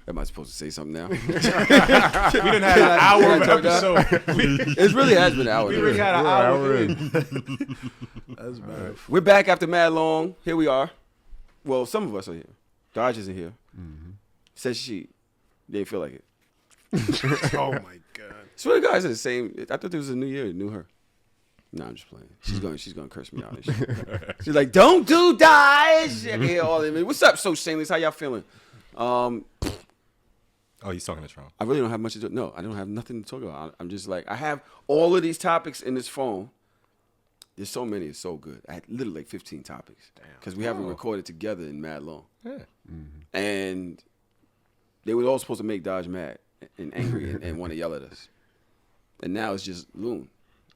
Am I supposed to say something now? We didn't have an hour of episode. It really has been an hour. We already had an hour in. That's bad. We're back after mad long. Here we are. Well, some of us are here. Dodge isn't here. Mm-hmm. Says she didn't feel like it. Oh my god! Swear to God, it's the same. I thought there was a new year. New her. No, I'm just playing. She's gonna curse me out. And shit. She's like, "Don't do Dodge." I can hear all of it. What's up, So Shameless? How y'all feeling? Oh, he's talking to Trump. I really don't have much to do. No, I don't have nothing to talk about. I'm just like, I have all of these topics in this phone. There's so many. It's so good. I had literally like 15 topics. Because we haven't recorded together in mad long. Yeah. Mm-hmm. And they were all supposed to make Dodge mad and angry and want to yell at us. And now it's just Loon.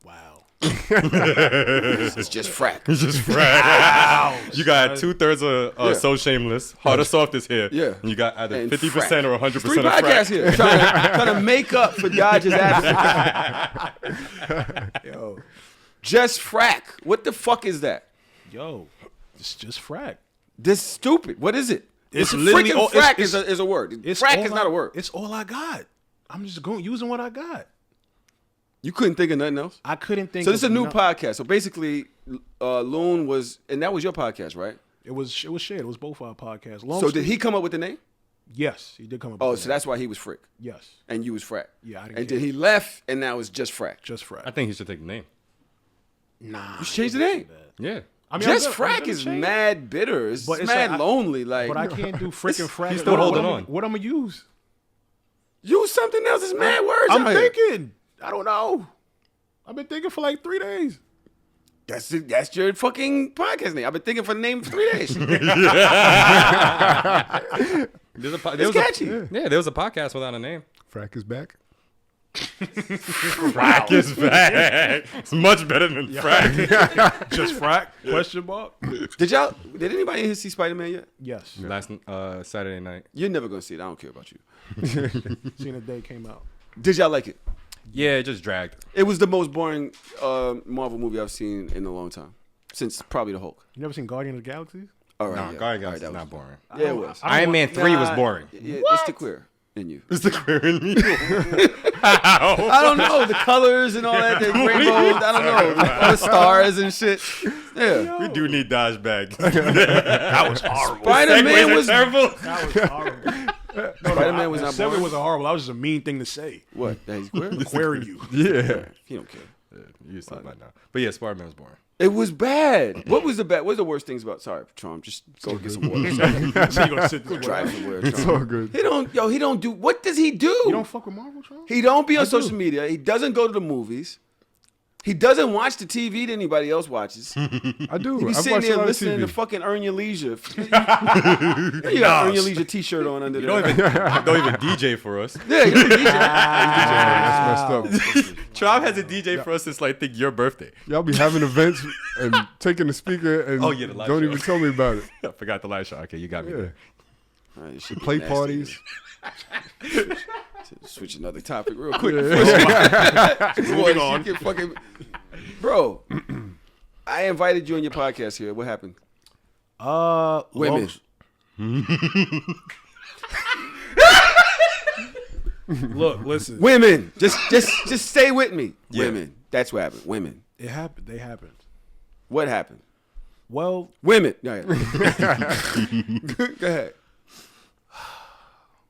Wow. It's just frack. It's just frack. Wow. You got 2/3 of So Shameless. Hard or Soft is here. Yeah. And you got either And 50% frack. or 100% of Three frack. podcasts here trying to make up for Dodge's absence. Yo. Just frack. What the fuck is that? Yo. It's just frack. This stupid. What is it? It's Freaking literally all, frack is a word. Frack is not a word. It's all I got. I'm just using what I got. You couldn't think of nothing else? I couldn't think. So this is a new podcast. So basically, Loon was, and that was your podcast, right? It was shared. It was both our podcasts. So did he come up with the name? Yes, he did come up. Oh, with so the name. that's why he was Frick. Yes. And you was Frack. Yeah, I didn't And care. then he left, and now it's just Frack. Just frack. I think he should take the name. Nah. You should change the name. Yeah. I mean, Just I'm Frack gonna is change it. mad bitter. It's But it's mad like, lonely. Like, But I can't do freaking frack. He's still holding on. What I'm gonna use? use something else. It's mad words I'm out here. thinking. I don't know. I've been thinking for like 3 days. That's your fucking podcast name. I've been thinking for the name for 3 days. It's catchy. Yeah, there was a podcast without a name. Frack is back. Frack is back. It's much better than frack. Just frack? Question mark? Did anybody in here see Spider-Man yet? Yes. Last Saturday night. You're never going to see it. I don't care about you. Seen the day came out. Did y'all like it? Yeah, it just dragged. It was the most boring Marvel movie I've seen in a long time. Since probably the Hulk. You never seen Guardian of the Galaxy? All right. No, yeah. Guardian All right, Galaxy that is was not boring. Yeah, it was. Iron Man 3 was boring. Yeah, it's the queer in you. It's the queer in me. I don't know. The colors and all that. The rainbows. I don't know. All the stars and shit. Yeah. We do need Dodge bags. That was horrible. Spider-Man was terrible. That was horrible. Spider-Man was not Seven boring. wasn't horrible. That was just a mean thing to say. What? That he's queer? Queering you. Yeah. He don't care. You said that now. But yeah, Spider-Man was boring. It was bad. What was the bad? What's the worst things about? Sorry, Trump. Just go get some water. So you gonna sit this way. Drive somewhere. It's Trump. all good. He don't do. What does he do? You don't fuck with Marvel, Trump? He don't be on social media. He doesn't go to the movies. He doesn't watch the TV that anybody else watches. I do. He be I've sitting watched a there lot of listening TV. to fucking Earn Your Leisure. You got Earn Your Leisure t-shirt on under there. Don't even DJ for us. Yeah, you don't DJ. That's messed up. Trav has a DJ for us since like think your birthday. Y'all be having events and taking the speaker and Oh, yeah, the live don't show. even tell me about it. I forgot the live show. Okay, you got me Yeah. there. All right, shit Play nasty. parties. Switch another topic real quick. Yeah. Moving on. Fucking, bro, I invited you on your podcast here. What happened? Women. Look, listen. Women. Just stay with me. Yeah. Women. That's what happened. Women. It happened. They happened. What happened? Well, Women. Go ahead. Go ahead.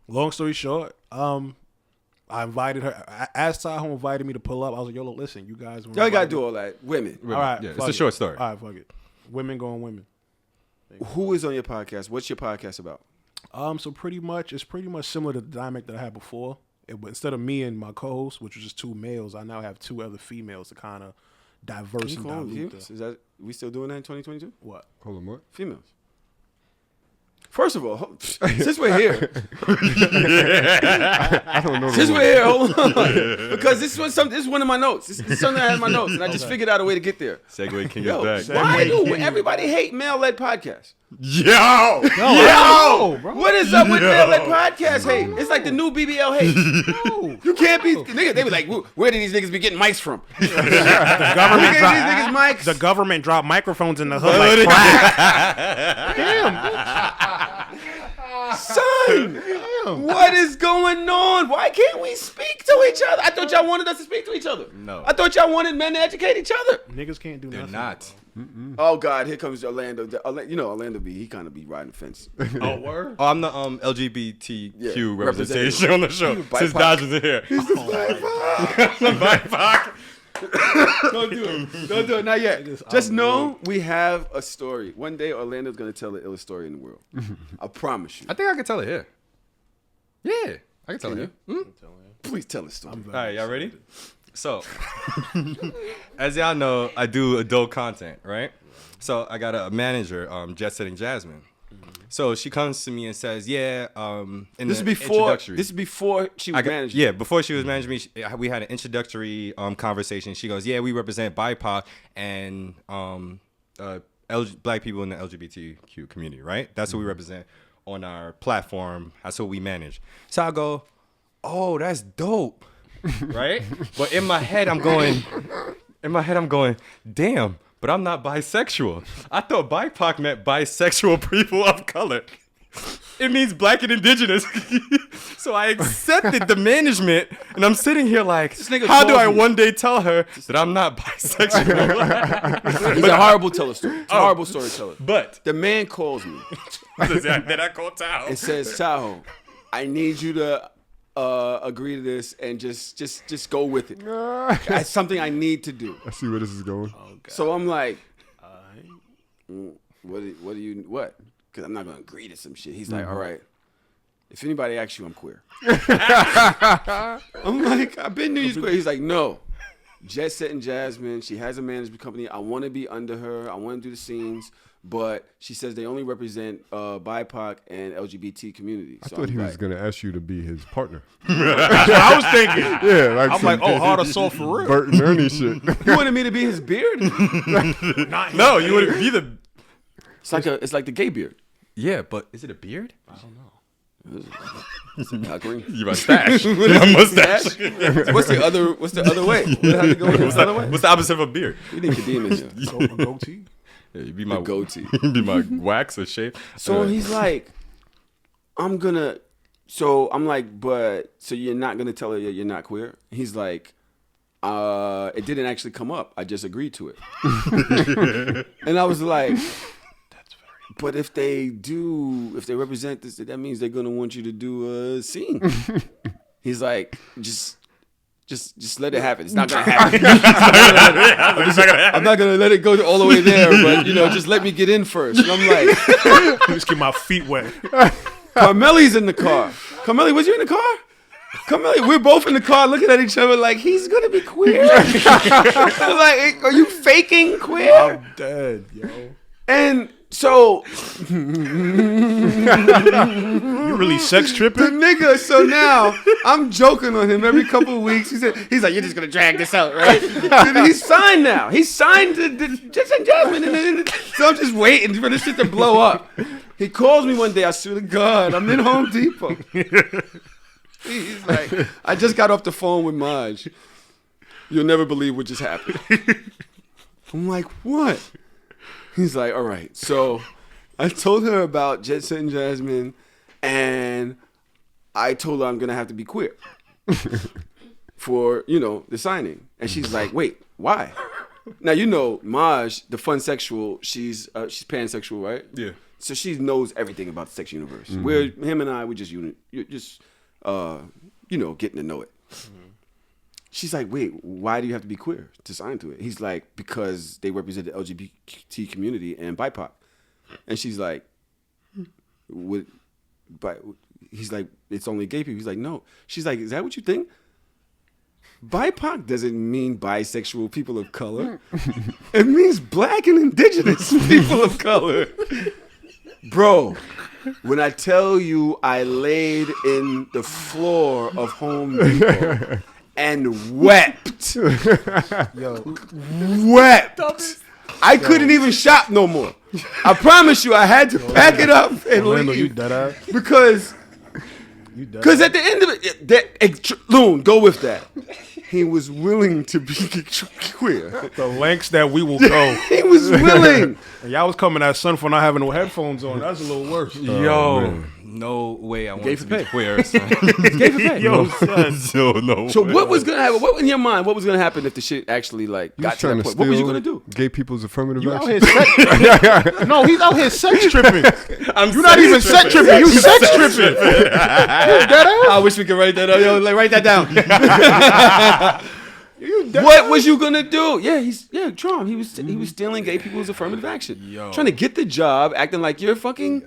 long story short, I invited her. As Tahoe invited me to pull up, I was like, yo, look, listen, you guys. Y'all gotta do all that. Women. All right. Yeah, it's fuck a it. short story. All right, fuck it. Women going women. Who is on your podcast? What's your podcast about? So it's pretty much similar to the dynamic that I had before. Instead of me and my co-host, which was just 2 males, I now have 2 other females to kind of diverse and Call them dilute females? Is that we still doing that in 2022? what? Hold on, what? Females. First of all, since we're here, I don't know. since we're here, hold on, because this is one of my notes. This is something I had in my notes, and I just figured out a way to get there. Segway King Yo, is back. why do everybody hate male-led podcasts? Yo! Yo, what is up with male-led podcast hate? It's like the new BBL hate. You can't be niggas. They be like, where did these niggas be getting mics from? The Who government gave these niggas mics? The government dropped microphones in the hood like crack. Damn. Son, what is going on? Why can't we speak to each other? I thought y'all wanted us to speak to each other. No. I thought y'all wanted men to educate each other. Niggas can't do They're nothing. not. Oh God, here comes Orlando. You know Orlando B. He kind of be riding the fence. Oh, word? Oh, I'm the LGBTQ Yeah, representation on the show. BIPOC. Since Dodge is in here. BIPOC. Don't do it. Don't do it. Not yet. Just know we have a story. One day Orlando's gonna tell the illest story in the world. I promise you. I think I can tell it here. Yeah, I can tell it here. Please tell the story. All right, y'all ready? So, as y'all know, I do adult content, right? So I got a manager, Jet Setting Jasmine. So she comes to me and says, "Yeah, in This is the before. introductory." This is before she was managing. Yeah, before she was managing me, we had an introductory conversation. She goes, "Yeah, we represent BIPOC and black people in the LGBTQ community, right? That's what we represent on our platform. That's what we manage." So I go, "Oh, that's dope." Right? But in my head, I'm going, damn, but I'm not bisexual. I thought BIPOC meant bisexual people of color. It means black and indigenous. So I accepted the management, and I'm sitting here like, how do I one day tell her that I'm not bisexual? He's a horrible teller story. He's a horrible storyteller. But The man calls me then I call Tahoe. and says, "Tahoe, I need you to agree to this and just go with it. It's something I need to do." I see where this is going. So I'm like, what? Because I'm not gonna agree to some shit. He's like, all right. If anybody asks you, I'm queer. I'm like, I've been knew you queer. He's like, no. Jet Setting Jasmine. She has a management company. I want to be under her. I want to do the scenes. But she says they only represent BIPOC and LGBT communities. I So thought I'm he was like, going to ask you to be his partner. I was thinking. Yeah, like I'm like, oh, hard or soft for real? Bert and Ernie shit. you wanted me to be his beard? No, you would be the. It's like the gay beard. Yeah, but is it a beard? It's a cock ring. You mustache. My mustache. What's the other way? What's the other way? What's the opposite of a beard? We need Kadeem in here. Goatee? Yeah, you be my goatee. You be my wax or shape. So he's like, I'm like, but so you're not gonna tell her you're not queer? He's like, it didn't actually come up. I just agreed to it. And I was like, but if they represent this, that means they're gonna want you to do a scene. He's like, just let it happen. It's not gonna happen. I'm not gonna let it go all the way there, but just let me get in first. And I'm like, Just get my feet wet. Carmeli's in the car. Carmeli, was you in the car? Carmeli, we're both in the car looking at each other like, he's gonna be queer. Like, are you faking queer? I'm dead, yo. And so You really sex the tripping? nigga, so now I'm joking on him every couple of weeks. He's like, you're just gonna drag this out, right? And he's signed now. He's signed to Jet Setting Jasmine. So I'm just waiting for this shit to blow up. He calls me one day, I swear to God, I'm in Home Depot. He's like, I just got off the phone with Maj. You'll never believe what just happened. I'm like, what? He's like, all right. So I told her about Jet Setting Jasmine, and I told her I'm going to have to be queer for, the signing. And she's like, wait, why? Now, Maj, the fun sexual, she's pansexual, right? Yeah. So she knows everything about the sex universe. Where him and I, we just getting to know it. She's like, wait, why do you have to be queer to sign to it? He's like, because they represent the LGBT community and BIPOC. And she's like, what? But he's like, it's only gay people. He's like, no. She's like, is that what you think? BIPOC doesn't mean bisexual people of color. It means black and indigenous people of color. Bro, when I tell you I laid in the floor of Home Depot and wept. Wept. I couldn't even shop no more. I promise you, I had to pack it up and Orlando, leave. you dead ass? Because at the end of it, Loon, go with that. He was willing to be queer. The lengths that we will go. He was willing. And y'all was coming at son for not having no headphones on. That's a little worse. Yo, no way I Gay wanted for to be pay. queer. Son. Gay for pay. Yo, son. no. So way. what was gonna happen? What in your mind? What was gonna happen if the shit actually like He got was to trying that to point? What was you steal gonna do? gay people's affirmative You out action. here sex? No, he's out here sex tripping. You're not even sex tripping. You sex tripping. I wish we could write that up. Yo, like, write that down. What was you gonna do? Yeah, Trump. He was stealing gay people's affirmative action. Yo. Trying to get the job, acting like you're fucking.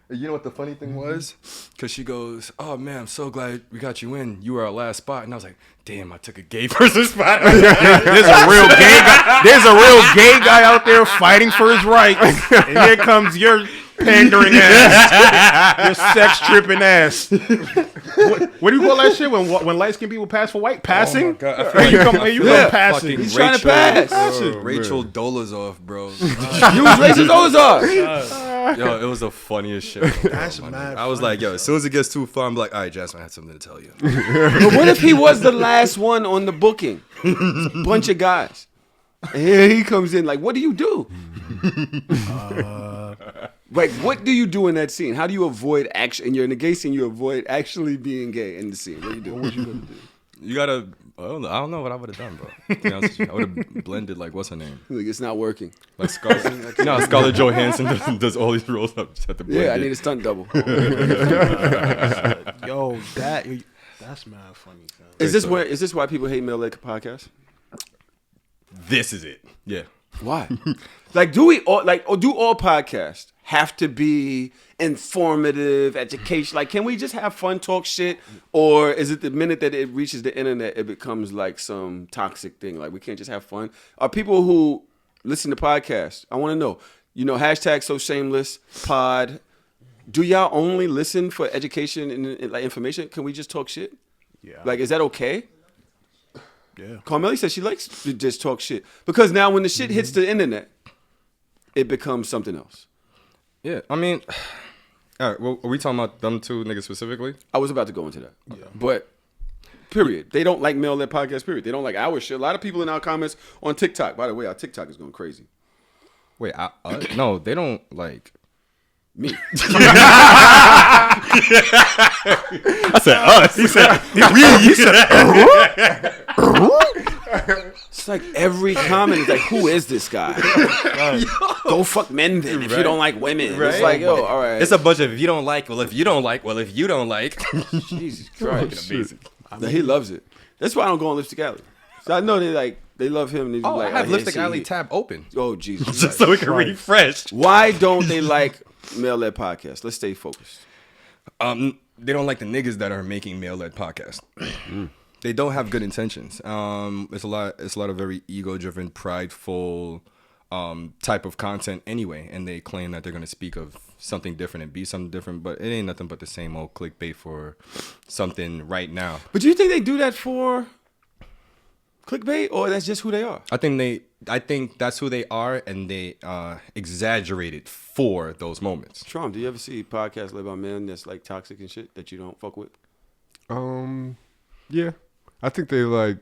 You know what the funny thing was? Because she goes, "Oh man, I'm so glad we got you in. You were our last spot." And I was like, "Damn, I took a gay person spot." There's a real gay guy. There's a real gay guy out there fighting for his rights, and here comes your pandering ass, your sex tripping ass. What do you call that shit when light skinned people pass for white? Passing? Oh my God, I feel Here like- you come, I here you feel come like passing. fucking He's trying to pass. Rachel Dolezal, bro. You was racist Ozark. Yo, it was the funniest shit. That's mad I was like, yo, as soon as it gets too far, I'm like, all right, Jasmine, I have something to tell you. But what if he was the last one on the booking? Bunch of guys. And here he comes in. Like, what do you do? Like, what do you do in that scene? How do you avoid action? And you're in a gay scene, you avoid actually being gay in the scene. What do you do? What was you gonna do? You gotta, I don't know what I would have done, bro. To be honest with you. I would have blended, like, what's her name? Like, it's not working. Like Scarlett. No, Scarlett Johansson does all these roles up. Just have to blend Yeah, I it. need a stunt double. Yo, that's mad funny. Son. Is this why people hate male-led podcasts? This is it. Yeah. Why? Like, do all podcasts have to be informative, education? Like, can we just have fun, talk shit? Or is it the minute that it reaches the internet, it becomes like some toxic thing? Like, we can't just have fun? Are people who listen to podcasts, I want to know, hashtag so shameless pod. Do y'all only listen for education and like information? Can we just talk shit? Yeah. Like, is that okay? Yeah. Carmelli says she likes to just talk shit. Because now when the shit hits the internet, it becomes something else. Yeah. I mean, all right. Well, are we talking about them two niggas specifically? I was about to go into that. Yeah. But, period. They don't like male-led podcasts, period. They don't like our shit. A lot of people in our comments on TikTok. By the way, our TikTok is going crazy. Wait, no, they don't like. Me. I said us. He said It's like every comment is like, who is this guy? Go fuck men then if you don't like women. Right. It's like, yo, all right. It's a bunch of if you don't like, well, if you don't like, well, if you don't like. Jesus Christ. Amazing. He loves it. That's why I don't go on Lipstick Alley. So I know they love him. And they Oh, like, I have yeah, Lipstick see, Alley tab open. Oh, Jesus Just Christ. so we can refresh. Why don't they like male-led podcasts? Let's stay focused. They don't like the niggas that are making male-led podcasts. They don't have good intentions. It's a lot of very ego-driven, prideful type of content anyway, and they claim that they're gonna speak of something different and be something different, but it ain't nothing but the same old clickbait for something right now. But do you think they do that for clickbait, or that's just who they are? I think that's who they are, and they exaggerate it for those moments. Trump, do you ever see podcasts led by men that's like toxic and shit that you don't fuck with? Yeah. I think they like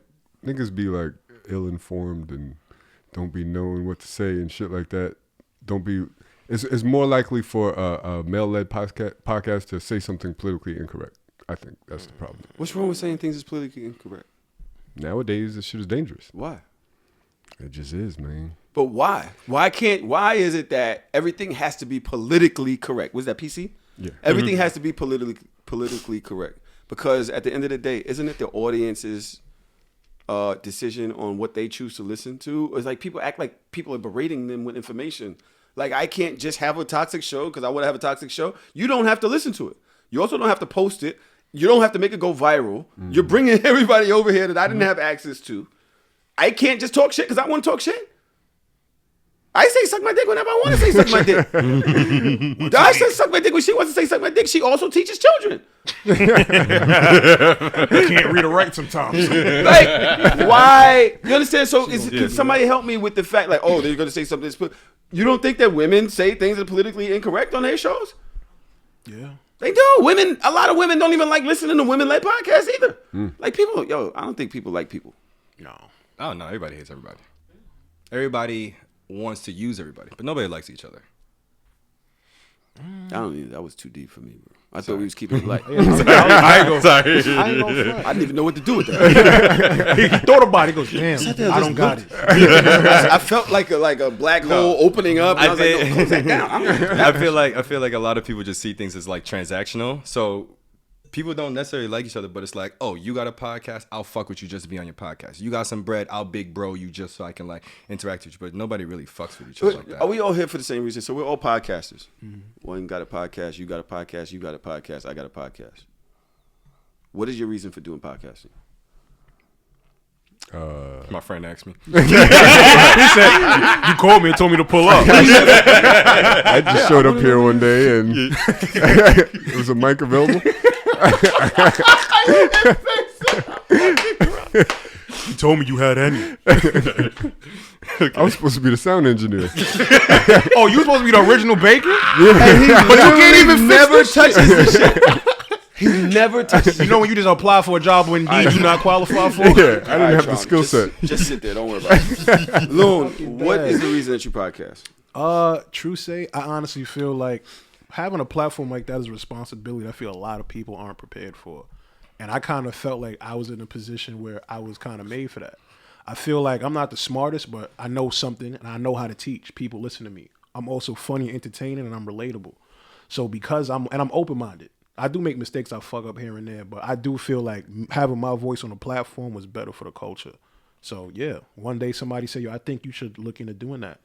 niggas be like ill-informed and don't be knowing what to say and shit like that. It's more likely for a male-led podcast to say something politically incorrect. I think that's the problem. What's wrong with saying things is politically incorrect? Nowadays, this shit is dangerous. Why? It just is, man. But why? Why is it that everything has to be politically correct? Was that PC? Yeah. Everything has to be politically correct. Because at the end of the day, isn't it the audience's decision on what they choose to listen to? It's like people act like people are berating them with information. Like, I can't just have a toxic show because I want to have a toxic show. You don't have to listen to it. You also don't have to post it. You don't have to make it go viral. You're bringing everybody over here that I didn't have access to. I can't just talk shit because I want to talk shit. I say suck my dick whenever I want to say suck my dick. I say suck my dick when she wants to say suck my dick. She also teaches children. Can't read or write sometimes. Like, why? You understand? So can somebody help me with the fact, like, oh, they're going to say something that's... You don't think that women say things that are politically incorrect on their shows? Yeah. They do. A lot of women don't even like listening to women-led podcasts either. Like, people, I don't think people like people. No. Oh no, everybody hates everybody. Everybody wants to use everybody, but nobody likes each other. I don't even. That was too deep for me, bro. I thought we was keeping it light. I ain't gonna Sorry. front. I didn't even know what to do with that. He thought about it. He goes, damn, I don't got it. I felt like a black hole opening up. And I was like, no, close that down. I feel like a lot of people just see things as like transactional. So people don't necessarily like each other, but it's like, oh, you got a podcast, I'll fuck with you just to be on your podcast. You got some bread, I'll big bro you just so I can like interact with you. But nobody really fucks with each other like that. Are we all here for the same reason? So we're all podcasters. One got a podcast, you got a podcast, you got a podcast, I got a podcast. What is your reason for doing podcasting? My friend asked me. He said, you called me and told me to pull up. I just showed up here one day and it was a mic available. You told me you had any. I was supposed to be the sound engineer. Oh, you were supposed to be the original baker? Yeah. But you can't even never touches this shit. He never touches. You know when you just apply for a job when indeed you not qualified for? Yeah, I didn't have the skill set. Just sit there. Don't worry about it. Loon, what is the reason that you podcast? True say, I honestly feel like having a platform like that is a responsibility I feel a lot of people aren't prepared for. And I kind of felt like I was in a position where I was kind of made for that. I feel like I'm not the smartest, but I know something and I know how to teach. People listen to me. I'm also funny and entertaining and I'm relatable. So because I'm open-minded. I do make mistakes. I fuck up here and there, but I do feel like having my voice on a platform was better for the culture. So yeah, one day somebody said, yo, I think you should look into doing that.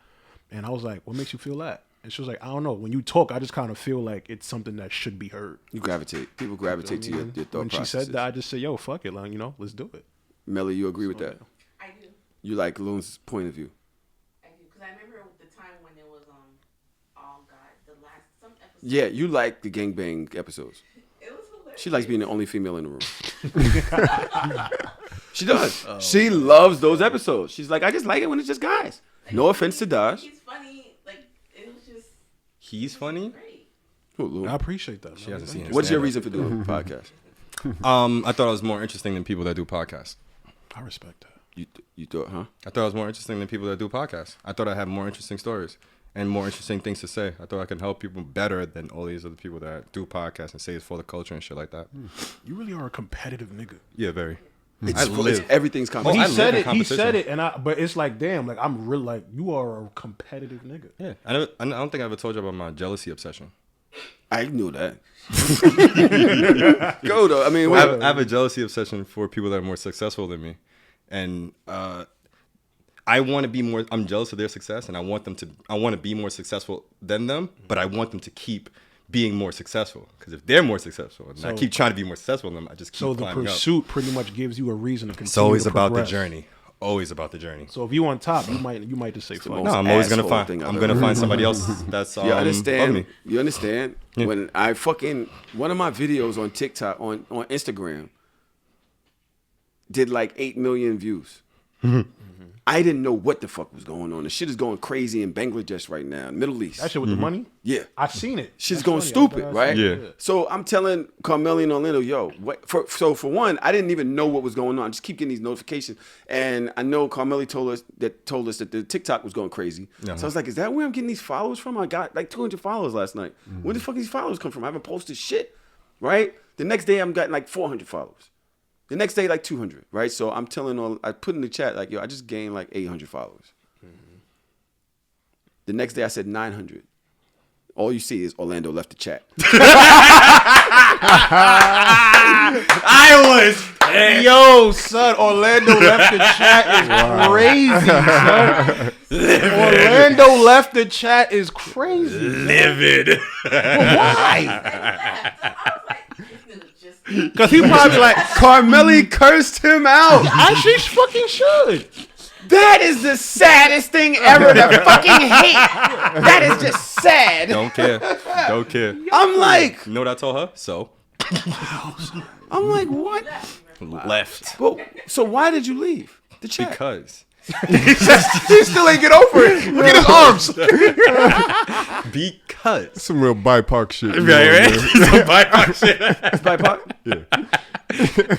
And I was like, what makes you feel that? And she was like, I don't know. When you talk, I just kind of feel like it's something that should be heard. You gravitate. People gravitate to your thought When processes. she said that, I just said, yo, fuck it. Like, let's do it. Melly, you agree with that? I do. You like Loon's point of view? I do. Because I remember the time when it was, oh God, the last, some episode. Yeah, you like the gangbang episodes. It was hilarious. She likes being the only female in the room. She does. She loves those episodes. She's like, I just like it when it's just guys. No offense to Dash. He's funny. Like, it was just. He's funny? Great. Oh, Loon. I appreciate that. She hasn't seen it. What's your reason for doing a podcast? I thought I was more interesting than people that do podcasts. I respect that. You thought, huh? I thought I was more interesting than people that do podcasts. I thought I had more interesting stories and more interesting things to say. I thought I could help people better than all these other people that do podcasts and say it's for the culture and shit like that. You really are a competitive nigga. Yeah, very. It's everything's He competition. said in it. He competition. said it, but it's like, damn, like I'm really like you are a competitive nigga. Yeah, I don't think I ever told you about my jealousy obsession. I knew that. Go though. I mean, I have a jealousy obsession for people that are more successful than me, and I want to be more. I'm jealous of their success, and I want to be more successful than them, but I want them to keep being more successful. Because if they're more successful, and I keep trying to be more successful than them, I just keep So the climbing pursuit pretty much gives you a reason to continue. It's always to about the progress. journey. Always about the journey. So if you on top, you might just say fuck. most No, I'm always gonna asshole find. thing I've I'm ever gonna heard. find somebody else that's You above understand? me. You understand? Yeah. When I fucking one of my videos on TikTok on Instagram did like 8 million views. I didn't know what the fuck was going on. The shit is going crazy in Bangladesh right now, Middle East. That shit with the money. Yeah. I seen it. Shit's That's going funny. stupid, I right? seen it. Yeah. So I'm telling Carmelo and Orlando, yo, for one, I didn't even know what was going on. I just keep getting these notifications, and I know Carmelo told us that the TikTok was going crazy. Uh-huh. So I was like, is that where I'm getting these followers from? I got like 200 followers last night. Where the fuck these followers come from? I haven't posted shit, right? The next day I'm getting like 400 followers. The next day like 200, right? So I'm telling I put in the chat like, yo, I just gained like 800 followers. The next day I said 900. All you see is Orlando left the chat. I was. Yo, son, Orlando left the chat is crazy, son. Orlando left the chat is crazy. Livid. Why? I was like, this nigga just. Because he probably like, Carmelo cursed him out. I she fucking should. That is the saddest thing ever to fucking hate. That is just sad. Don't care. Don't care. I'm like, You know what I told her? So I'm like, what? left Well, so why did you leave the chat? because He still ain't get over it. Look at his arms. because Some real BIPOC shit. It's BIPOC?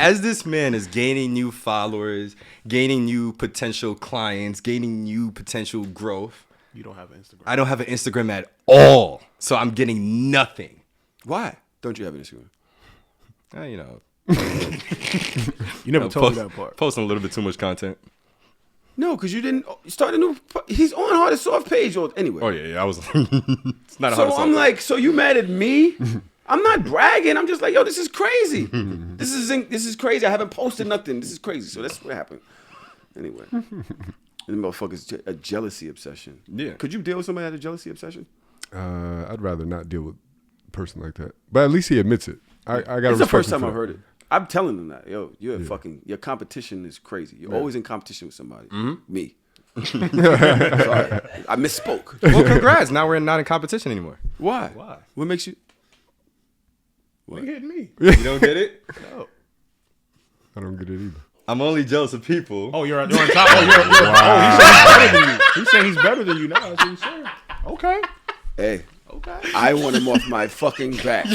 as this man is gaining new followers, gaining new potential clients, gaining new potential growth, You don't have an Instagram. I don't have an Instagram at all, so I'm getting nothing. Why don't you have an Instagram? You know, You never told me that part. Posting a little bit too much content. No, because you didn't start a new. He's on Hard and Soft page. Anyway. Oh yeah, I was. It's not a hard So I'm like, so you mad at me? I'm not bragging. I'm just like, yo, this is crazy. This is crazy. I haven't posted nothing. This is crazy. So that's what happened. Anyway, and the motherfucker's a jealousy obsession. Yeah. Could you deal with somebody that had a jealousy obsession? I'd rather not deal with a person like that. But at least he admits it. I got. It's the first time I heard it. I'm telling them that, yo, your competition is crazy. You're always in competition with somebody. Me. Sorry, I misspoke. Well, congrats. Now we're not in competition anymore. Why? Why? What makes you? You hitting me? You don't get it? No. I don't get it either. I'm only jealous of people. Oh, you're on top. Oh, he said he's better than you. Now that's what he's saying. Okay. Hey. Okay. I want him off my fucking back.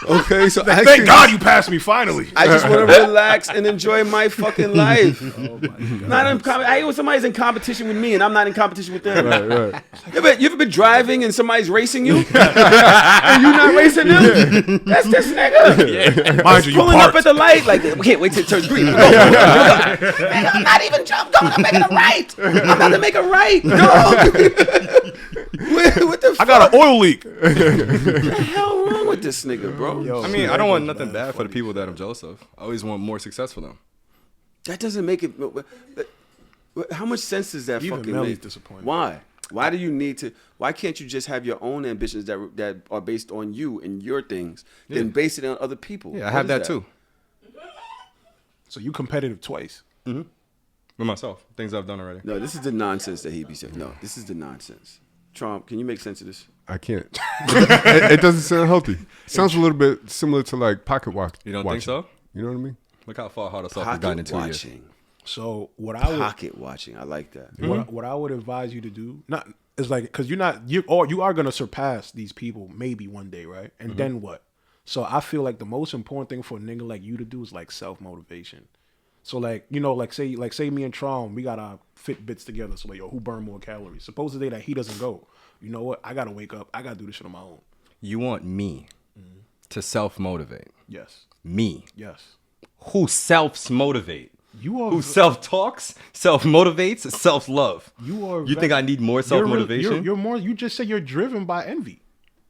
Okay, so Thank God you passed me finally. I just want to relax and enjoy my fucking life. Oh my God. Not in I hate when somebody's in competition with me and I'm not in competition with them. Right. You ever been driving and somebody's racing you? And you not racing them? That's this nigga. Yeah. Mind you, Pulling up at the light like, we can't wait till it turns green. Go. Man, I'm not even going. I'm making a right. I'm about to make a right. Go. What the fuck? I got an oil leak. What the hell wrong with this nigga, bro? Yo, I mean, I don't want nothing bad for the people that I'm jealous of. I always want more success for them. That doesn't make it. How much sense does that Even fucking Melly's make? disappointed. Why? Why do you need to? Why can't you just have your own ambitions that are based on you and your things, then base it on other people? Yeah, I have that too. So you competitive twice. With myself, things I've done already. No, this is the nonsense that he be saying. No, this is the nonsense. Trump, can you make sense of this? I can't. It doesn't sound healthy. It sounds a little bit similar to like pocket watch. You don't watching. think so? You know what I mean? Look how far hard ourselves have gotten in Pocket 2 years. watching. So what I would Pocket watching. I like that. what I would advise you to do is like because you are gonna surpass these people maybe one day, right? And then what? So I feel like the most important thing for a nigga like you to do is like self motivation. So like say me and Tron, we got our Fitbits together. So like who burn more calories? Suppose the day that he doesn't go, you know what? I gotta wake up. I gotta do this shit on my own. You want me to self-motivate. Yes. Me. Yes. Who self-motivate? You are Who self-talks, self-motivates, self-love. You think I need more self-motivation? You're more. You just said you're driven by envy.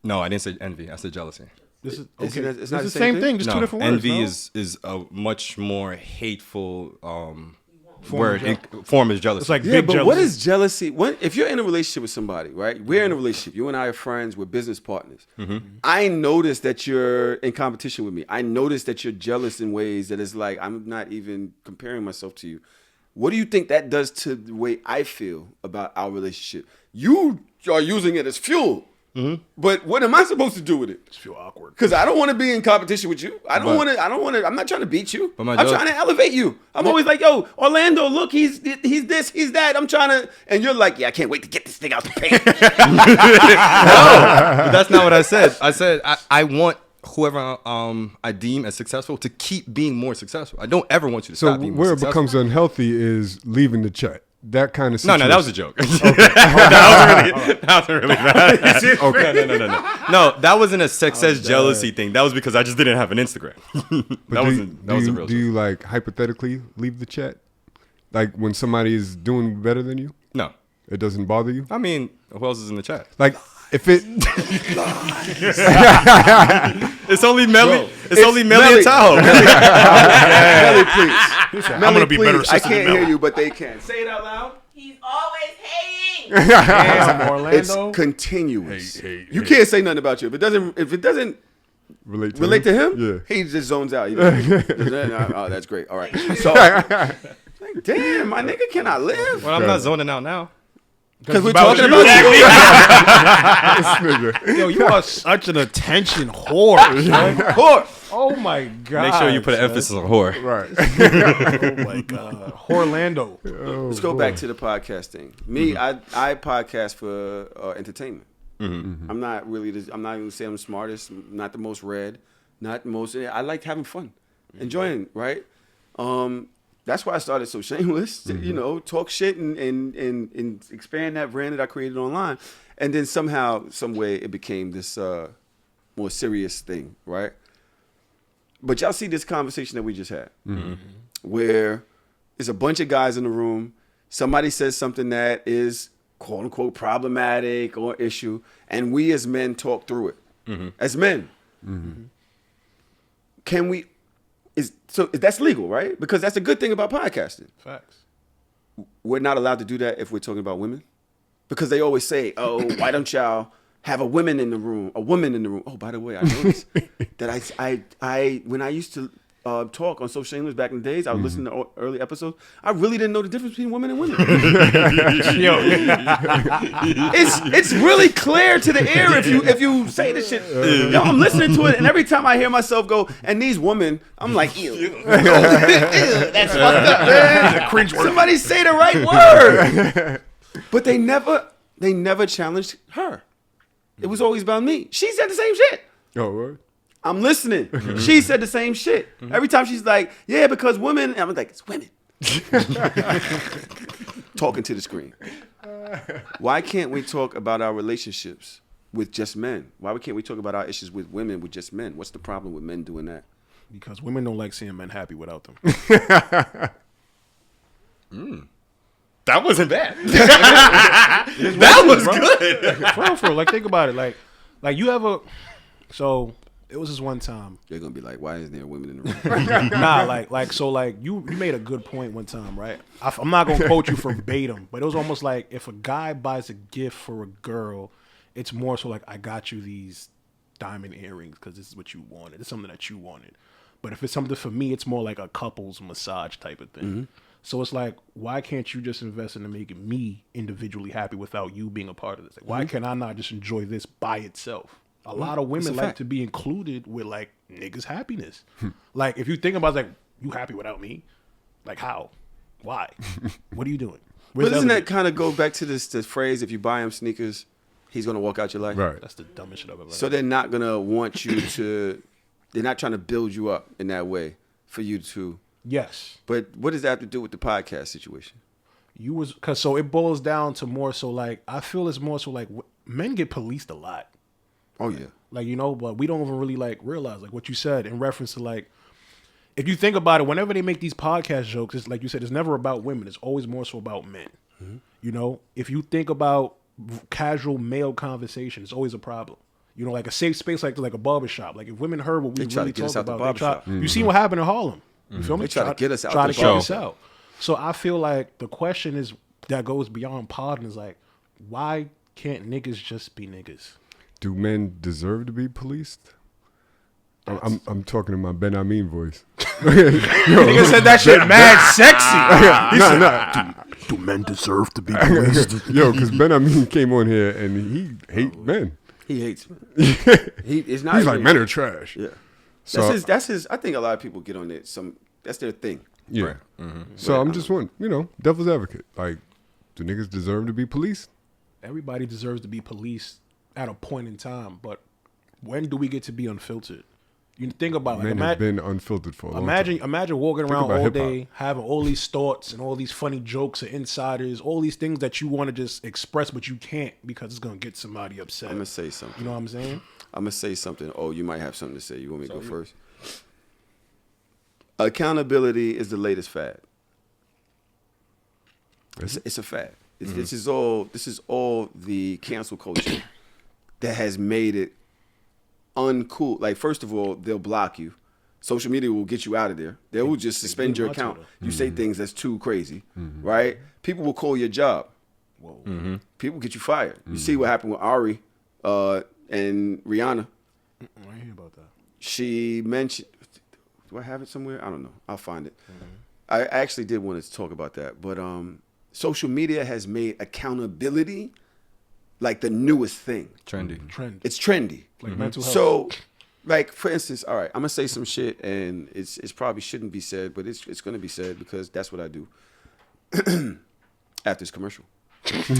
No, I didn't say envy. I said jealousy. This is It's okay. not- It's not the same thing. Just two different words. envy no? is a much more hateful form is jealousy. It's like Yeah, big but jealousy. what is jealousy? If you're in a relationship with somebody, right? We're in a relationship. You and I are friends. We're business partners. I notice that you're in competition with me. I notice that you're jealous in ways that is like I'm not even comparing myself to you. What do you think that does to the way I feel about our relationship? You are using it as fuel. But what am I supposed to do with it? Just feel awkward. Because I don't want to be in competition with you. I don't want to. I'm not trying to beat you. But my I'm joke- trying to elevate you. I'm always like, yo, Orlando, look, he's this, he's that. I'm trying to, and you're like, yeah, I can't wait to get this thing out the paint. But that's not what I said. I said I want whoever I deem as successful to keep being more successful. I don't ever want you to So stop being more where it successful. becomes unhealthy is leaving the chat. That kind of No, situation. that was a joke. that wasn't really bad. No, that wasn't a success jealousy thing. That was because I just didn't have an Instagram. that was a real Do joke. you like hypothetically leave the chat? Like when somebody is doing better than you, No. it doesn't bother you? I mean, who else is in the chat? Like if it It's only Melly. It's it's only Melly Melly. and Tahoe. Melly, please. I'm Melly, gonna be better please. I assistant than can't hear Melly. you, but they can. Say it out loud. He's always hating. Damn, Orlando. It's continuous. Hey, You can't say nothing about you. If it doesn't relate to him, yeah. he just zones out. He doesn't- oh, that's great. All right. So, like, damn, my nigga cannot live. Well, I'm not zoning out now. Because we're about talking you. about you. This nigga. Yo, you are such an attention whore. son. Oh my god. Make sure you put an emphasis on whore. Right. Oh my god. Orlando. Let's go back to the podcast thing. Me, I podcast for entertainment. I'm not really. I'm not even saying I'm the smartest. Not the most read. Not the most. I like having fun, enjoying. Right. That's why I started So Shameless, to, you know, talk shit and expand that brand that I created online. And then somehow, some way, it became this more serious thing, right? But y'all see this conversation that we just had, where there's a bunch of guys in the room. Somebody says something that is quote unquote problematic or issue, and we as men talk through it. As men, can we? So that's legal, right? Because that's a good thing about podcasting. Facts. We're not allowed to do that if we're talking about women, because they always say, "Oh, why don't y'all have a woman in the room? A woman in the room." Oh, by the way, I noticed that I when I used to talk on So Shameless back in the days, I was listening to early episodes. I really didn't know the difference between women and women. It's really clear to the ear if you say this shit. Yo, I'm listening to it, and every time I hear myself go, "And these women," I'm like, "Ew, ew, that's fucked up, man." Cringe word. Somebody say the right word. But they never challenged her. It was always about me. She said the same shit. Oh, what? I'm listening. She said the same shit. Every time she's like, "Yeah, because women," and I'm like, "It's women." Talking to the screen. Why can't we talk about our relationships with just men? Why can't we talk about our issues with women with just men? What's the problem with men doing that? Because women don't like seeing men happy without them. That wasn't bad. That was good. For real, like think about it. Like you ever, so it was this one time. They're gonna be like, "Why isn't there women in the room?" Nah, you made a good point one time, right? I'm not gonna quote you verbatim, but it was almost like if a guy buys a gift for a girl, it's more so like, "I got you these diamond earrings because this is what you wanted. It's something that you wanted." But if it's something for me, it's more like a couple's massage type of thing. So it's like, why can't you just invest into making me individually happy without you being a part of this? Like, why can I not just enjoy this by itself? A lot of women like to be included with like niggas' happiness. Like if you think about it, like, you happy without me? Like how? Why? What are you doing? But doesn't that kind of go back to this phrase, if you buy him sneakers, he's going to walk out your life? Right. That's the dumbest shit I've ever heard. So they're not going to want you to, they're not trying to build you up in that way for you to. Yes. But what does that have to do with the podcast situation? So it boils down to more so like, I feel it's more so like men get policed a lot. Oh, yeah. Like, you know, but we don't even really like realize like what you said in reference to like, if you think about it, whenever they make these podcast jokes, it's like you said, it's never about women. It's always more so about men. You know, if you think about casual male conversation, it's always a problem. You know, like a safe space like a barbershop. Like if women heard what we really talk about, you see what happened in Harlem. You feel me? They try to get us out. Try to get us out. So I feel like the question is that goes beyond pod and is like, why can't niggas just be niggas? Do men deserve to be policed? I'm talking in my Ben Amin voice. Nigga said that shit mad sexy. Do men deserve to be policed? Yo, because Ben Amin came on here and he hates men. He hates men. He's like, men are trash. Yeah. So, that's his. I think a lot of people get on it. That's their thing. Yeah. Right. So I'm just wondering, devil's advocate. Like, do niggas deserve to be policed? Everybody deserves to be policed at a point in time, but when do we get to be unfiltered? You think about men have been unfiltered for a long time. Imagine walking around all hip-hop. day, having all these thoughts and all these funny jokes and insiders, all these things that you want to just express, but you can't because it's gonna get somebody upset. I'm gonna say something. You know what I'm saying? I'm gonna say something. Oh, you might have something to say. You want me to go first? Accountability is the latest fad. It's a fad. This is all the cancel culture that has made it uncool. Like, first of all, they'll block you. Social media will get you out of there. They will just suspend your account. You say things that's too crazy, right? People will call your job. Whoa. People get you fired. You see what happened with Ari and Rihanna. I didn't hear about that. She mentioned, do I have it somewhere? I don't know. I'll find it. I actually did want to talk about that. But social media has made accountability like the newest thing. Trendy. It's trendy. Like mental health. So, like, for instance, all right, I'm going to say some shit, and it's probably shouldn't be said, but it's going to be said because that's what I do after this commercial. Yo, this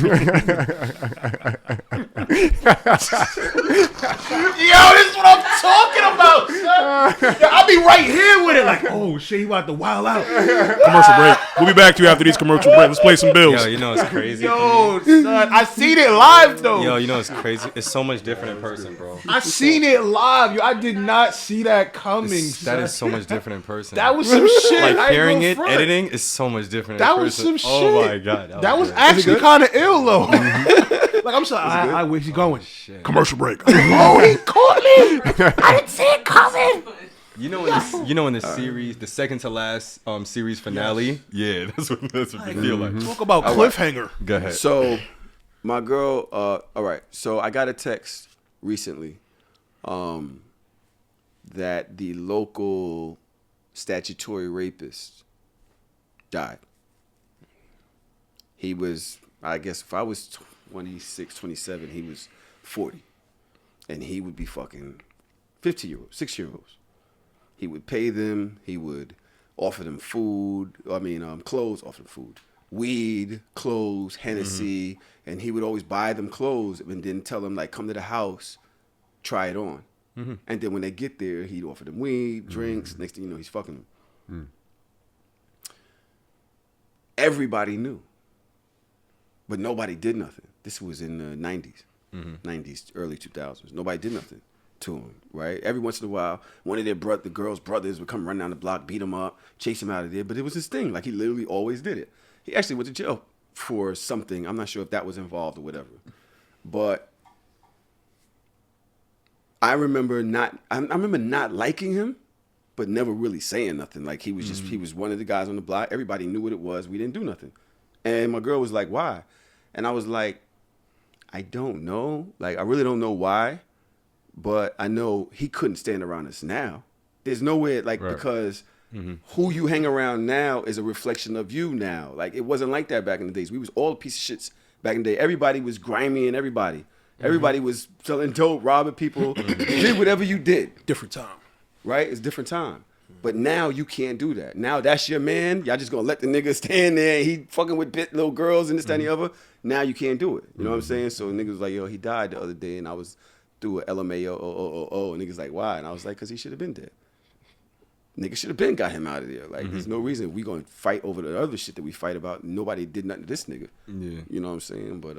is what I'm talking about, son. Yo, I'll be right here with it. like, oh shit, he about to wild out. Commercial break. We'll be back to you after these commercial break. Let's play some bills. Yo, you know it's crazy. Yo, son, I seen it live though. Yo, you know it's crazy. It's so much different in person, bro. I seen it live. Yo, I did not see that coming. That is so much different in person. That was some shit. like I ain't hearing gonna it, front. editing is so much different. That in was person. some Oh shit. my god, That was good. actually kind of ill though. Like I'm sorry. I where's he going? Shit. Commercial break. Oh, he caught me. I didn't see it coming. You know, in the series, the second to last series finale. Yeah, that's what they feel like. Talk about cliffhanger. Go ahead. So, my girl. All right. So I got a text recently, that the local statutory rapist died. He was, I guess, if I was 26, 27, he was 40, and he would be fucking 50-year-olds, 6-year-olds. He would pay them. He would offer them food. Clothes, offer them food. Weed, clothes, Hennessy. And he would always buy them clothes and then tell them, like, come to the house, try it on. And then when they get there, he'd offer them weed, drinks. Next thing you know, he's fucking them. Everybody knew. But nobody did nothing. This was in the 90s, 90s, early 2000s. Nobody did nothing to him, right? Every once in a while, one of the girls' brothers would come run down the block, beat him up, chase him out of there. But it was his thing. Like, he literally always did it. He actually went to jail for something. I'm not sure if that was involved or whatever. But I remember not liking him, but never really saying nothing. Like, he was he was one of the guys on the block. Everybody knew what it was. We didn't do nothing. And my girl was like, why? And I was like, I don't know. Like, I really don't know why. But I know he couldn't stand around us now. There's no way, like, because who you hang around now is a reflection of you now. Like, it wasn't like that back in the days. We was all a piece of shits back in the day. Everybody was grimy and everybody. Everybody was selling dope, robbing people. Did whatever you did. Different time. Right? It's a different time. But now you can't do that. Now that's your man. Y'all just gonna let the nigga stand there and he fucking with little girls and this, that, and the other. Now you can't do it. You know what I'm saying? So niggas was like, yo, he died the other day and I was through a LMAO, and niggas like, why? And I was like, because he should have been dead. Niggas should have been got him out of there. Like, there's no reason we gonna fight over the other shit that we fight about. Nobody did nothing to this nigga. Yeah. You know what I'm saying? But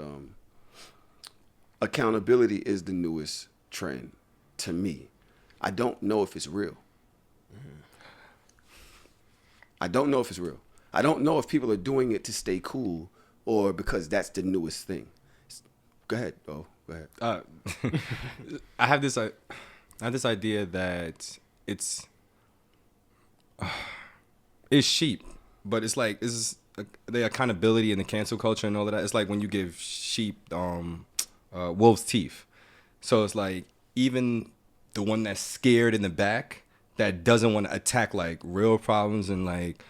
accountability is the newest trend to me. I don't know if it's real. I don't know if it's real. I don't know if people are doing it to stay cool or because that's the newest thing. Go ahead. Oh, go ahead. I have this idea that it's sheep, but it's like the accountability and the cancel culture and all of that. It's like when you give sheep wolves' teeth. So it's like even the one that's scared in the back that doesn't want to attack like real problems and like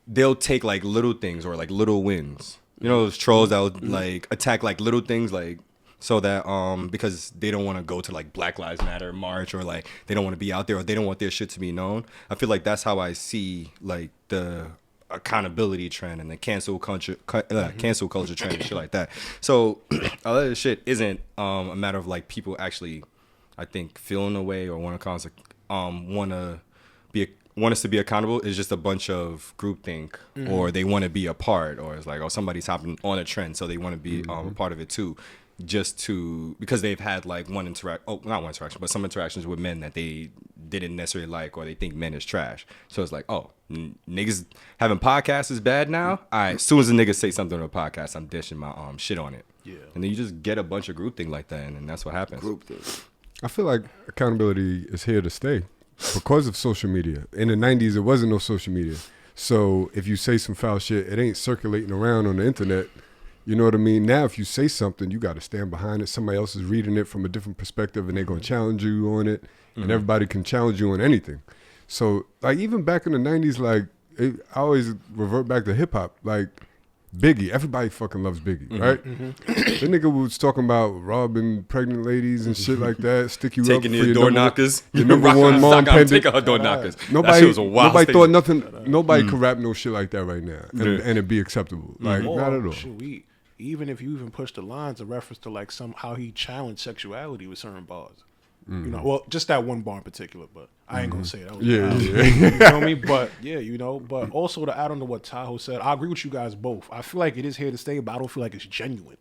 they'll take like little things or like little wins. You know those trolls that would like attack like little things like so that because they don't want to go to like Black Lives Matter march or like they don't want to be out there or they don't want their shit to be known. I feel like that's how I see like the accountability trend and the cancel culture trend and shit like that. So a lot of this shit isn't a matter of like people actually I think feeling a way or want us to be accountable. Is just a bunch of groupthink or they want to be a part or it's like somebody's hopping on a trend so they want to be a part of it too. Just to because they've had like not one interaction but some interactions with men that they didn't necessarily like or they think men is trash. So it's like niggas having podcasts is bad now. All right, as soon as a nigga say something on a podcast, I'm dishing my shit on it. Yeah, and then you just get a bunch of groupthink like that, and that's what happens. Groupthink. I feel like accountability is here to stay because of social media. In the 90s, there wasn't no social media. So if you say some foul shit, it ain't circulating around on the internet. You know what I mean? Now, if you say something, you got to stand behind it. Somebody else is reading it from a different perspective, and they're going to challenge you on it. And everybody can challenge you on anything. So, like, even back in the 90s, like, I always revert back to hip-hop. Like, Biggie. Everybody fucking loves Biggie, right? The nigga was talking about robbing pregnant ladies and shit like that, stick you taking up for your door knockers. Your number one mom pendant. Taking her door knockers. Nobody thought nothing. No. Nobody could rap no shit like that right now, and it'd be acceptable. Like, not at all. Shit, even if you even push the lines, a reference to like how he challenged sexuality with certain bars. You know, well, just that one bar in particular, but I ain't gonna say that. Was Yeah, You feel me? But yeah, you know. But also to add on to what Tahoe said, I agree with you guys both. I feel like it is here to stay, but I don't feel like it's genuine.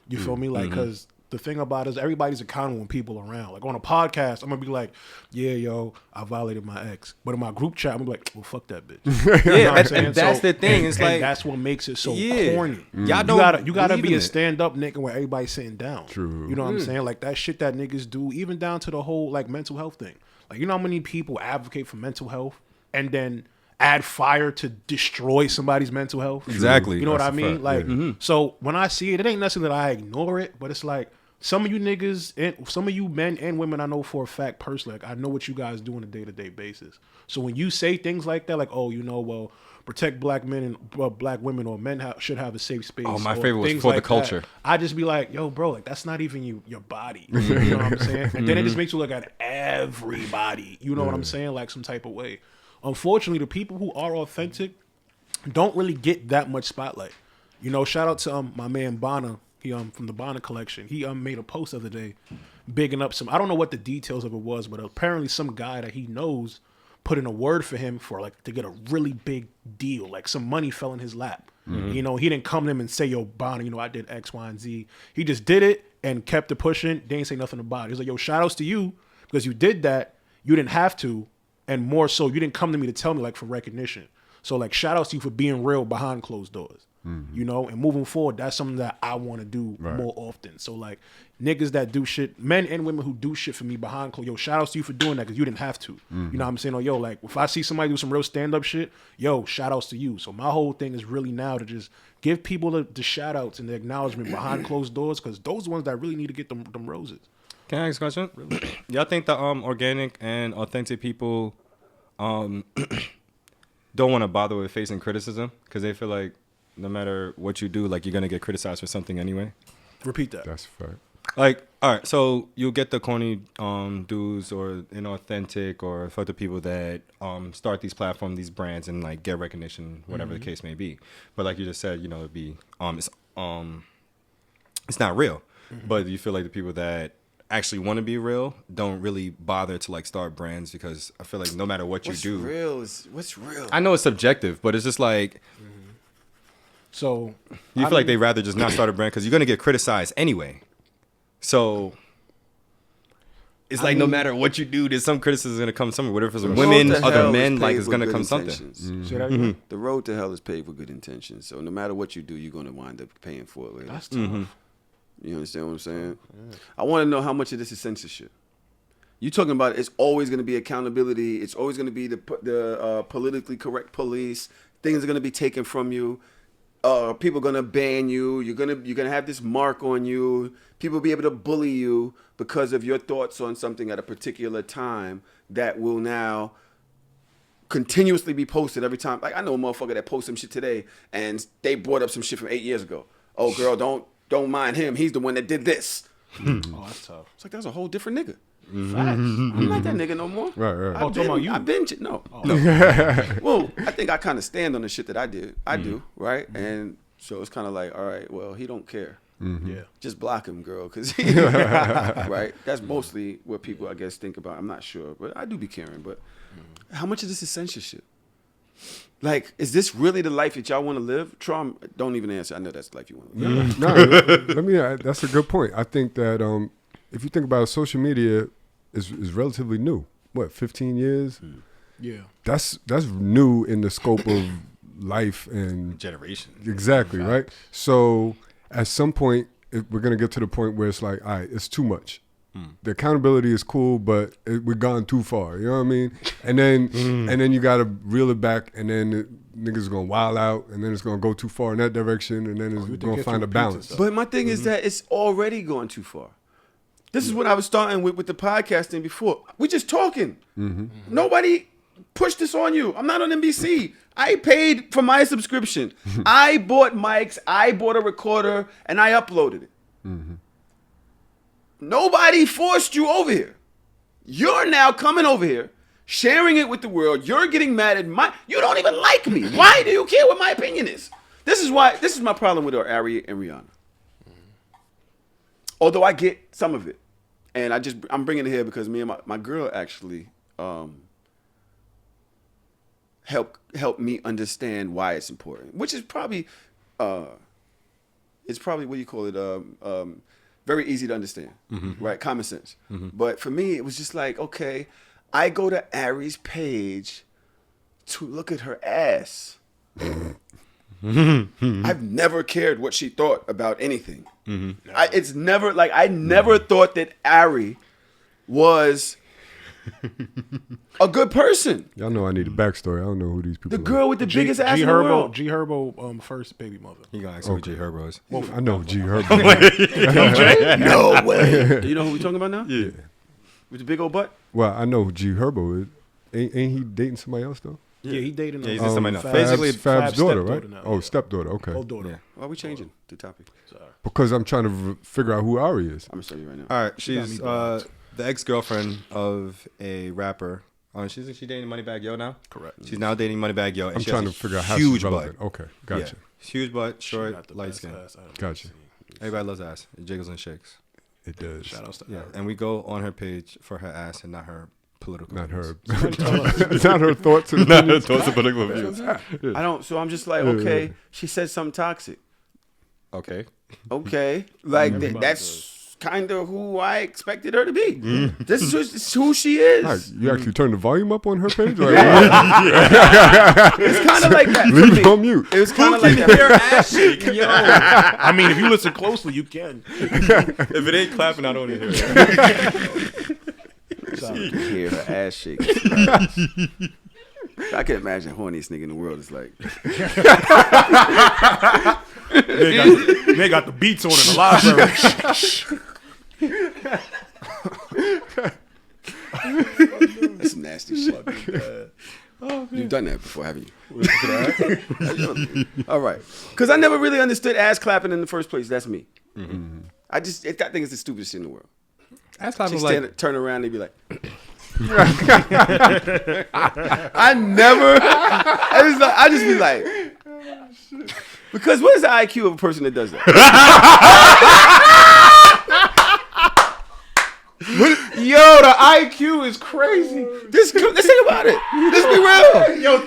You feel me? Like, because the thing about it is everybody's accountable when people are around. Like on a podcast, I'm gonna be like, yeah, yo, I violated my ex. But in my group chat, I'm gonna be like, well, fuck that bitch. You know what I'm saying? and that's the thing. It's like that's what makes it so Yeah. corny. Y'all don't You gotta believe be in a it. stand up nigga where everybody's sitting down. True. You know what I'm saying? Like that shit that niggas do, even down to the whole like mental health thing. Like you know how many people advocate for mental health and then add fire to destroy somebody's mental health? Exactly. You know what I That's a mean? fact, Like, yeah. so when I see it, it ain't necessarily that I ignore it, but it's like some of you niggas and some of you men and women I know for a fact personally, like I know what you guys do on a day-to-day basis. So when you say things like that, like, oh, you know, well, protect black men and black women or men should have a safe space. Oh, my or favorite was things for the like culture. that, I just be like, yo, bro, like that's not even your body. You know what I'm saying? And then it just makes you look at everybody. You know what I'm saying? Like some type of way. Unfortunately, the people who are authentic don't really get that much spotlight. You know, shout out to my man Bonner. He from the Bonner collection. He made a post the other day, bigging up some. I don't know what the details of it was, but apparently some guy that he knows put in a word for him for like to get a really big deal. Like some money fell in his lap. You know, he didn't come to him and say, "Yo, Bonner, you know, I did X, Y, and Z." He just did it and kept it pushing. They ain't say nothing about it. He's like, "Yo, shout outs to you because you did that. You didn't have to, and more so, you didn't come to me to tell me like for recognition. So like, shout outs to you for being real behind closed doors." You know, and moving forward, that's something that I want to do more often. So like niggas that do shit, men and women who do shit for me behind closed, yo, shout outs to you for doing that because you didn't have to. You know what I'm saying? Or yo, like if I see somebody do some real stand up shit, yo, shout outs to you. So my whole thing is really now to just give people the shout outs and the acknowledgement behind closed doors because those are the ones that really need to get them roses. Can I ask a question? Y'all think the organic and authentic people don't want to bother with facing criticism because they feel like no matter what you do, like you're gonna get criticized for something anyway? Repeat that. That's a fact. Like, all right, so you'll get the corny dudes or inauthentic or fuck the people that start these platforms, these brands, and like get recognition, whatever the case may be. But like you just said, you know, it'd be it's not real. But you feel like the people that actually want to be real don't really bother to like start brands because I feel like no matter what you do, What's real? I know it's subjective, but it's just like So you feel like they'd rather just not start a brand because you're gonna get criticized anyway. So it's like no matter what you do, there's some criticism gonna come somewhere. Whatever it's women, road to other hell men, is like paved it's with gonna good come something. intentions. say that again? The road to hell is paved with good intentions. So no matter what you do, you're gonna wind up paying for it later. That's tough. You understand what I'm saying? I want to know how much of this is censorship. You talking about it's always going to be accountability. It's always going to be the politically correct police. Things are going to be taken from you. People are going to ban you. You're gonna have this mark on you. People will be able to bully you because of your thoughts on something at a particular time that will now continuously be posted every time. Like I know a motherfucker that posts some shit today and they brought up some shit from 8 years ago. Oh girl, don't mind him. He's the one that did this. Oh, that's tough. It's like that's a whole different nigga. Facts. I'm not that nigga no more. Right. Oh, talking about you. I've been no. Well, I think I kind of stand on the shit that I did. I do, right? And so it's kind of like, all right, well, he don't care. Yeah. Just block him, girl, because right. That's mostly what people, I guess, think about. I'm not sure, but I do be caring. But how much of this is censorship? Like, is this really the life that y'all want to live? Trump, don't even answer. I know that's the life you want to live. No, let me. That's a good point. I think that if you think about it, social media is relatively new. What, 15 years? Yeah. That's new in the scope of life and Generation. exactly right. So at some point, we're gonna get to the point where it's like, all right, it's too much. The accountability is cool, but we're gone too far. You know what I mean? And then you gotta reel it back, and then niggas gonna wild out, and then it's gonna go too far in that direction, and then it's gonna find a balance. But my thing is that it's already gone too far. This is what I was starting with the podcasting before. We're just talking. Nobody pushed this on you. I'm not on NBC. I paid for my subscription. I bought mics. I bought a recorder, and I uploaded it. Nobody forced you over here. You're now coming over here, sharing it with the world. You're getting mad at you don't even like me. Why do you care what my opinion is? This is my problem with Ari and Rihanna. Although I get some of it. And I'm bringing it here because me and my girl actually help me understand why it's important, which is probably what do you call it? Very easy to understand, right? Common sense. But for me, it was just like, okay, I go to Ari's page to look at her ass. I've never cared what she thought about anything. It's never like I never thought that Ari was a good person. Y'all know I need a backstory. I don't know who these people The are. girl with the biggest ass in the world. G Herbo, first baby mother. You gonna ask me what J Herbo is? I know G Herbo. No way. Do you know who we're talking about now? Yeah. With the big old butt? Well, I know who G Herbo is. Ain't he dating somebody else though? Yeah, he dating. Yeah, he's dating somebody else. Basically, Fab's daughter, right? stepdaughter now, Oh, yeah. stepdaughter. Okay. Old daughter. Yeah. Why are we changing the topic? Because I'm trying to figure out who Ari is. I'm gonna show you right now. All right, she's the ex-girlfriend of a rapper. She's dating Moneybagg Yo now. Correct. She's now dating Moneybagg Yo. And I'm she trying has to a figure out how huge she's relevant. butt. Okay, gotcha. Yeah. Huge butt, She got short, the light best skin. ass I've Gotcha. seen. Everybody loves ass. It jiggles and shakes. It does. Shout outs to Yeah, Ari. and we go on her page for her ass and not her political. Not views. her. Not her thoughts. And Not her thoughts and political views. I don't. So I'm just like, okay, she said something toxic. Okay. Okay, like that's kind of who I expected her to be. This is who she is. All right, you actually turned the volume up on her page? Like, It's kind of like that for leave it me. on mute. It was kind of like that. I mean, if you listen closely, you can. If it ain't clapping, I don't want to hear it. You can hear her ass shaking. I can imagine the horniest nigga in the world is like. They got the beats on in the library. That's some nasty shit. You've done that before, haven't you? All right. Because I never really understood ass clapping in the first place. That's me. I think it's the stupidest shit in the world. Ass She clapping like turn around and they be like. I just be like. Because what is the IQ of a person that does that? Yo, the IQ is crazy. Let's think about it. Let's be real. Yo,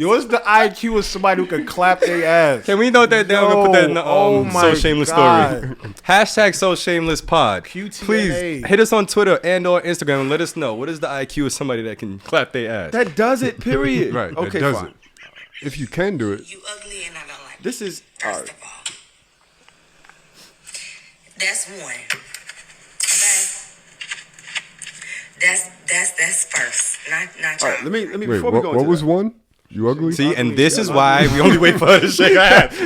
what's the IQ of somebody who can clap their ass? Can we note that down and put that in the Oh my So Shameless God. story? Hashtag So Shameless Pod. QTNA. Please hit us on Twitter and or Instagram and let us know what is the IQ of somebody that can clap their ass. That does it, period. Right. Okay, that does fine. it. If you can do it. You ugly and I don't like This is all First right. of all, that's one. Okay. That's first. Not All right, let me Wait, before we go what into was that. one? You ugly? See, and this is why we only wait for her to shake her ass.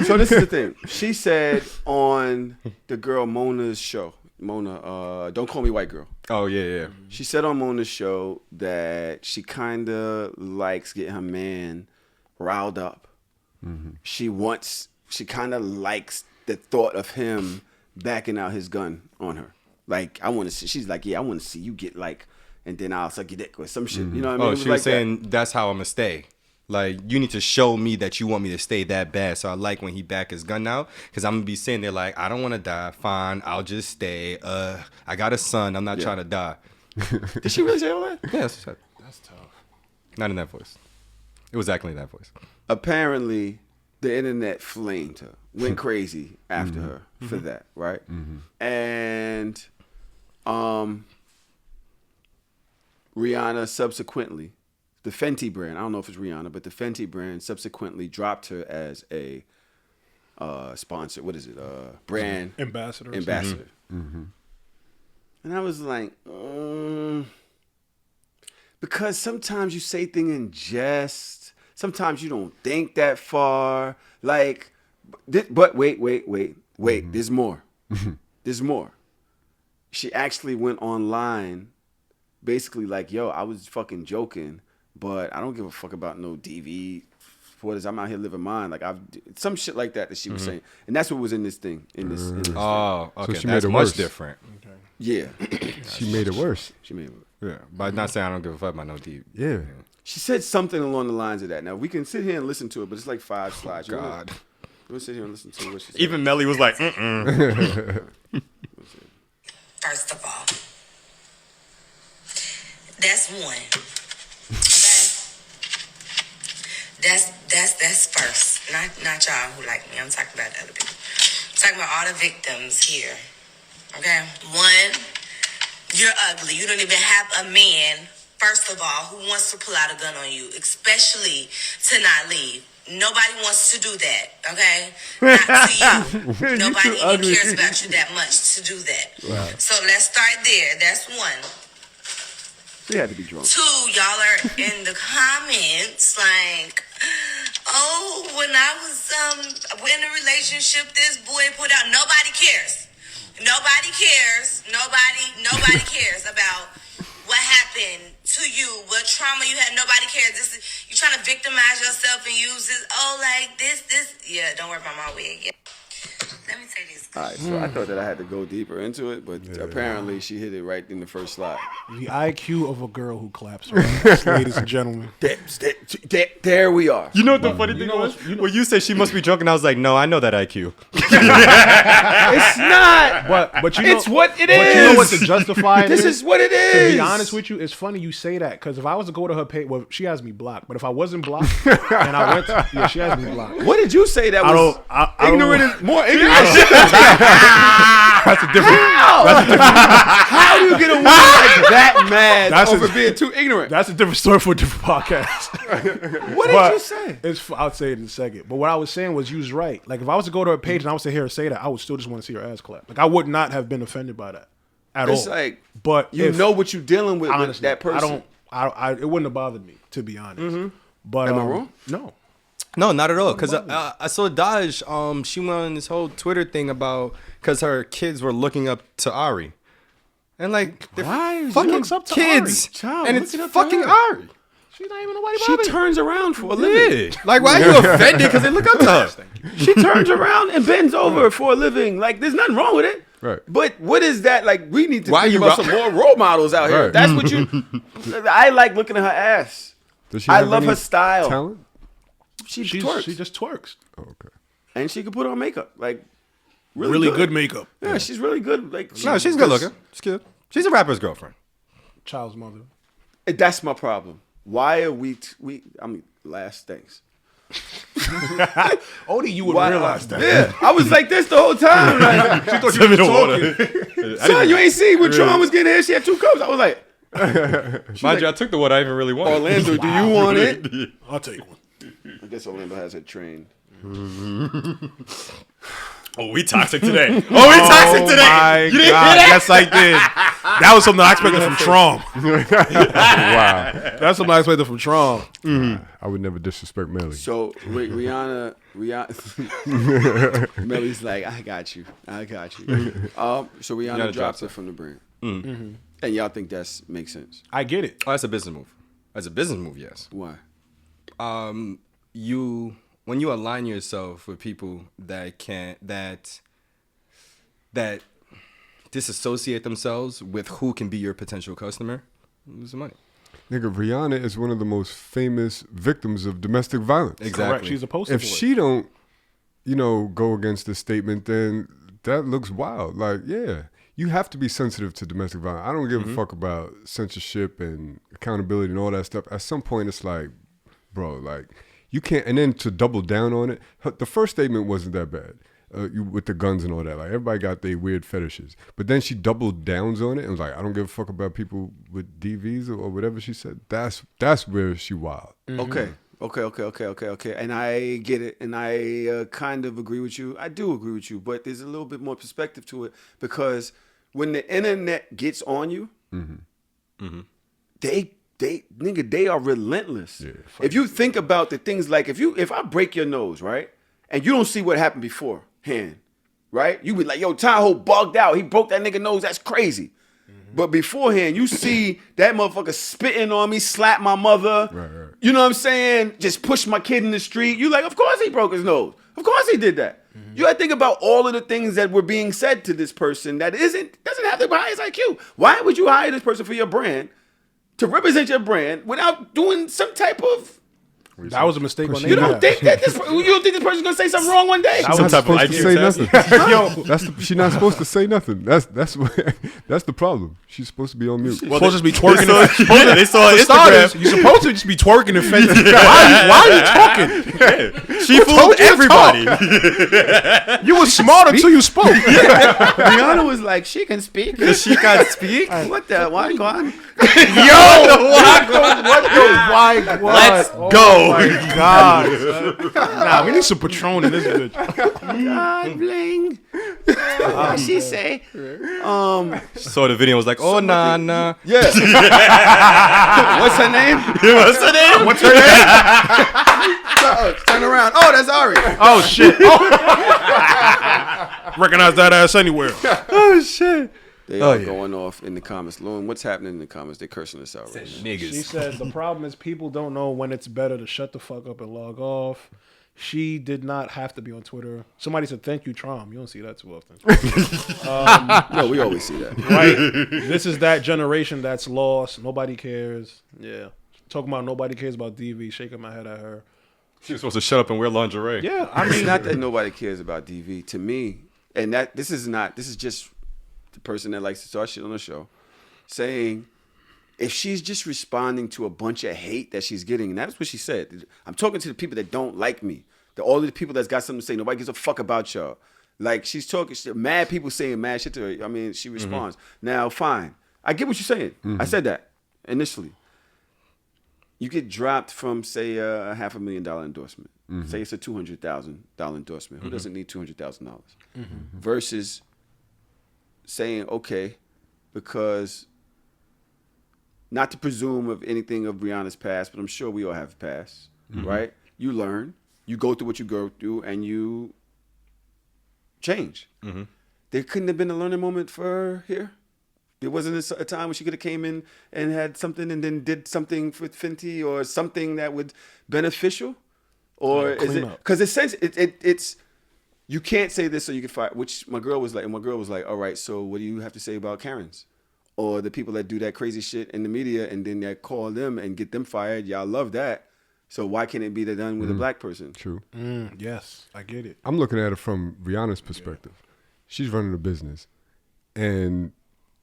So this is the thing. She said on the girl Mona's show, Mona, Don't Call Me White Girl. Oh yeah, yeah. She said on Mona's show that she kind of likes getting her man riled up. She kind of likes the thought of him backing out his gun on her. Like, I want to see, she's like, yeah, I want to see you get like, and then I'll suck your dick or some shit. You know what I mean? Oh, It she like was saying that's how I'm gonna stay. Like, you need to show me that you want me to stay that bad. So I like when he back his gun out, because I'm gonna be sitting there like, I don't want to die. Fine, I'll just stay. I got a son. I'm not trying to die. that. Did she really say all that? Yeah, that's tough. Not in that voice. It was exactly that voice. Apparently, the internet flamed her, went crazy after her for that, right? And Rihanna subsequently, the Fenty brand, I don't know if it's Rihanna, but the Fenty brand subsequently dropped her as a sponsor. What is it? Brand Ambassador. And I was like, because sometimes you say things in jest. Sometimes you don't think that far. Like, but wait. There's more. There's more. She actually went online, basically like, yo, I was fucking joking, but I don't give a fuck about no DV. What is? I'm out here living mine. Like, some shit like that she was saying, and that's what was in this thing. In this thing. Oh, okay. she That's made it much worse. different. Yeah, She made it worse. she made it. Yeah, but not saying I don't give a fuck about no deep. Yeah. She said something along the lines of that. Now we can sit here and listen to it, but it's like 5 slides. You wanna- God. We'll sit here and listen to what she said. Even Melly was like, First of all, that's one. Okay? That's first. Not y'all who like me. I'm talking about the other people. I'm talking about all the victims here. Okay? One, you're ugly. You don't even have a man, first of all, who wants to pull out a gun on you, especially to not leave. Nobody wants to do that, okay? Not to you. Nobody even cares about you that much to do that. Wow. So let's start there. That's one. She had to be drunk. Two, y'all are in the comments like, oh, when I was in a relationship, this boy put out. Nobody cares. Nobody cares. Nobody cares about what happened to you, what trauma you had. Nobody cares. You're trying to victimize yourself and use this. Oh, like this. Yeah, don't worry about my wig. Yeah. Let me say this. All right, so I thought that I had to go deeper into it, but apparently she hit it right in the first slide. The IQ of a girl who claps her ass, ladies and gentlemen. There we are. you know what the funny thing was? When you said she must be drunk, and I was like, no, I know that IQ. It's not. But you know, it's what it is. But you know what to justify it This is what it is. To be honest with you, it's funny you say that because if I was to go to her page, well, she has me blocked. But if I wasn't blocked and I went to, yeah, she has me blocked. What did you say that was ignorant? Don't, More ignorant? That's a different. How do you get a woman like that mad over being too ignorant? That's a different story for a different podcast. What did you say? I'll say it in a second. But what I was saying was, you was right. Like if I was to go to her page and I was to hear her say that, I would still just want to see her ass clap. Like I would not have been offended by that at all. It's like, but you know what you're dealing with that person. It wouldn't have bothered me, to be honest. Mm-hmm. But am I wrong? No. No, not at all. Because I saw Daj. She went on this whole Twitter thing about because her kids were looking up to Ari, and like they're fucking up to kids, Ari? Child, and it's look it up to fucking her. Ari. She's not even nobody. She turns around for a living. Yeah. Like why are you offended? Because they look up to her. She turns around and bends over for a living. Like there's nothing wrong with it. Right. But what is that? Like we need to Why think you about some more role models out here. Right. That's what you. I like looking at her ass. Does she I have love any her style. Talent? She She twerks. just twerks. Oh, okay. And she can put on makeup. Like Really good makeup. Yeah, she's really good. Like No, she's good looking. She's good. She's a rapper's girlfriend. Child's mother. That's my problem. Why are we? Last things. Only you would realize that. Yeah, I was like this the whole time. Like, She thought you were talking. son, you ain't see when Tron was getting here. She had 2 cups. I was like, Mind you, I took the one I even really wanted. Orlando, do you want it? I'll take one. I guess Orlando has it trained. Oh, we toxic today. Oh, we toxic today. My You didn't hear God. that? Yes, I did. That was something I expected from Trom. Wow. That's something I expected from Trom. I would never disrespect Melly. So Rihanna, Melly's like, I got you. So Rihanna dropped it from the brand, and y'all think that makes sense? I get it. Oh, that's a business move. That's a business move, yes. Why? When you align yourself with people that disassociate themselves with who can be your potential customer, you lose the money. Nigga, Rihanna is one of the most famous victims of domestic violence. Exactly. Correct. She's a poster If boy. she don't, go against this statement, then that looks wild. Like, yeah, you have to be sensitive to domestic violence. I don't give a fuck about censorship and accountability and all that stuff. At some point, it's like, bro, like, you can't, and then to double down on it, the first statement wasn't that bad. With the guns and all that, like everybody got their weird fetishes, but then she doubled downs on it and was like, "I don't give a fuck about people with DVs or whatever." She said, "That's where she wild." Okay. And I get it, and I kind of agree with you. I do agree with you, but there's a little bit more perspective to it because when the internet gets on you, they are relentless. Yeah, if you think about the things like if I break your nose, right, and you don't see what happened beforehand, right, you be like, yo, Tahoe bugged out. He broke that nigga nose. That's crazy. But beforehand, you see that motherfucker spitting on me, slap my mother. Right. You know what I'm saying? Just push my kid in the street. You like, of course he broke his nose. Of course he did that. You gotta think about all of the things that were being said to this person that doesn't have the highest IQ. Why would you hire this person for your brand to represent your brand without doing some type of That was a mistake on their You don't behalf. think that this person's gonna say something wrong one day? She's Some not type of supposed to IQ say test. nothing. Yo, She's not supposed to say nothing. That's what, that's the problem. She's supposed to be on mute. you're supposed to be twerking. They saw For Instagram. starters, you're supposed to just be twerking and Fenty. Why are you talking? She fooled everybody. You were smart until you spoke. Rihanna was like, she can speak. She can't speak. What the? Why go on? Let's Oh go. my God. Nah, we need some Patron in this bitch. God, bling. What she say? Saw the video. Was like, oh nah. Yeah. What's her name? What's the name? What's her name? Turn around. Oh, that's Ari. Oh shit. Oh. Recognize that ass anywhere. Oh shit. They are going off in the comments. Loon, what's happening in the comments? They're cursing us out right now. She said the problem is people don't know when it's better to shut the fuck up and log off. She did not have to be on Twitter. Somebody said, thank you, Trom. You don't see that too often. No, we always see that. Right? This is that generation that's lost. Nobody cares. Yeah. Talking about nobody cares about DV. Shaking my head at her. She was supposed to shut up and wear lingerie. Yeah. I It's mean, not that nobody cares about DV. To me, and that this is just the person that likes to start shit on the show saying if she's just responding to a bunch of hate that she's getting, and that's what she said. I'm talking to the people that don't like me. All of the people that's got something to say. Nobody gives a fuck about y'all. Like, she's talking, mad people saying mad shit to her. I mean, she responds. Now, fine. I get what you're saying. I said that initially. You get dropped from, say, a $500,000 endorsement. Say it's a $200,000 endorsement. Who doesn't need $200,000? Versus saying, okay, because not to presume of anything of Brianna's past, but I'm sure we all have past, right? You learn, you go through what you go through, and you change. There couldn't have been a learning moment for her here. There wasn't a time when she could have came in and had something and then did something with Fenty or something that would beneficial, or is it because it's you can't say this so you can fire. Which my girl was like, all right, so what do you have to say about Karens or the people that do that crazy shit in the media and then they call them and get them fired? Y'all love that, so why can't it be done with a black person? True. yes, I get it. I'm looking at it from Rihanna's perspective. She's running a business, and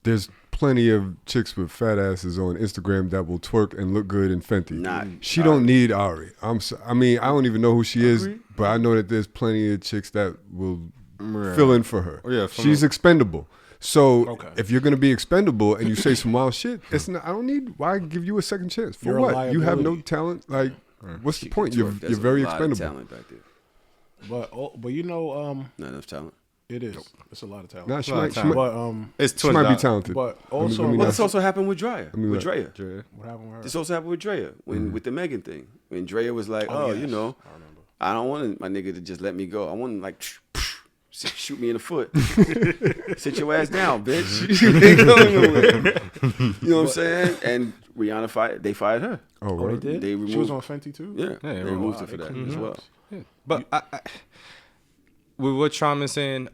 there's plenty of chicks with fat asses on Instagram that will twerk and look good in Fenty. She don't need Ari. I mean, I don't even know who she is, but I know that there's plenty of chicks that will fill in for her. Yeah, she's expendable. So if you're gonna be expendable and you say some wild shit, it's not. I don't need. Why give you a second chance for You're a what? You have no liability. talent. Like, what's the point? You're There's very a lot expendable. of talent back there. But you know, Not enough talent. it is. It's a lot of talent. Nah, she Lot of might. She talent. might, But It's she might be $200. talented. But also, let me Well, not- this also happened with Drea. mean, With like- Drea. what happened with her? This also happened with Drea with the Megan thing. When Drea was like, "Oh, yes. you know, I remember. I don't want my nigga to just let me go. I want him like shoot me in the foot. Sit your ass down, bitch. You know what I'm saying?" And Rihanna they fired her. Oh, Oh, they right. did? They she was removed- on Fenty too? Yeah, they removed her for they that cleaned as her well. up. But with what Trom is saying,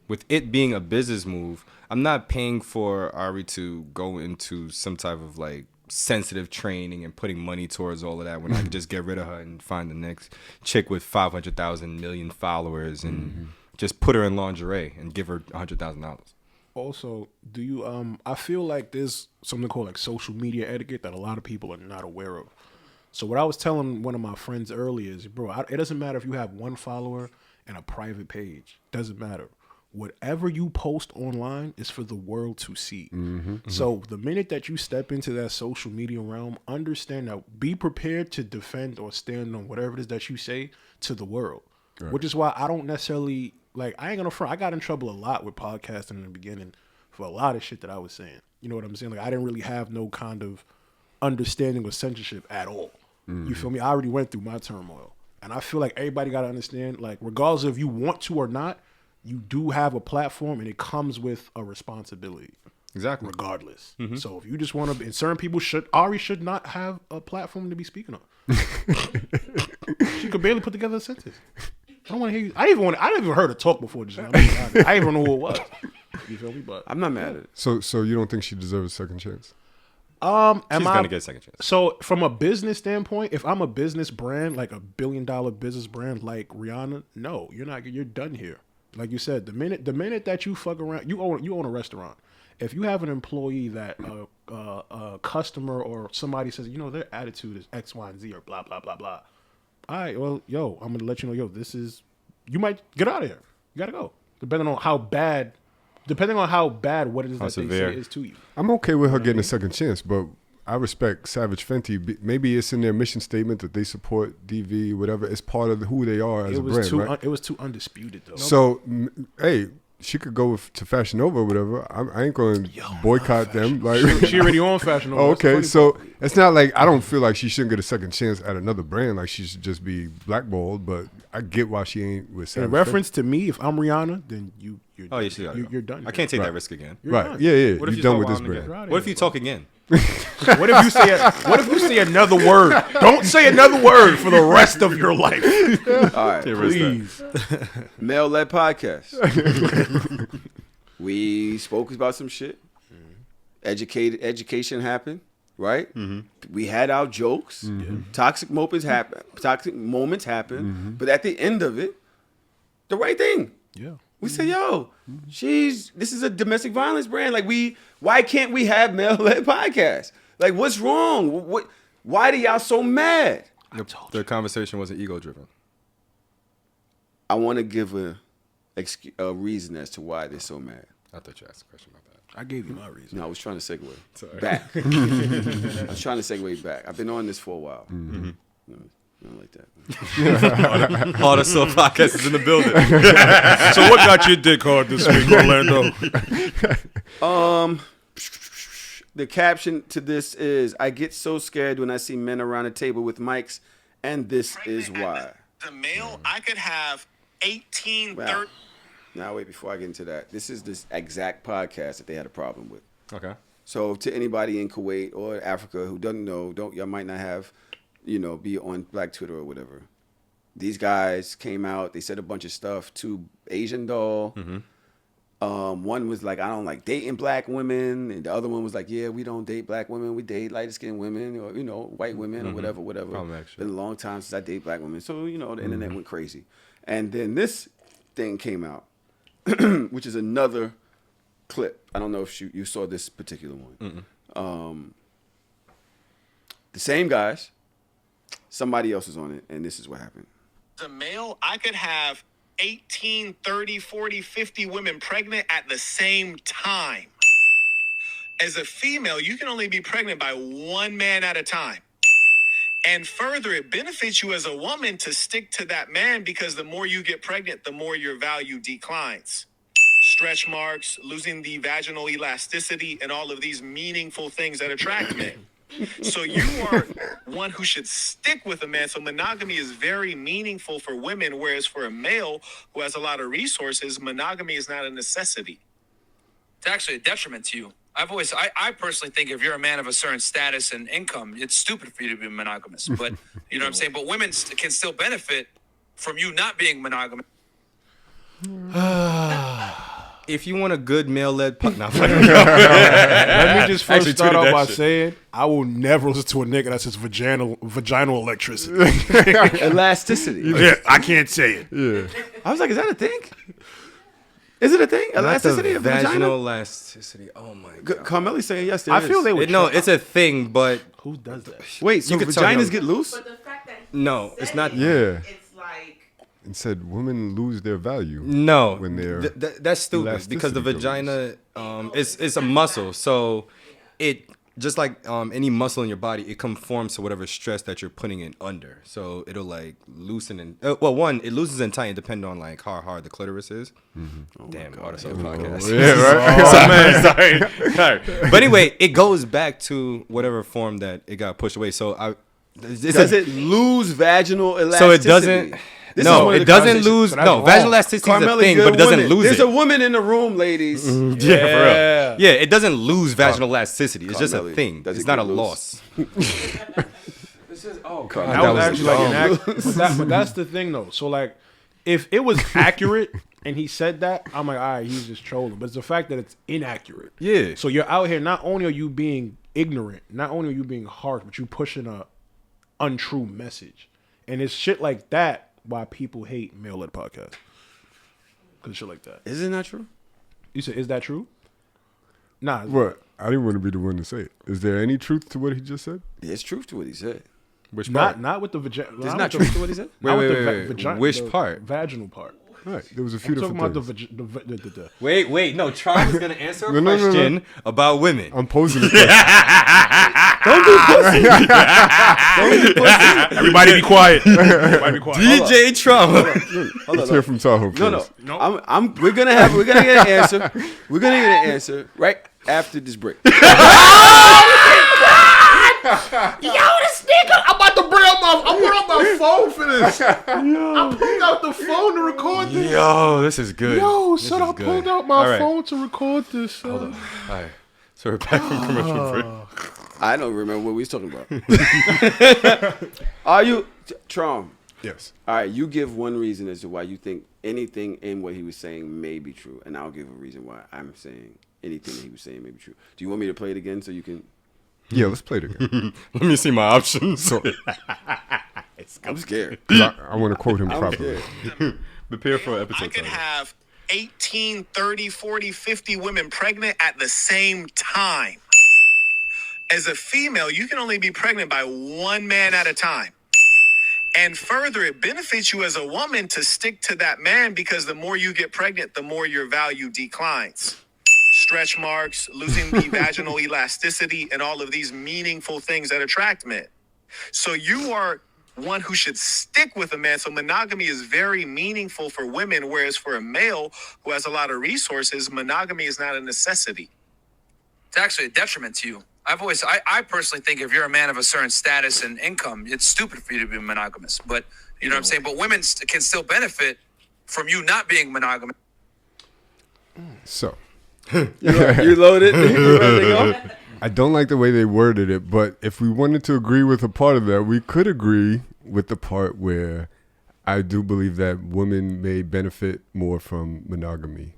with it being a business move, I'm not paying for Ari to go into some type of like sensitive training and putting money towards all of that when I could just get rid of her and find the next chick with 500,000 million followers and just put her in lingerie and give her $100,000. Also, do you I feel like there's something called like social media etiquette that a lot of people are not aware of. So what I was telling one of my friends earlier is, bro, it doesn't matter if you have one follower and a private page. Doesn't matter. Whatever you post online is for the world to see. So the minute that you step into that social media realm, understand that, be prepared to defend or stand on whatever it is that you say to the world. Which is why I don't necessarily, like, I ain't gonna front. I got in trouble a lot with podcasting in the beginning for a lot of shit that I was saying. You know what I'm saying? Like, I didn't really have no kind of understanding of censorship at all. You feel me? I already went through my turmoil. And I feel like everybody got to understand, like, regardless if you want to or not, you do have a platform and it comes with a responsibility. Exactly. Regardless. So if you just want to, and certain people Ari should not have a platform to be speaking on. She could barely put together a sentence. I don't want to hear you. I didn't even heard her talk before just now. I didn't even know who it was. You feel me? But I'm not mad at it. So you don't think she deserves a second chance? She's gonna get a second chance. So from a business standpoint, if I'm a business brand, like a $1 billion business brand like Rihanna, no, you're not. You're done here. Like you said, the minute that you fuck around, you own a restaurant. If you have an employee that a customer or somebody says, their attitude is X, Y, and Z or blah blah blah blah. All right, well, I'm gonna let you know, this is. You might get out of here. You gotta go. Depending on how bad what it is that severe. they say is to you. I'm okay with her getting a second chance, but I respect Savage Fenty. Maybe it's in their mission statement that they support DV, whatever. It's part of who they are as a brand, right? It was too undisputed, though. So, hey, she could go to Fashion Nova or whatever. I ain't going to boycott them. Like she already on Fashion Nova. Oh, okay, so it's not like I don't feel like she shouldn't get a second chance at another brand. Like she should just be blackballed. But I get why she ain't with Savage In reference to me, if I'm Rihanna, then you're you're done. I can't take that risk again. Right? done. Yeah. What if You're you done start with this wilding brand. again? What if you talk again? What if you say another word? Don't say another word for the rest of your life. All right, Please. male-led podcast. We spoke about some shit. Education happened, right? Mm-hmm. We had our jokes. Mm-hmm. Toxic moments happen. But at the end of it, the right thing. Yeah. We say, this is a domestic violence brand. Like why can't we have male-led podcasts? Like, what's wrong? Why are y'all so mad? The conversation wasn't ego-driven. I want to give a reason as to why they're so mad. I thought you asked a question about that. I gave you my reason. No, I was trying to segue Sorry. back. I was trying to segue back. I've been on this for a while. Mm-hmm. No, not like that. All the soul podcast is in the building. So what got your dick hard this week, Orlando? The caption to this is, I get so scared when I see men around a table with mics, and this is why. The male, I could have 18, Wow. 30. Now, wait, before I get into that, this is this exact podcast that they had a problem with. Okay. So to anybody in Kuwait or Africa who doesn't know, y'all might not have, be on Black Twitter or whatever. These guys came out, they said a bunch of stuff to Asian Doll. Mm-hmm. One was like, I don't like dating black women. And the other one was like, yeah, we don't date black women. We date light-skinned women or, white women or whatever. Been a long time since I date black women. So, the internet went crazy. And then this thing came out, which is another clip. I don't know if you saw this particular one. The same guys, somebody else is on it, and this is what happened. The male, I could have 18, 30, 40, 50 women pregnant at the same time. As a female, you can only be pregnant by one man at a time. And further, it benefits you as a woman to stick to that man because the more you get pregnant, the more your value declines. Stretch marks, losing the vaginal elasticity, and all of these meaningful things that attract men. So you are one who should stick with a man. So monogamy is very meaningful for women, whereas for a male who has a lot of resources, monogamy is not a necessity. It's actually a detriment to you. I personally think if you're a man of a certain status and income, it's stupid for you to be monogamous. But you know what I'm saying? But women can still benefit from you not being monogamous. If you want a good male-led Let me just first start off by saying I will never listen to a nigga that says vaginal electricity. Elasticity. Yeah, I can't say it. Yeah. I was like, is that a thing? Is it a thing? Elasticity of vaginal vagina? elasticity. Oh my god. Carmelli's saying yes. There I is. feel they would. No, it's a thing, but Who does that? Wait, so You could tell vaginas him- get loose? But the fact that No, said it's not- it, Yeah. It's like And said women lose their value. no, When they're that's stupid because the elasticity vagina it's a muscle, so it just like any muscle in your body, it conforms to whatever stress that you're putting it under. So it'll like loosen and it loosens and tighten depending on like how hard the clitoris is. Mm-hmm. Damn, what a podcast. Yeah, right. Sorry. But anyway, it goes back to whatever form that it got pushed away. So Does it lose vaginal elasticity? So it doesn't. This is No, one of it the doesn't conversations. lose. So that's No, wrong. vaginal elasticity is a Carmela, thing, good but it doesn't woman. lose There's it. a woman in the room, ladies. Yeah, for real. Yeah, it doesn't lose vaginal elasticity. It's just a Carmela, thing. does It's it not a get loose? loss. That was actually like an but that's the thing though. So like, if it was accurate, and he said that, I'm like, all right, he's just trolling. But it's the fact that it's inaccurate. Yeah. So you're out here, not only are you being ignorant, not only are you being harsh, but you pushing a untrue message. And it's shit like that why people hate male-led podcasts. Because shit like that. Is it not true? You said, is that true? Nah. What? I didn't want to be the one to say it. Is there any truth to what he just said? There's truth to what he said. Which part? Not with the vagina. There's not truth to what he said? Vagina. Which part? Vaginal part. Right. There was a few I'm talking different about things. the Wait. No, Charles is gonna answer a No, no, no, no. question about women. I'm posing the question. Everybody be quiet. Everybody be quiet. DJ Trump. Let's hear from Tahoe first. No. We're gonna get an answer. We're gonna get an answer right after this break. Yo, this nigga! I'm about to bring up I put up my phone for this. I pulled out the phone to record this. Yo, this is good. Yo, This son, is I good. pulled out my All right. phone to record this. Son. Hold on. All right. So we're back from commercial break. I don't remember what we was talking about. Are you Trom? Yes. All right, you give one reason as to why you think anything in what he was saying may be true, and I'll give a reason why I'm saying anything that he was saying may be true. Do you want me to play it again so you can? Yeah, let's play it again. Let me see my options. I'm scared. 'Cause I want to quote him I'm properly. scared. Prepare for I episode could 7. have 18, 30, 40, 50 women pregnant at the same time. As a female, you can only be pregnant by one man at a time. And further, it benefits you as a woman to stick to that man because the more you get pregnant, the more your value declines. Stretch marks, losing the vaginal elasticity, and all of these meaningful things that attract men. So you are one who should stick with a man. So monogamy is very meaningful for women, whereas for a male who has a lot of resources, monogamy is not a necessity. It's actually a detriment to you. I personally think if you're a man of a certain status and income, it's stupid for you to be monogamous. But you know what I'm saying? But women can still benefit from you not being monogamous. So. You loaded? You ready to go? I don't like the way they worded it, but if we wanted to agree with a part of that, we could agree with the part where I do believe that women may benefit more from monogamy.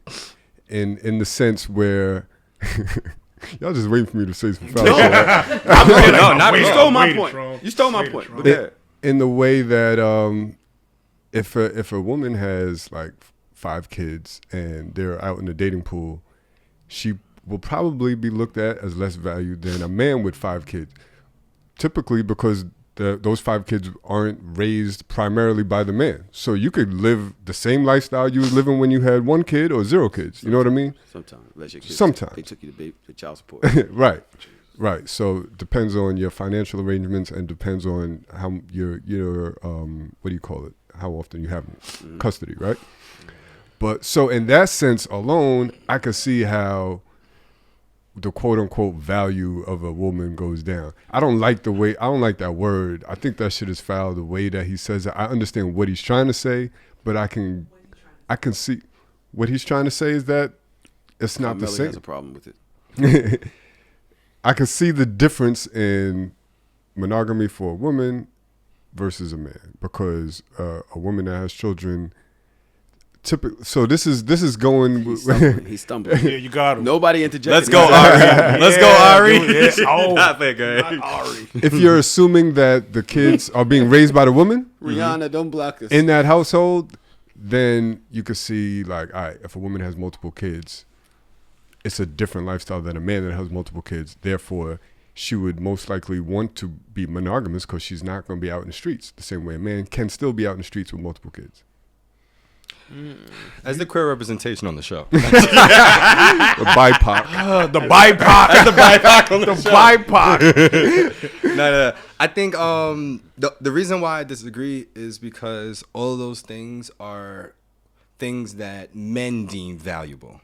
In the sense where y'all just waiting for me to say some foul shit. You stole my point. You stole my point. But yeah. In the way that if a woman has like 5 kids and they're out in the dating pool, she will probably be looked at as less valued than a man with 5 kids. Typically because those 5 kids aren't raised primarily by the man. So you could live the same lifestyle you was living when you had 1 kid or 0 kids. You know what I mean? Sometimes. Unless your kids, Sometimes. They took you to child support. Right. So it depends on your financial arrangements and depends on how your what do you call it? How often you have custody, right? But so in that sense alone, I could see how the quote unquote value of a woman goes down. I don't like that word. I think that shit is foul the way that he says it. I understand what he's trying to say, but I can see what he's trying to say is that it's not the same. Has a problem with it. I can see the difference in monogamy for a woman versus a man because a woman that has children typically. So this is going. He's stumbling. Yeah, you got him. Nobody interjected. Let's go, Ari. Let's go, Ari. Not Ari. If you're assuming that the kids are being raised by the woman Rihanna, don't block us. in that household, then you could see like, all right, if a woman has multiple kids, it's a different lifestyle than a man that has multiple kids. Therefore, she would most likely want to be monogamous because she's not going to be out in the streets the same way a man can still be out in the streets with multiple kids. As the queer representation on the show. The BIPOC. The BIPOC. The BIPOC on the The show. BIPOC. No. I think the reason why I disagree is because all of those things are things that men deem valuable.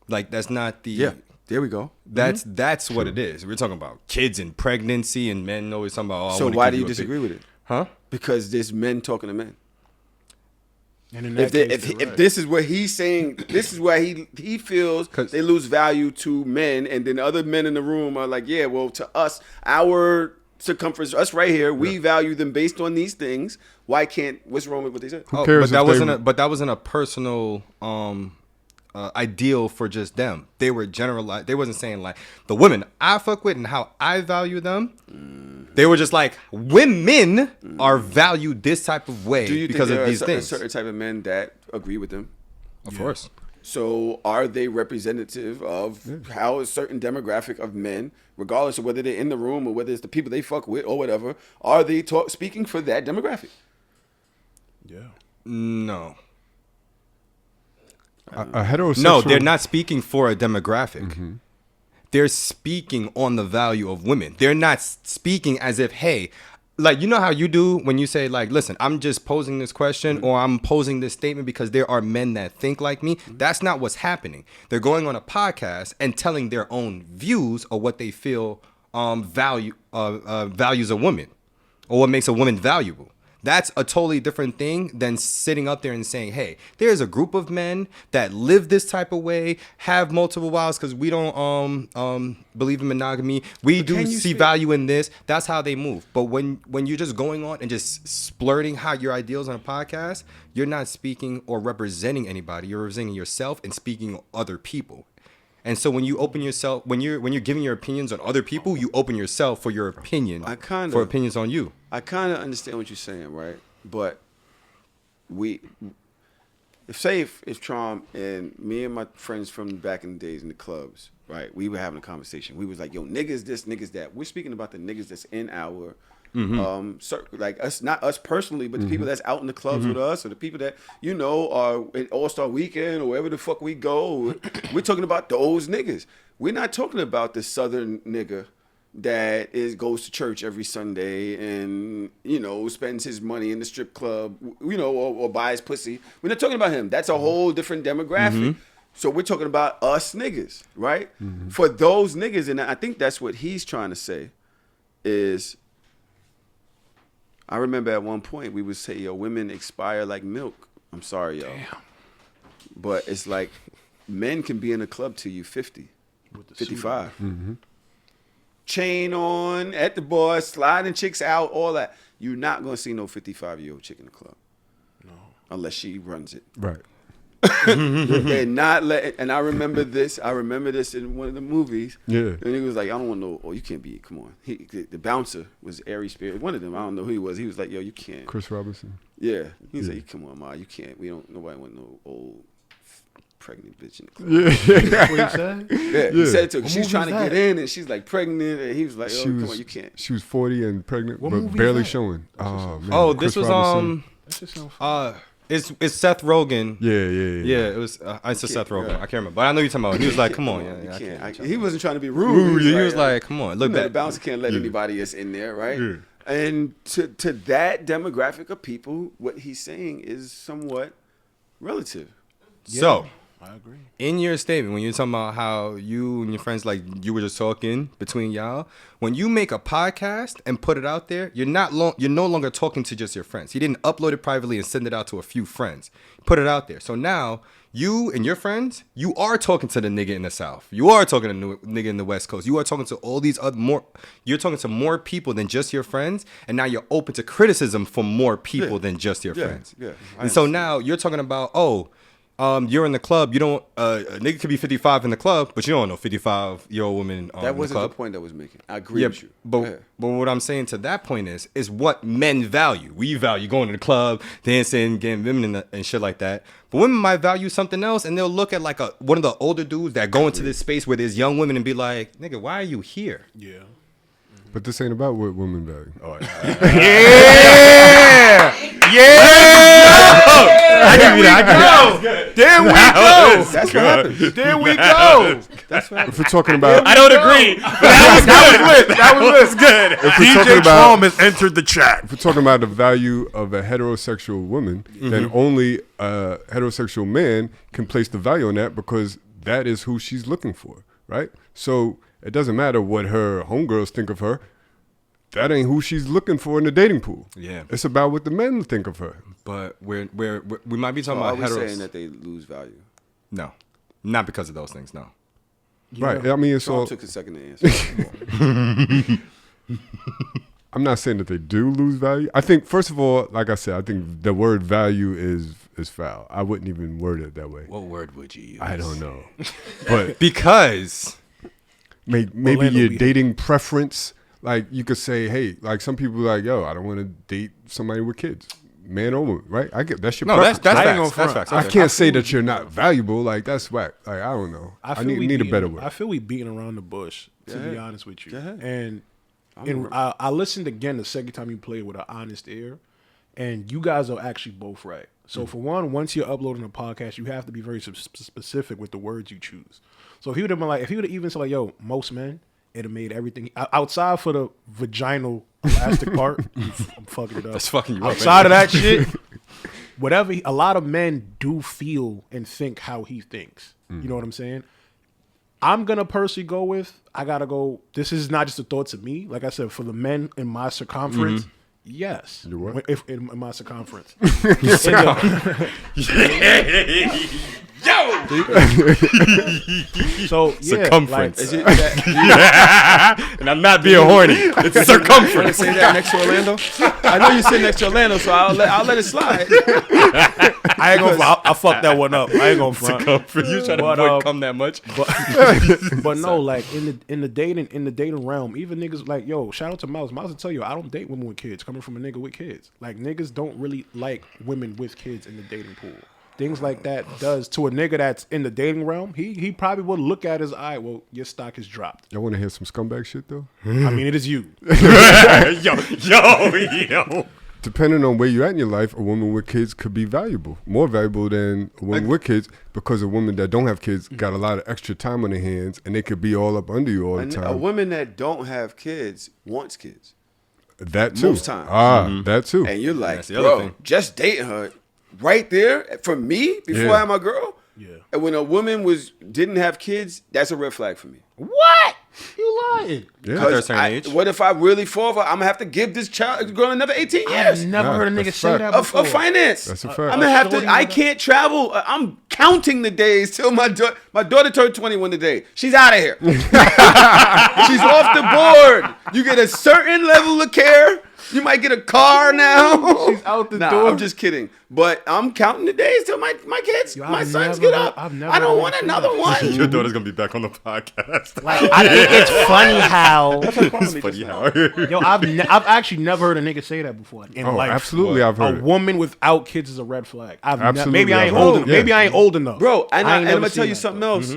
Like that's not the Yeah, there we go. That's what it is. We're talking about kids and pregnancy, and men always talking about. Oh, So why do you disagree with it? Huh? Because there's men talking to men. And in that If this is what he's saying, this is why he feels they lose value to men, and then other men in the room are like, yeah, well, to us, our circumference, us right here, we value them based on these things. Why can't? What's wrong with what they said? Who cares But that wasn't a personal ideal for just them. They were generalized. They wasn't saying like the women I fuck with and how I value them. They were just like women are valued this type of way Do you because think of there these are a things. certain type of men that agree with them? Of course. So are they representative of how a certain demographic of men, regardless of whether they're in the room or whether it's the people they fuck with or whatever, are they speaking for that demographic? Yeah. No. A heterosexual. No, they're not speaking for a demographic. They're speaking on the value of women. They're not speaking as if, hey, like, you know how you do when you say, like, listen, I'm just posing this question or I'm posing this statement because there are men that think like me. That's not what's happening. They're going on a podcast and telling their own views of what they feel values a woman or what makes a woman valuable. That's a totally different thing than sitting up there and saying, hey, there's a group of men that live this type of way, have multiple wives because we don't believe in monogamy. We do see value in this. That's how they move. But when you're just going on and just splurting out your ideals on a podcast, you're not speaking or representing anybody. You're representing yourself and speaking of other people. And so when you open yourself, when you're giving your opinions on other people, you open yourself for your opinion, for opinions on you. I kind of understand what you're saying, right? But if Trump and me and my friends from back in the days in the clubs, right, we were having a conversation. We was like, yo, niggas this, niggas that. We're speaking about the niggas that's in our like us, not us personally, but the people that's out in the clubs with us, or the people that, you know, are in All-Star Weekend or wherever the fuck we go. We're talking about those niggas. We're not talking about the Southern nigga that goes to church every Sunday and, you know, spends his money in the strip club, you know, or buys pussy. We're not talking about him. That's a whole different demographic. So we're talking about us niggas, right? For those niggas, and I think that's what he's trying to say is, I remember at one point we would say, yo, women expire like milk. I'm sorry, yo. Damn. But it's like men can be in a club till you 50, 55. Chain on, at the bar, sliding chicks out, all that. You're not going to see no 55-year-old chick in the club. No. Unless she runs it. Right. They're not letting, and I remember this in one of the movies. Yeah. And he was like, I don't want no, you can't be, come on. The bouncer was Ari Spears. One of them, I don't know who he was. He was like, yo, you can't. Chris Robinson. Yeah. He was like, come on, Ma, you can't. Nobody want no old pregnant bitch in the club. Yeah. What he said? Yeah. He said it to her. She's trying to get in and she's like pregnant. And he was like, oh, come on, you can't. She was 40 and pregnant, but barely showing. Oh, man. Oh, this was, It's Seth Rogen. Yeah. It was. I said Seth Rogen. I can't remember, but I know you're talking about. He was like, "Come on, he wasn't trying to be rude. He was like, "Come on, look back." The bouncer can't let anybody else in there, right? Yeah. And to that demographic of people, what he's saying is somewhat relative. So, I agree. In your statement, when you're talking about how you and your friends, like you were just talking between y'all, when you make a podcast and put it out there, you're no longer talking to just your friends. He didn't upload it privately and send it out to a few friends. Put it out there. So now you and your friends, you are talking to the nigga in the South. You are talking to the nigga in the West Coast. You are talking to all these you're talking to more people than just your friends. And now you're open to criticism from more people than just your friends. Yeah. And so now you're talking about, you're in the club. You don't. A nigga could be 55 in the club, but you don't know 55-year-old woman. That wasn't the point I was making. I agree with you. But what I'm saying to that point is what men value. We value going to the club, dancing, getting women and shit like that. But women might value something else, and they'll look at like one of the older dudes that go into this space where there's young women and be like, "Nigga, why are you here?" Yeah. But this ain't about what women value. Oh, I give you that. There we go. That's what happens. There we go. That's what happens. If we're talking about, I don't agree. That was good. If we're talking DJ about- Trump has entered the chat. if we're talking about the value of a heterosexual woman, then only a heterosexual man can place the value on that because that is who she's looking for, right? So it doesn't matter what her homegirls think of her. That ain't who she's looking for in the dating pool. Yeah. It's about what the men think of her. But we might be talking Are about we heteros. saying that they lose value? No, not because of those things. No. Right. I mean, it's Trump all. took a second to answer. I'm not saying that they do lose value. I think, first of all, like I said, I think the word value is foul. I wouldn't even word it that way. What word would you use? I don't know. But Because maybe your dating preference, like you could say, hey, like some people are like, yo, I don't want to date somebody with kids. Man or woman, right? I get that's your preference. that's I ain't gonna facts. That's front. facts. I can't say that you're not valuable. Like that's whack. Like I don't know. I need a better word. I feel we beating around the bush, to be honest with you. Go ahead. And I listened again the second time you played with an honest ear, and you guys are actually both right. So for one, once you're uploading a podcast, you have to be very specific with the words you choose. So if he would have been like, if he would have even said like, yo, most men, it'd have made everything outside for the vaginal elastic part. I'm fucking it up. That's fucking you up. Outside of that shit, whatever. A lot of men do feel and think how he thinks. You know what I'm saying? I'm gonna personally go with. I gotta go. This is not just the thoughts of me. Like I said, for the men in my circumference, yes. You what? If in my circumference. So yeah, Circumference. Like, Is it that, And I'm not being horny. It's want circumference. to say that next to Orlando? I know you sit next to Orlando, so I'll let it slide. I ain't gonna. I fucked that one up. I ain't gonna front. Circumference. You trying to But, avoid come that much? But no, like in the dating realm, even niggas like, yo, shout out to Mouse. Mouse will tell you, I don't date women with kids. Coming from a nigga with kids, like niggas don't really like women with kids in the dating pool. Things like that does to a nigga that's in the dating realm. He probably would look at his eye. Well, your stock is dropped. Y'all want to hear some scumbag shit though? I mean, it is you. yo. Depending on where you're at in your life, a woman with kids could be valuable, more valuable than a woman with kids, because a woman that don't have kids got a lot of extra time on their hands, and they could be all up under you all the time. A woman that don't have kids wants kids. That too. Most times. That too. And you're like, That's the other bro, thing. just dating her right there for me before Yeah. I had my girl. Yeah. And when a woman didn't have kids, that's a red flag for me. What? You lying? Yeah. After a 'Cause certain age. what if I really fall for? I'm gonna have to give this girl another 18 years I've never Nah, heard a nigga that's say fact. that of before. finance. That's a fact. I'm gonna have shorty to. I with a- can't travel. I'm counting the days till my daughter turned 21 today. She's out of here. She's off the board. You get a certain level of care. You might get a car now. She's out the nah, door. I'm just kidding. But I'm counting the days till my kids, Yo, my I've sons never get heard- up. I've never I don't heard want that. another one. Your daughter's gonna be back on the podcast. Like, I think it's funny how. It's funny how. Yo, I've actually never heard a nigga say that before in Oh, life. absolutely, I've heard A it. woman without kids is a red flag. Absolutely, Maybe I ain't I've heard old. it. Maybe Yeah. I ain't old enough, Bro, and I I'm ain't never gonna tell seen you that, something though. else.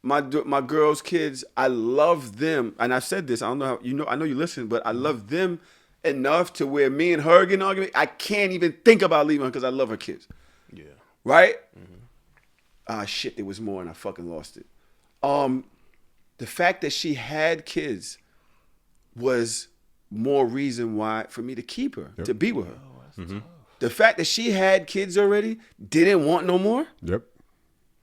My girl's kids, I love them, and I've said this. I don't know how I know you listen, but I love them enough to where me and her get an argument. I can't even think about leaving her because I love her kids. Yeah. Right? Ah, shit. There was more, and I fucking lost it. The fact that she had kids was more reason why for me to keep her, to be with her. The fact that she had kids already, didn't want no more. Yep.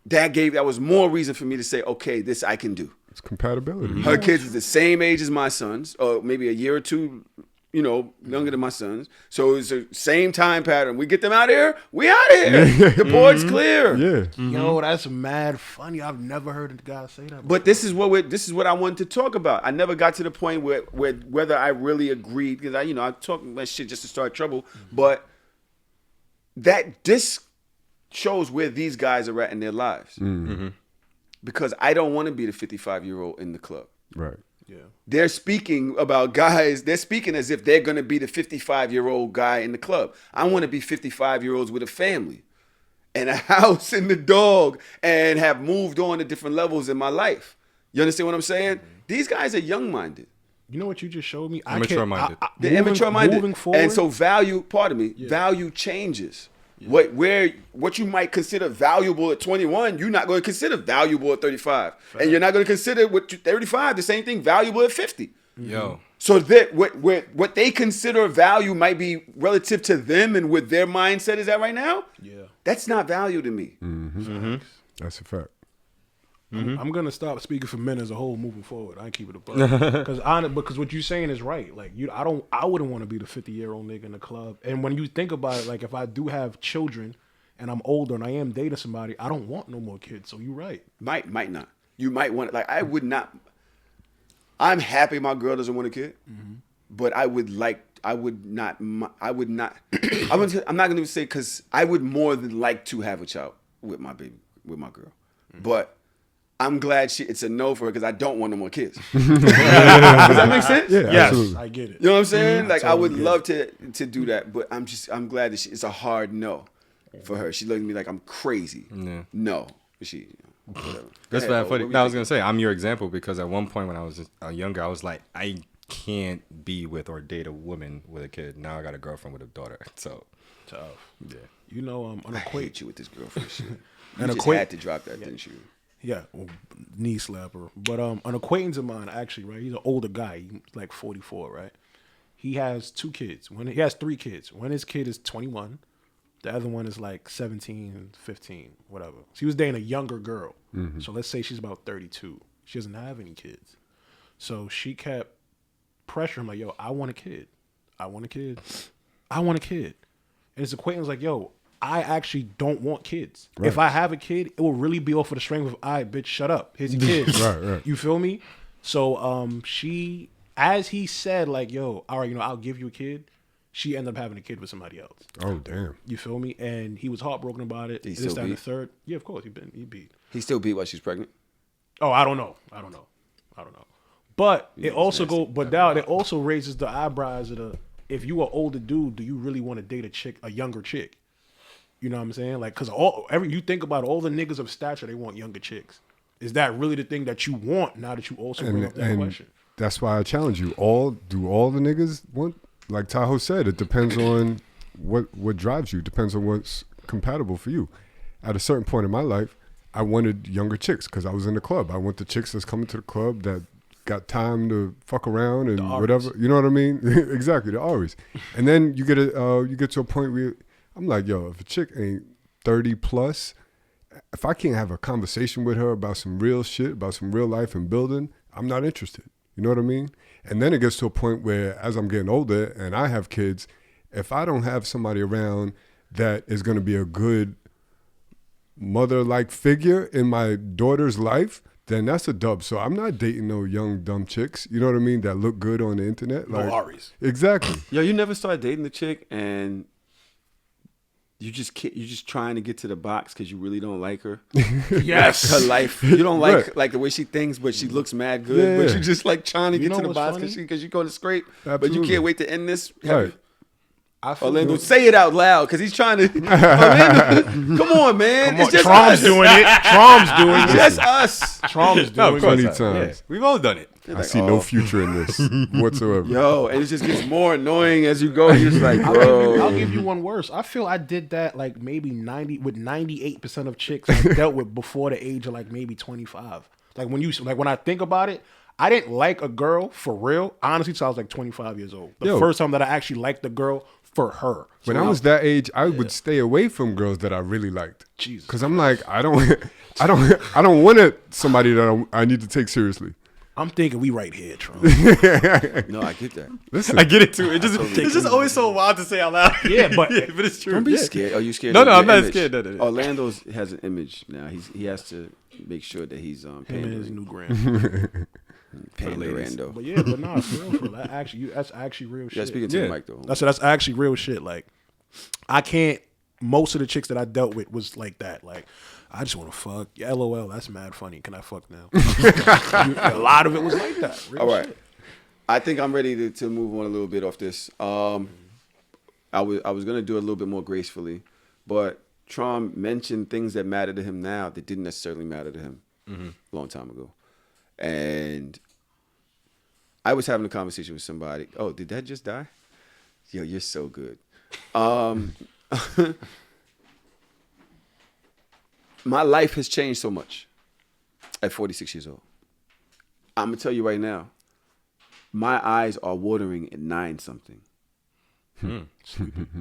That was more reason for me to say, okay, this I can do. It's compatibility. Her kids is the same age as my sons, or maybe a year or two, younger than my sons. So it's the same time pattern. We get them out of here, we out of here. The board's clear. Yeah. Yo, that's mad funny. I've never heard a guy say that. But this is what I wanted to talk about. I never got to the point where whether I really agreed, because I talk that shit just to start trouble. But this shows where these guys are at in their lives. Because I don't want to be the 55-year-old in the club. Right. Yeah. They're speaking about guys. They're speaking as if they're going to be the 55-year-old guy in the club. I want to be 55-year-olds with a family and a house and a dog and have moved on to different levels in my life. You understand what I'm saying? These guys are young-minded. You know what you just showed me? Immature-minded. They're immature-minded. Moving forward, And so value changes. What you might consider valuable at 21, you're not going to consider valuable at 35. And you're not going to consider 35 the same thing valuable at 50. Yo. So that what they consider value might be relative to them and what their mindset is at right now. Yeah. That's not value to me. That's a fact. I'm gonna stop speaking for men as a whole moving forward. I ain't keep it a buck because what you're saying is right. Like I wouldn't want to be the 50-year-old nigga in the club. And when you think about it, like if I do have children and I'm older and I am dating somebody, I don't want no more kids. So you're right. Might not. You might want I would not. I'm happy my girl doesn't want a kid. but I'm not going to say because I would more than like to have a child with my baby, with my girl. But I'm glad it's a no for her because I don't want no more kids. Does that make sense? Yeah, Yes, absolutely. I get it. You know what I'm saying? Like I totally would get love to do that, but I'm glad that it's a hard no for her. She looked at me like I'm crazy. Yeah. No, but she. Whatever. That's Go ahead, bad funny. what were No, you I was thinking? gonna say I'm your example because at one point when I was younger, I was like, I can't be with or date a woman with a kid. Now I got a girlfriend with a daughter. So Tough. yeah. You know, I hate you with this girlfriend shit. You An just acquaint- had to drop that, didn't you? Yeah, well, knee slapper. But an acquaintance of mine, actually, right? He's an older guy. He's like 44, right? He has 2 kids. He has 3 kids. One his kid is 21. The other one is like 17, 15, whatever. So he was dating a younger girl. So let's say she's about 32. She doesn't have any kids. So she kept pressuring him like, yo, I want a kid. I want a kid. I want a kid. And his acquaintance was like, yo, I actually don't want kids. Right. If I have a kid, it will really be off of the strength of, all right, bitch, shut up. Here's your kid. Right. You feel me? So she, as he said, like, yo, all right, I'll give you a kid, she ended up having a kid with somebody else. Oh, damn. You feel me? And he was heartbroken about it. Did he This, still that, and the beat? third. Yeah, of course. He beat. He still beat while she's pregnant. Oh, I don't know. But it also it also raises the eyebrows of the, if you an older dude, do you really want to date a younger chick? You know what I'm saying? Like, cause you think about all the niggas of stature, they want younger chicks. Is that really the thing that you want now that you also bring up that question? That's why I challenge you. Do all the niggas want? Like Tahoe said, it depends on what drives you. It depends on what's compatible for you. At a certain point in my life, I wanted younger chicks because I was in the club. I want the chicks that's coming to the club that got time to fuck around and whatever. You know what I mean? Exactly, the Aries. And then you get to a point where I'm like, yo, if a chick ain't 30 plus, if I can't have a conversation with her about some real shit, about some real life and building, I'm not interested. You know what I mean? And then it gets to a point where as I'm getting older and I have kids, if I don't have somebody around that is going to be a good mother-like figure in my daughter's life, then that's a dub. So I'm not dating no young, dumb chicks, you know what I mean, that look good on the internet. No Aries. Exactly. Yo, you never started dating the chick and you just trying to get to the box because you really don't like her. Yes. Her life. You don't like Right. like the way she thinks, but she looks mad good. Yeah. But you just like trying to You get to know the what's box funny? because you go to scrape. But you Absolutely. can't wait to end this. Right. I feel Orlando, good. say it out loud because he's trying to. Orlando, come on, man. It's just Trom's us. doing it. Trom's doing It's it. just us. Trom's No, doing of course it. Plenty not. times. Yeah, we've all done it. I see no future in this whatsoever. Yo, and it just gets more annoying as you go. You're just like, I'll bro. give you one worse. I feel I did that like maybe 98% of chicks I dealt with before the age of like maybe 25. Like when I think about it, I didn't like a girl for real, honestly, till I was like 25 years old. The Yo. first time that I actually liked a girl for her. When I was that age, I would stay away from girls that I really liked. Jesus Because I'm like, I don't want somebody that I need to take seriously. I'm thinking we right here, Trump. No, I get that. Listen, I get it too. It's just always so wild to say out loud. Yeah, but- but it's true. Don't be Yeah. scared. Are you scared? No, of no, your I'm not image? scared. No. Orlando has an image now. He has to make sure that he's Him and his pandering. new grand. Pandorando. But yeah, but nah, for real. That's actually real shit. Yeah, speaking to Yeah. the mic though. That's actually real shit. Like, I can't. Most of the chicks that I dealt with was like that. Like, I just want to fuck. Yeah, LOL. That's mad funny. Can I fuck now? A lot of it was like that. Real All right. shit. I think I'm ready to move on a little bit off this. I was gonna do it a little bit more gracefully, but Trom mentioned things that matter to him now that didn't necessarily matter to him a long time ago. And I was having a conversation with somebody. Oh, did that just die? Yo, you're so good. My life has changed so much at 46 years old. I'm gonna tell you right now, my eyes are watering at 9 something.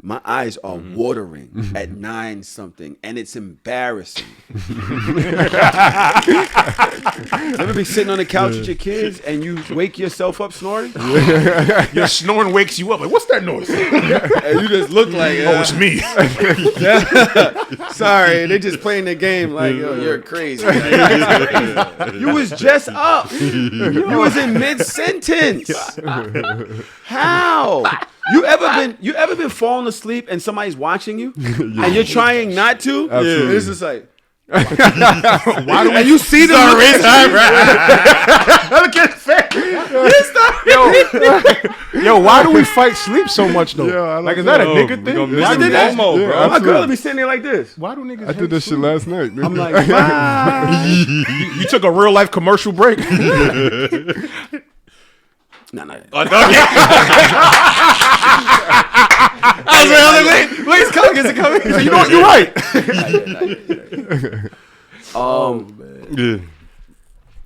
My eyes are watering at 9 something, and it's embarrassing. Ever be sitting on the couch with your kids and you wake yourself up snorting? Your snoring wakes you up. Like, what's that noise? And you just look like, Oh, it's me. sorry, they're just playing the game like, yo, you're crazy. You was just up. You was in mid-sentence. How? You ever been falling asleep and somebody's watching you and you're trying not to? Absolutely. It's just like, why do you see them? Yo, why do we fight sleep so much though? Yo, I like, like is that a that. nigga thing? Gonna miss Why the do that? Momo, Yeah, bro. My absolutely. girl will be sitting there like this. Why do niggas? I did that shit last night. Nigga. I'm like, bye. You took a real life commercial break. Nah. Wait, it's coming. Is it coming? You know what? You're right.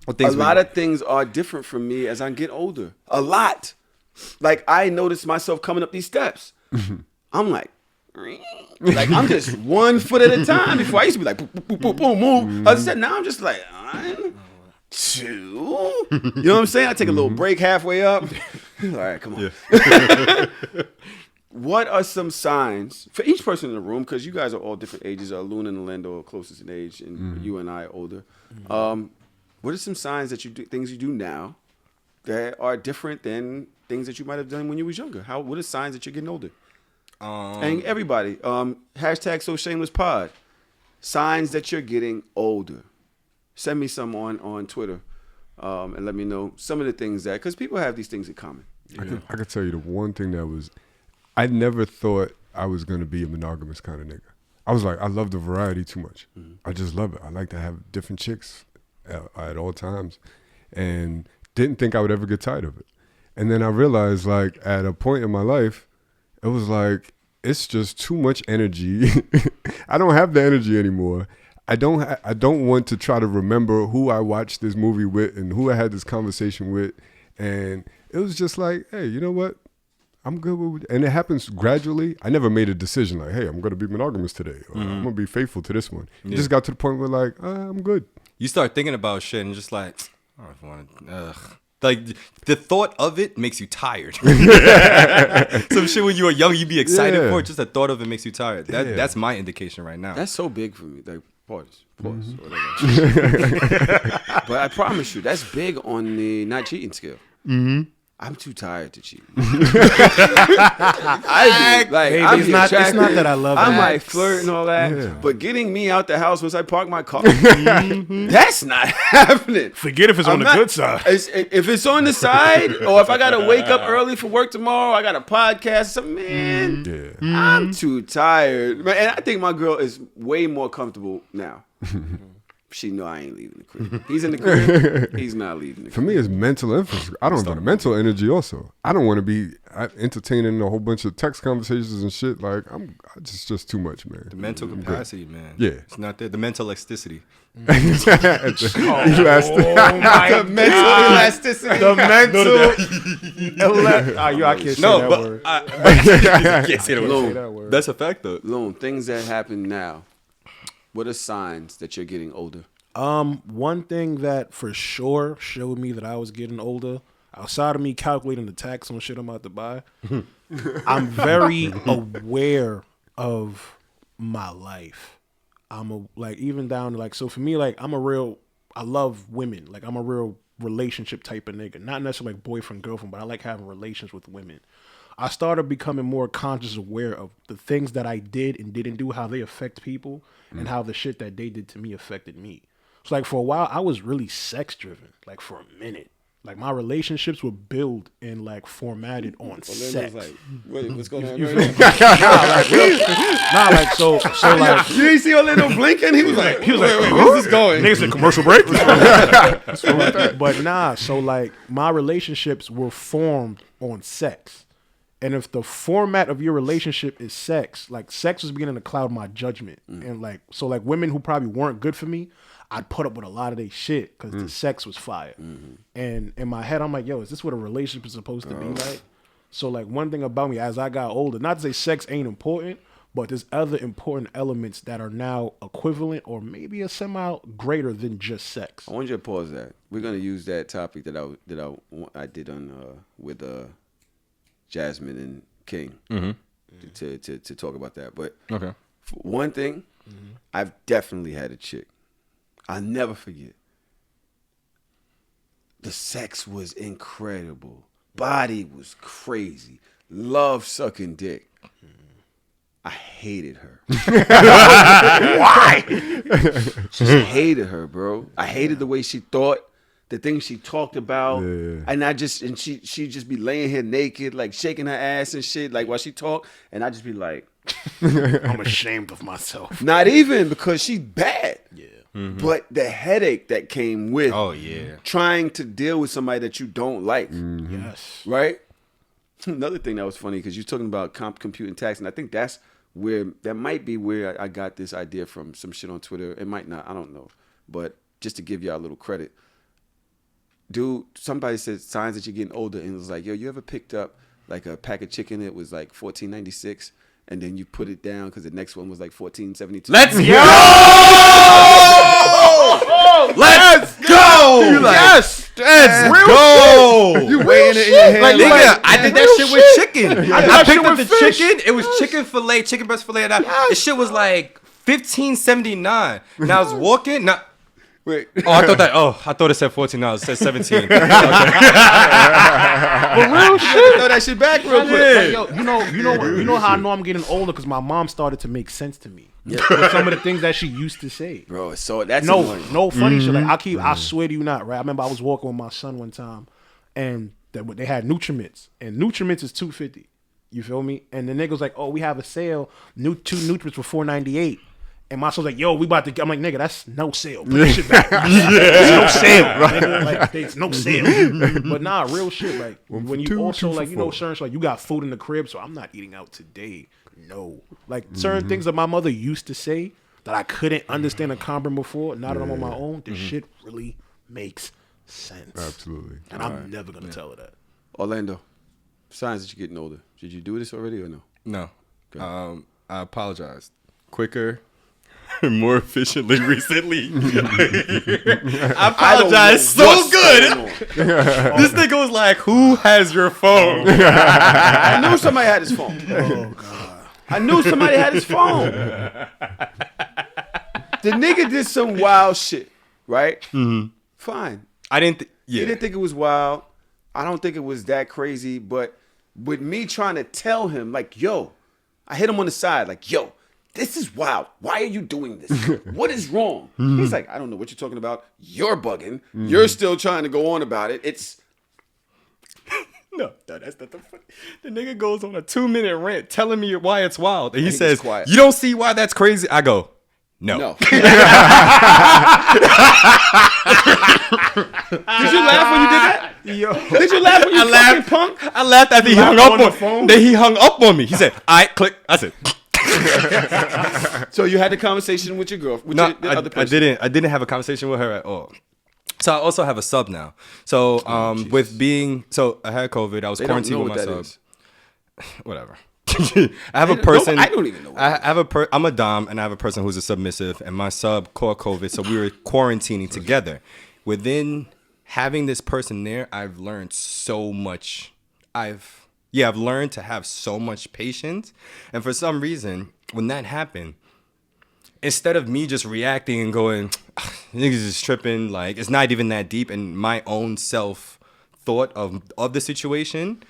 A lot of things are different from me as I get older. A lot. Like, I notice myself coming up these steps. I'm like I'm just 1 foot at a time. Before I used to be like, boom, boom, boom, boom, boom. As I said, now I'm just like, 1, 2. You know what I'm saying? I take a little break halfway up. All right, come on. What are some signs for each person in the room? Because you guys are all different ages. Loon and Orlando are closest in age, and you and I are older. What are some signs that you do, things you do now, that are different than things that you might have done when you was younger? What are signs that you're getting older? And everybody, hashtag So Shameless Pod. Signs that you're getting older. Send me some on Twitter, and let me know some of the things that, because people have these things in common. I could tell you the one thing that was, I never thought I was going to be a monogamous kind of nigga. I was like, I love the variety too much. I just love it. I like to have different chicks at all times, and didn't think I would ever get tired of it. And then I realized, like, at a point in my life, it was like, it's just too much energy. I don't have the energy anymore. I don't want to try to remember who I watched this movie with and who I had this conversation with. And it was just like, hey, you know what? I'm good with it. And it happens gradually. I never made a decision like, hey, I'm going to be monogamous today. Or I'm going to be faithful to this one. It just got to the point where like, I'm good. You start thinking about shit and just like, I don't want to. Like, the thought of it makes you tired. Some shit when you were young, you'd be excited for it. Just the thought of it makes you tired. That's my indication right now. That's so big for me. Like, pause. Or whatever. But I promise you, that's big on the not cheating scale. I'm too tired to cheat. It's not that I love I it. might flirt and all that, but getting me out the house once I park my car, that's not happening. Forget if it's on the good side. If it's on the side, or if I gotta wake up early for work tomorrow, I got a podcast. Something, man, I'm too tired. Man, and I think my girl is way more comfortable now. She know I ain't leaving the crib. He's in the crib. He's not leaving the crib. For me, it's mental emphasis. I don't have mental energy also. I don't want to be entertaining a whole bunch of text conversations and shit. Like, it's just too much, man. The mental capacity, man. Yeah. It's not there. The mental elasticity. Elastic. The mental elasticity. The mental. I can't say that word. I can't say that word. That's a fact, though. Loon, things that happen now. What are signs that you're getting older? One thing that for sure showed me that I was getting older, outside of me calculating the tax on shit I'm about to buy, I'm very aware of my life. Even down to like, so for me, like, I love women. Like, I'm a real relationship type of nigga. Not necessarily like boyfriend, girlfriend, but I like having relations with women. I started becoming more conscious, aware of the things that I did and didn't do, how they affect people, and how the shit that they did to me affected me. So, like, for a while, I was really sex driven, like, for a minute. Like, my relationships were built and, like, formatted on sex. Like, what's going on? So like, You ain't see Orlando blinking? He was like, where's this going? niggas said commercial break. But nah, so like, my relationships were formed on sex. And if the format of your relationship is sex, like, sex was beginning to cloud my judgment. And like, so like, women who probably weren't good for me, I'd put up with a lot of their shit because the sex was fire. And in my head, I'm like, yo, is this what a relationship is supposed to be like? So like one thing about me as I got older, not to say sex ain't important, but there's other important elements that are now equivalent or maybe a semi greater than just sex. I want you to pause that. We're gonna use that topic that I did on with Jasmine and King to talk about that. But Okay. for one thing, I've definitely had a chick. I'll never forget. The sex was incredible. Body was crazy. Love sucking dick. I hated her. Why? Just hated her, bro. I hated the way she thought, the things she talked about, and she just be laying here naked, like shaking her ass and shit, like while she talk, and I just be like, I'm ashamed of myself. not even because she's bad. Yeah. But the headache that came with trying to deal with somebody that you don't like. Yes. Right? Another thing that was funny, because you're talking about computing tax, and I think that might be where I got this idea from, some shit on Twitter. It might not, I don't know. But just to give y'all a little credit. Dude, somebody said signs that you're getting older, and it was like, yo, you ever picked up like a pack of chicken, it was like $14.96, and then you put it down because the next one was like $14.72. Let's go! Let's go! Yes! Let's go! You weighing it in your hand. Like, nigga, I did that shit with chicken. I picked up the fish. chicken. It was chicken fillet, chicken breast fillet. And the shit was like $15.79. And I was walking. Wait. I thought it said $14. It said $17. But real shit. Throw that shit back real quick. Like, yo, you know how I know I'm getting older because my mom started to make sense to me. With some of the things that she used to say. Bro, so that's no funny shit. Like I swear to you not, right? I remember I was walking with my son one time and they had Nutriments, and Nutriments is $2.50. You feel me? And the nigga was like, "Oh, we have a sale. Two Nutriments for $4.98." And my son's like, "Yo, we about to." I'm like, "Nigga, that's no sale. Put that shit back. There's no sale, right? Like, there's no sale." But nah, real shit. Like when you also like, you know, certain like you got food in the crib, so I'm not eating out today. No, like certain things that my mother used to say that I couldn't understand and comprehend before. Now that I'm on my own, this shit really makes sense. Absolutely. And I'm never gonna tell her that. Orlando, signs that you're getting older. Did you do this already or no? No. I apologize. Quicker, more efficiently recently. I apologize so good. This nigga was like, "Who has your phone?" I knew somebody had his phone. Oh, God. I knew somebody had his phone. The nigga did some wild shit, right? Fine. I didn't. He didn't think it was wild. I don't think it was that crazy. But with me trying to tell him, like, yo, I hit him on the side, like, yo, this is wild. Why are you doing this? What is wrong? He's like, I don't know what you're talking about. You're bugging. You're still trying to go on about it. It's No, that's not the funny. The nigga goes on a 2-minute rant telling me why it's wild. And he gets says, quiet. "You don't see why that's crazy?" I go, No. Did you laugh when you did that? Yo. Did you laugh when you fucking punk? I laughed after he hung up on the phone? Then he hung up on me. He said, "I click." I said, So you had the conversation with your girl, with "No, the other person. I didn't have a conversation with her at all." So I also have a sub now. So I had COVID. I was They don't quarantined know with what my that sub. is. Whatever. I have a person. I don't even know what I'm a dom, and I have a person who's a submissive, and my sub caught COVID, so we were quarantining together. Within having this person there, I've learned so much. I've learned to have so much patience, and for some reason, when that happened, instead of me just reacting and going, "Niggas is tripping," like it's not even that deep, and my own self thought of the situation,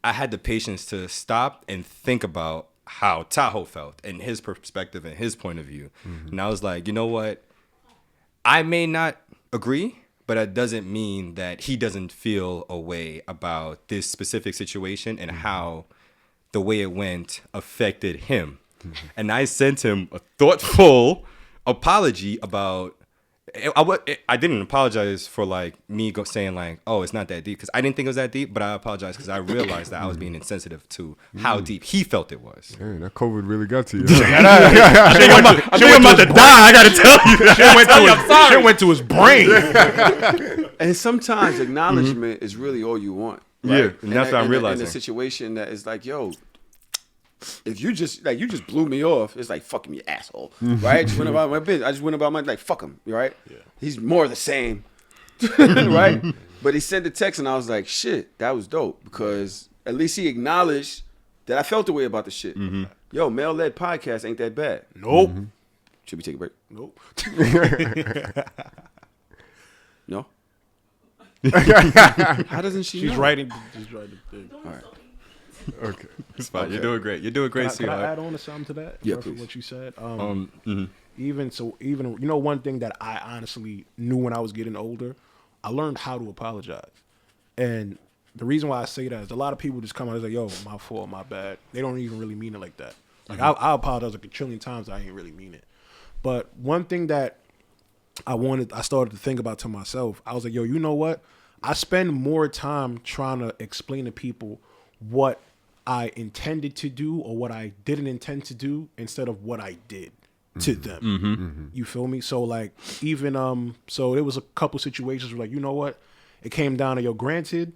I had the patience to stop and think about how Tahoe felt and his perspective and his point of view. Mm-hmm. And I was like, you know what? I may not agree, but that doesn't mean that he doesn't feel a way about this specific situation and how the way it went affected him. Mm-hmm. And I sent him a thoughtful apology about... I didn't apologize for like me saying like, "Oh, it's not that deep," because I didn't think it was that deep. But I apologized because I realized that I was being insensitive to how deep he felt it was. Dang, that COVID really got to you. I think I'm about to die. I gotta tell you. Shit went to his brain. And sometimes acknowledgement is really all you want. Yeah, and that's what I'm in realizing. a situation that is like, yo, if you just blew me off, it's like, fuck him, you asshole, right? I just went about my business. I just went about my, like, fuck him, right? Yeah. He's more of the same, right? But he sent the text, and I was like, shit, that was dope, because at least he acknowledged that I felt the way about the shit. Yo, male-led podcast ain't that bad. Nope. Should we take a break? Nope. No? How doesn't she She's know? writing. She's writing. All right. Okay. It's fine. You're doing great. You're doing great, Can I sweetheart. add on to something to that? Yeah, Roughly please. what you said. Mm-hmm. Even you know, one thing that I honestly knew when I was getting older, I learned how to apologize. And the reason why I say that is a lot of people just come out and say, yo, my fault, my bad. They don't even really mean it like that. Like, I apologize like a trillion times. I ain't really mean it. But one thing that I started to think about to myself, I was like, yo, you know what? I spend more time trying to explain to people what I intended to do or what I didn't intend to do instead of what I did to them. You feel me? So like even so there was a couple situations where, like, you know what? It came down to, yo, granted,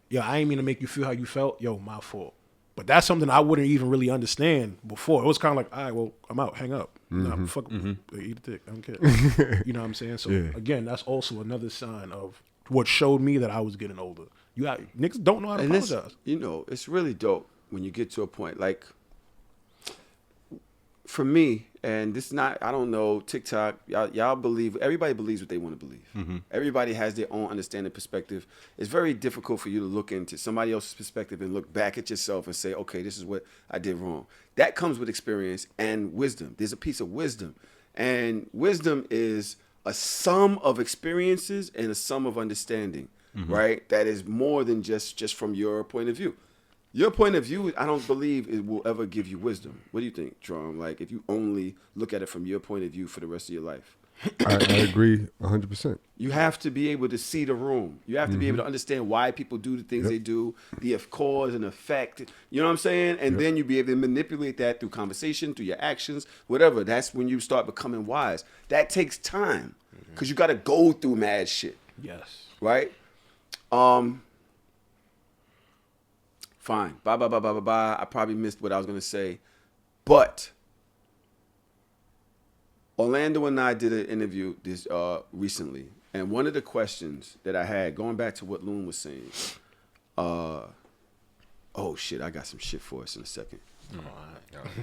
yo, I ain't mean to make you feel how you felt. Yo, my fault. But that's something I wouldn't even really understand before. It was kind of like, all right, well, I'm out, hang up. Nah, fuck, eat a dick. I don't care. You know what I'm saying? So again, that's also another sign of what showed me that I was getting older. Niggas don't know how to apologize. You know, it's really dope when you get to a point like, for me, and this is not, I don't know, TikTok, y'all believe, everybody believes what they want to believe. Everybody has their own understanding perspective. It's very difficult for you to look into somebody else's perspective and look back at yourself and say, okay, this is what I did wrong. That comes with experience and wisdom. There's a piece of wisdom. And wisdom is a sum of experiences and a sum of understanding, right? That is more than just from your point of view. Your point of view, I don't believe it will ever give you wisdom. What do you think, Jerome? Like, if you only look at it from your point of view for the rest of your life. I agree 100%. You have to be able to see the room. You have to be able to understand why people do the things they do, the cause and effect. You know what I'm saying? And then you be able to manipulate that through conversation, through your actions, whatever. That's when you start becoming wise. That takes time because you got to go through mad shit. Yes. Right? Fine. Bye. I probably missed what I was going to say. But Orlando and I did an interview this recently. And one of the questions that I had, going back to what Loon was saying, oh, shit, I got some shit for us in a second.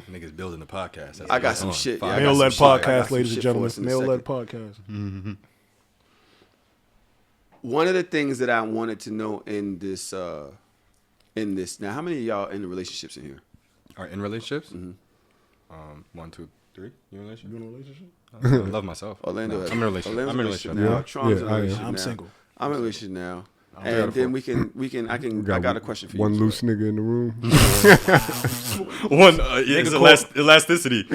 Niggas building the podcast. That's I got what's some on. shit. Fine. Yeah, I got Male-led some shit. I got podcast, some ladies and shit gentlemen. for us in a Male-led second. podcast. One of the things that I wanted to know in this, now, how many of y'all in relationships in here? Are in relationships? 1, 2, 3. You in a relationship? You in a relationship? I love myself. Orlando, No, I'm in a relationship. Orlando's I'm in a relationship now. Yeah. Trum's in a Yeah, I am. relationship I'm now. single. I'm in a relationship now. And then I got a question for you. One as loose nigga in the room. One is elasticity.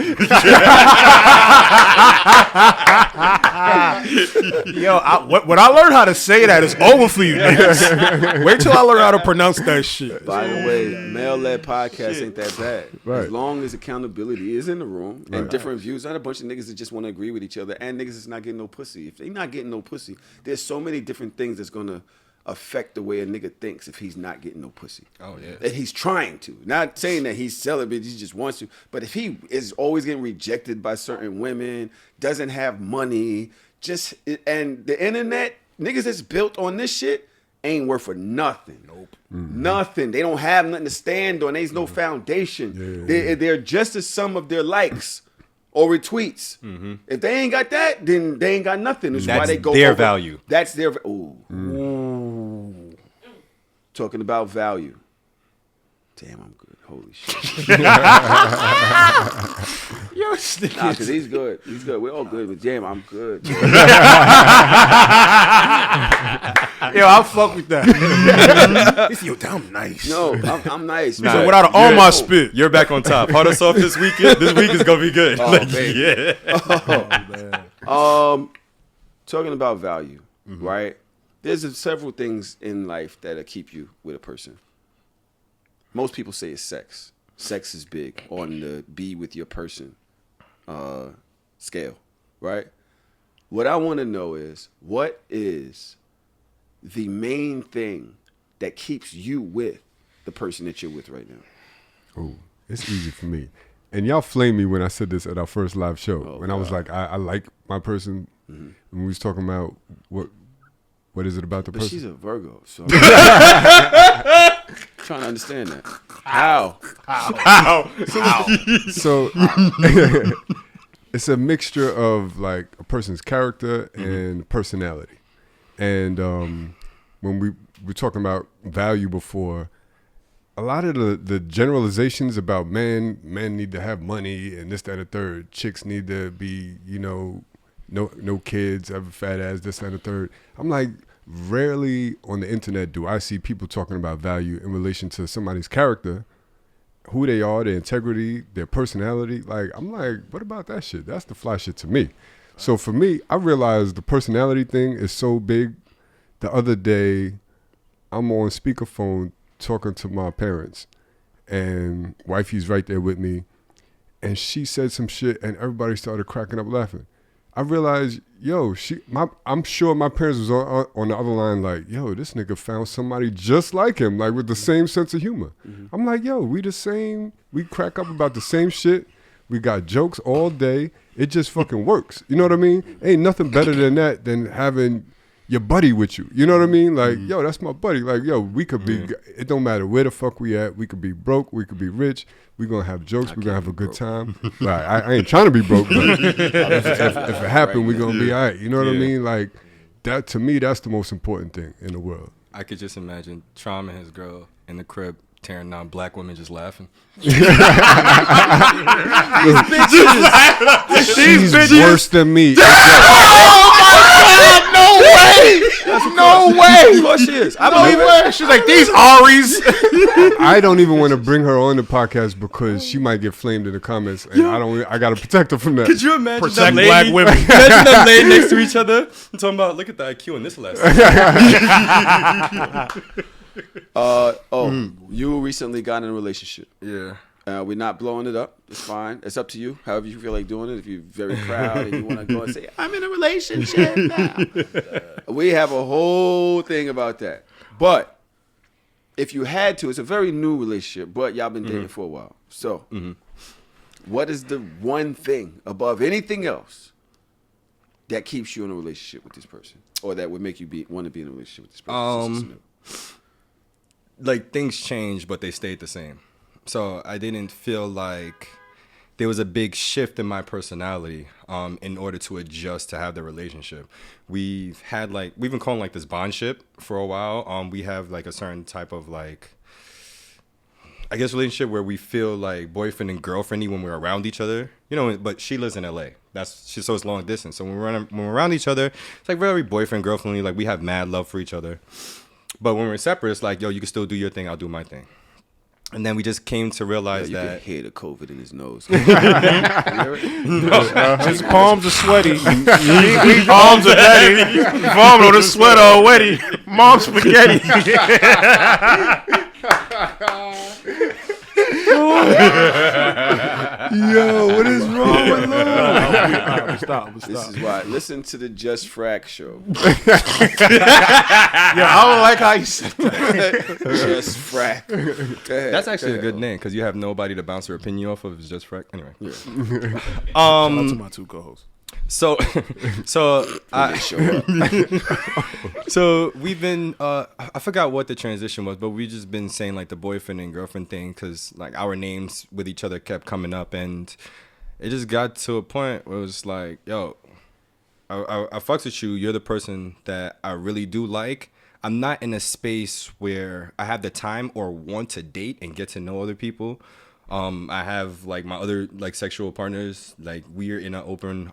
Yo, when I learn how to say that, it's over for you, niggas. Wait till I learn how to pronounce that shit. By the way, male-led podcast ain't that bad. Right. As long as accountability is in the room and different views, not a bunch of niggas that just want to agree with each other and niggas that's not getting no pussy. If they not getting no pussy, there's so many different things that's going to affect the way a nigga thinks if he's not getting no pussy. Oh, yeah. That he's trying to. Not saying that he's celibate, he just wants to. But if he is always getting rejected by certain women, doesn't have money, and the internet, niggas that's built on this shit ain't worth for nothing. Nope. Nothing. They don't have nothing to stand on. There's no foundation. They're just a sum of their likes or retweets. If they ain't got that, then they ain't got nothing. That's why they go their over. value. That's their Talking about value. Damn, I'm good. Holy shit. Yo, Nah, because he's good. He's good. We're all good. But damn, I'm good. Yo, I fuck with that. Yo, I'm nice. No, I'm nice. So without all my spit. You're back on top. Hard us off this weekend. This week is gonna be good. Oh, baby. Yeah. Talking about value, right? There's several things in life that'll keep you with a person. Most people say it's sex. Sex is big on the be with your person scale, right? What I want to know is, what is the main thing that keeps you with the person that you're with right now? Oh, it's easy for me. And y'all flamed me when I said this at our first live show. I was like, I like my person. And we was talking about what is it about the But person? she's a Virgo, so I'm trying to understand that. How? So it's a mixture of like a person's character and personality. And when we were talking about value before, a lot of the generalizations about men need to have money and this, that, and third. Chicks need to be, no kids, have a fat ass, this, that, and the third. I'm like, rarely on the internet do I see people talking about value in relation to somebody's character, who they are, their integrity, their personality. Like, I'm like, what about that shit? That's the fly shit to me. So for me, I realized the personality thing is so big. The other day, I'm on speakerphone talking to my parents, and wifey's right there with me, and she said some shit, and everybody started cracking up laughing. I realized, I'm sure my parents was on the other line like, yo, this nigga found somebody just like him, like with the same sense of humor. I'm like, yo, we the same. We crack up about the same shit. We got jokes all day. It just fucking works. You know what I mean? Ain't nothing better than that than having your buddy with you. You know what I mean? Like, yo, that's my buddy. Like, yo, we could be, it don't matter where the fuck we at. We could be broke. We could be rich. We gonna have jokes. We gonna have a good time. Like, I ain't trying to be broke, but if it happen, we gonna be all right. You know what I mean? Like, that to me, that's the most important thing in the world. I could just imagine Traum and his girl in the crib tearing down, black women just laughing. She's worse than me. No way! Of course she is. I No believe it. way! She's like, these Aries. I don't even want to bring her on the podcast because she might get flamed in the comments, and I gotta protect her from that. Could you imagine Protect them black laying, women. Imagine them laying next to each other and talking about, look at the IQ in this lesson. You recently got in a relationship. Yeah. We're not blowing it up. It's fine. It's up to you. However you feel like doing it. If you're very proud and you want to go and say, I'm in a relationship now. We have a whole thing about that. But if you had to, it's a very new relationship, but y'all been dating for a while. So what is the one thing above anything else that keeps you in a relationship with this person? Or that would make you want to be in a relationship with this person? Like, things changed, but they stayed the same. So I didn't feel like there was a big shift in my personality in order to adjust to have the relationship. We've been calling like this bondship for a while. We have like a certain type of like, I guess, relationship where we feel like boyfriend and girlfriendy when we're around each other. But she lives in LA. So it's long distance. So when we're around each other, it's like very boyfriend girlfriendly. Like, we have mad love for each other. But when we're separate, it's like, yo, you can still do your thing, I'll do my thing. And then we just came to realize you that can hear the COVID in his nose. His palms are sweaty. His palms are dirty. Vomit on the sweater already. Mom's spaghetti. Yo, what is wrong with Lou? Stop. This is why. Listen to the Just Frack show. Yeah, I don't like how you said that. Just Frack. Go ahead. that's actually Go a good ahead. name because you have nobody to bounce your opinion off of. It's just frack. Anyway. Shout out to my two co-hosts. So When they show up. So we've been, I forgot what the transition was, but we just been saying like the boyfriend and girlfriend thing because like our names with each other kept coming up, and it just got to a point where it was like, yo, I fucks with you. You're the person that I really do like. I'm not in a space where I have the time or want to date and get to know other people. I have like my other like sexual partners, like we're in an open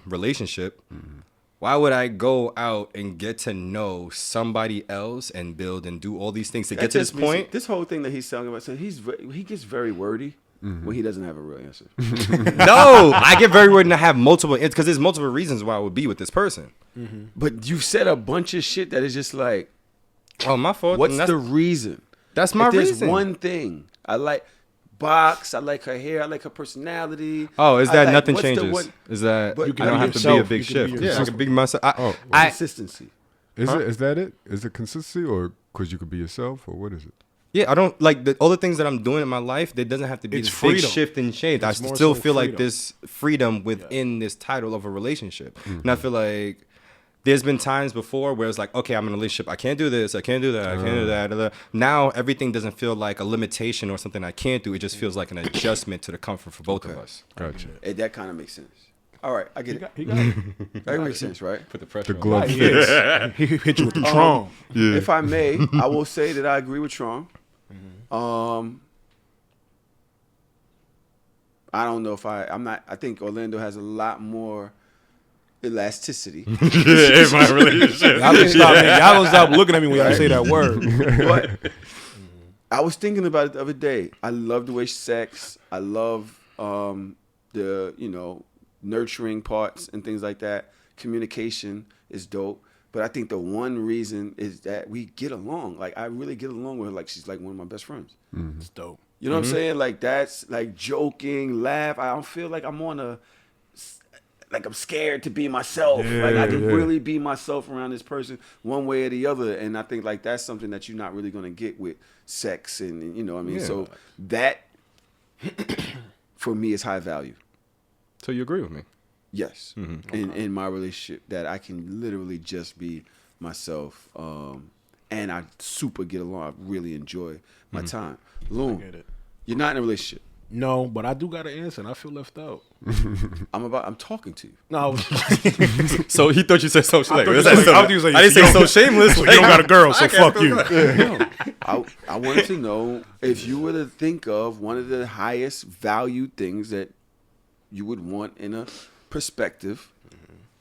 relationship. Mm-hmm. Why would I go out and get to know somebody else and build and do all these things to get to this point? This whole thing that he's talking about, so he gets very wordy when he doesn't have a real answer. No, I get very worried and I have multiple, because there's multiple reasons why I would be with this person. Mm-hmm. But you said a bunch of shit that is just like, oh, my fault. What's the reason? That's my there's reason. One thing I like. Box. I like her hair. I like her personality. Oh, is that like, nothing what's changes? Is that but I you don't can have be to be a yourself. big You can be shift? yourself. Yeah, I can be myself. Consistency. Is that it? Is it consistency or Because you could be yourself, or what is it? Yeah, I don't like all the things that I'm doing in my life. There doesn't have to be It's this big freedom. shift and change. I It's more still so feel like freedom. this freedom within this title of a relationship. And I feel like there's been times before where it's like, okay, I'm in a relationship. I can't do this. I can't do that. I can't do that. Now everything doesn't feel like a limitation or something I can't do. It just feels like an adjustment to the comfort for both of us. Gotcha. That kind of makes sense. All right, I get it. He got it. That makes sense, right? Put the pressure The on. glove He fits. is. He hit you with the Tron. Yeah. If I may, I will say that I agree with Trong. I don't know if I'm not. I think Orlando has a lot more elasticity. In my relationship. Y'all can stop, man. Y'all gonna stop looking at me when y'all say that word. But I was thinking about it the other day. I love the way sex. I love the nurturing parts and things like that. Communication is dope. But I think the one reason is that we get along. Like I really get along with her. Like she's like one of my best friends. It's dope. You know what I'm saying? Like that's like joking, laugh. I don't feel like I'm I'm scared to be myself. Like I can really be myself around this person one way or the other. And I think like that's something that you're not really gonna get with sex and you know what I mean? Yeah. So that for me is high value. So you agree with me? Yes. In my relationship that I can literally just be myself. And I super get along. I really enjoy my time. Loon, Get it. you're not in a relationship. No, but I do got an answer, and I feel left out. I'm talking to you. No, So he thought you said so shameless. I didn't say so shameless. You don't got a girl, so fuck you. No, I wanted to know if you were to think of one of the highest valued things that you would want in a perspective,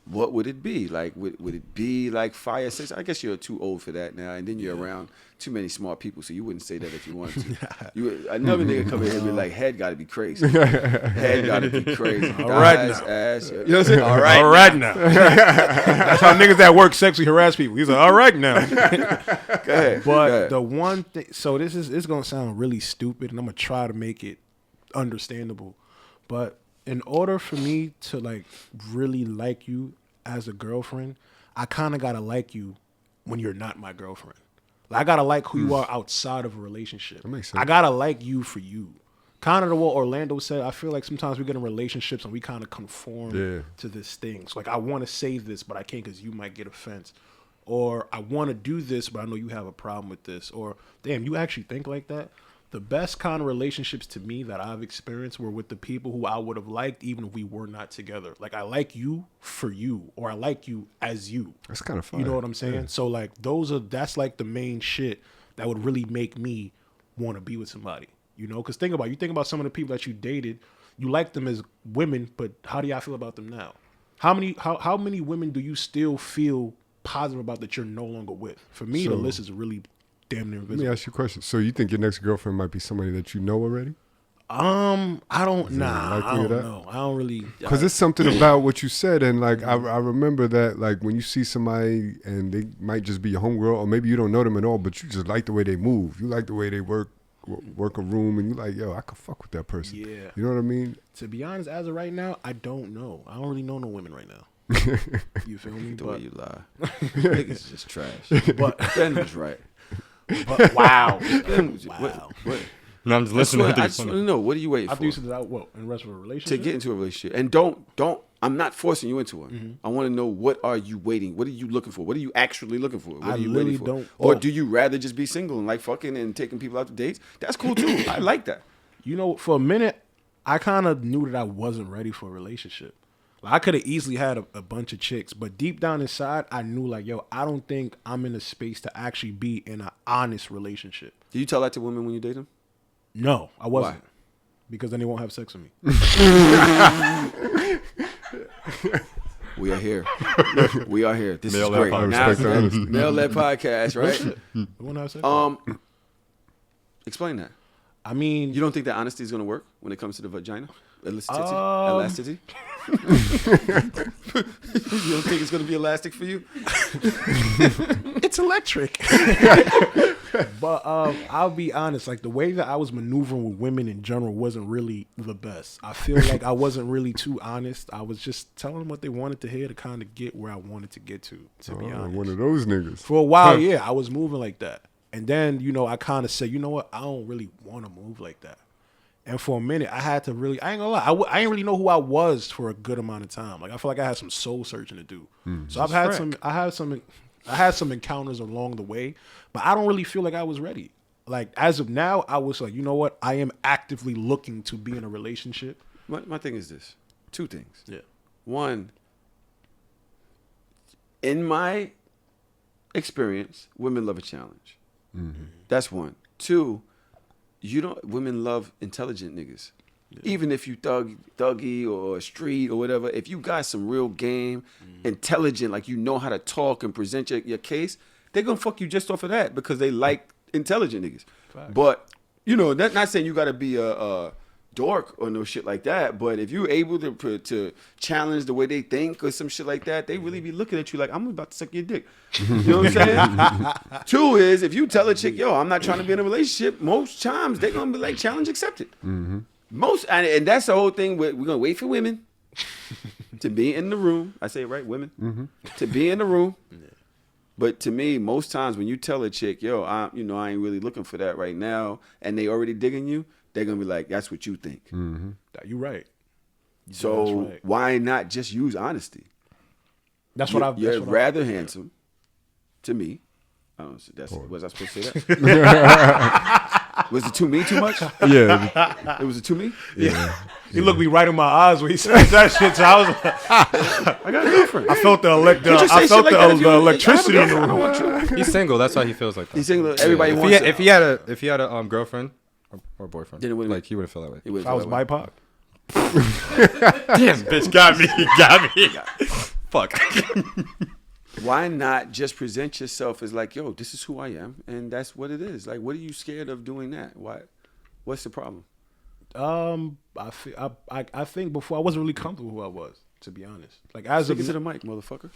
what would it be? Like, would it be like fire sex? I guess you're too old for that now, and then you're around too many smart people, so you wouldn't say that if you wanted to. Another nigga come in here and be like, head got to be crazy. Head got to be crazy. All right Thighs, now. ass. You know what I'm saying? All right. All right now. That's how niggas at work sexually harass people. He's like, all right now. Go ahead. Go But ahead. the one thing, so it's gonna sound really stupid, and I'm gonna try to make it understandable. But in order for me to like really like you as a girlfriend, I kind of gotta like you when you're not my girlfriend. Like, I gotta like who you are outside of a relationship. That makes sense. I gotta like you for you. Kind of to what Orlando said. I feel like sometimes we get in relationships and we kind of conform to this thing. So like, I want to say this, but I can't because you might get offense. Or I want to do this, but I know you have a problem with this. Or damn, you actually think like that? The best kind of relationships to me that I've experienced were with the people who I would have liked even if we were not together. Like, I like you for you, or I like you as you. That's kind of fun. You know what I'm saying? So like, that's like the main shit that would really make me want to be with somebody. You know, because think about some of the people that you dated, you like them as women, but how do y'all feel about them now? How many women do you still feel positive about that you're no longer with? For me, the list is really damn near Let me invisible. ask you a question. So you think your next girlfriend might be somebody that you know already? I don't likely of that? know. I don't really. Because it's something about what you said, and like I remember that, like when you see somebody and they might just be your homegirl, or maybe you don't know them at all, but you just like the way they move. You like the way they work a room, and you like, yo, I could fuck with that person. Yeah. You know what I mean? To be honest, as of right now, I don't know. I don't really know no women right now. You feel me? The way you lie. Niggas is just trash. But Ben was right. wow. Ben was, Wow. what? No, I'm just listening. I just want to know, what are you waiting I for? do that. What in the rest of a To relationship? get into a relationship. And don't I'm not forcing you into one. I want to know, what are you waiting? What are you looking for? What are you actually looking for? What I are you literally waiting for? don't- Or oh. do you rather just be single and like fucking and taking people out to dates? That's cool too. I like that. You know, for a minute, I kind of knew that I wasn't ready for a relationship. Like, I could have easily had a bunch of chicks, but deep down inside, I knew like, yo, I don't think I'm in a space to actually be in an honest relationship. Do you tell that to women when you date them? No, I wasn't. Why? Because then they won't have sex with me. We are here. We are here. This Male is great. I Now, respect the honesty. Male-led podcast, right? They won't have sex. Explain that. I mean, You don't think that honesty is going to work when it comes to the vagina? Elasticity? Elasticity? You don't think it's going to be elastic for you? it's electric. But I'll be honest, like the way that I was maneuvering with women in general wasn't really the best. I feel like I wasn't really too honest. I was just telling them what they wanted to hear to kind of get where I wanted to get to be honest. One of those niggas. For a while, yeah, I was moving like that. And then, you know, I kind of said, you know what? I don't really want to move like that. And for a minute, I had to really, I ain't gonna lie, I didn't really know who I was for a good amount of time. Like, I feel like I had some soul searching to do. So I had some encounters along the way, but I don't really feel like I was ready. Like, as of now, I was like, you know what? I am actively looking to be in a relationship. My thing is this. Two things. Yeah. One, in my experience, women love a challenge. That's one. Two, women love intelligent niggas. Yeah. Even if you thuggy or street or whatever, if you got some real game, intelligent, like you know how to talk and present your case, they're gonna fuck you just off of that because they like intelligent niggas. Fact. But you know, that's not saying you gotta be a dork or no shit like that. But if you're able to challenge the way they think or some shit like that, they really be looking at you like, I'm about to suck your dick. You know what I'm saying? Two is, if you tell a chick, yo, I'm not trying to be in a relationship, most times they're gonna be like, challenge accepted. Most, and that's the whole thing. We're gonna wait for women to be in the room. I say it right, women to be in the room. But to me, most times when you tell a chick, yo, I ain't really looking for that right now, and they already digging you, they're gonna be like, that's what you think. You're right. So why not just use honesty? You're rather handsome to me. I don't know. Was I supposed to say that? Was it to me too much? Yeah. It was it to me? Yeah. He looked me right in my eyes when he said that shit. So I was like, I got a girlfriend. I felt the electricity in the room. He's single. That's why he feels like that. He's single. Everybody wants if he had a girlfriend or boyfriend, then he wouldn't feel that way. If I was BIPOC. Damn, bitch, got me. Fuck. Why not just present yourself as like, yo, this is who I am, and that's what it is. Like, what are you scared of doing that? Why? What's the problem? I think before I wasn't really comfortable who I was, to be honest. Like, as Speaking to the mic, motherfucker.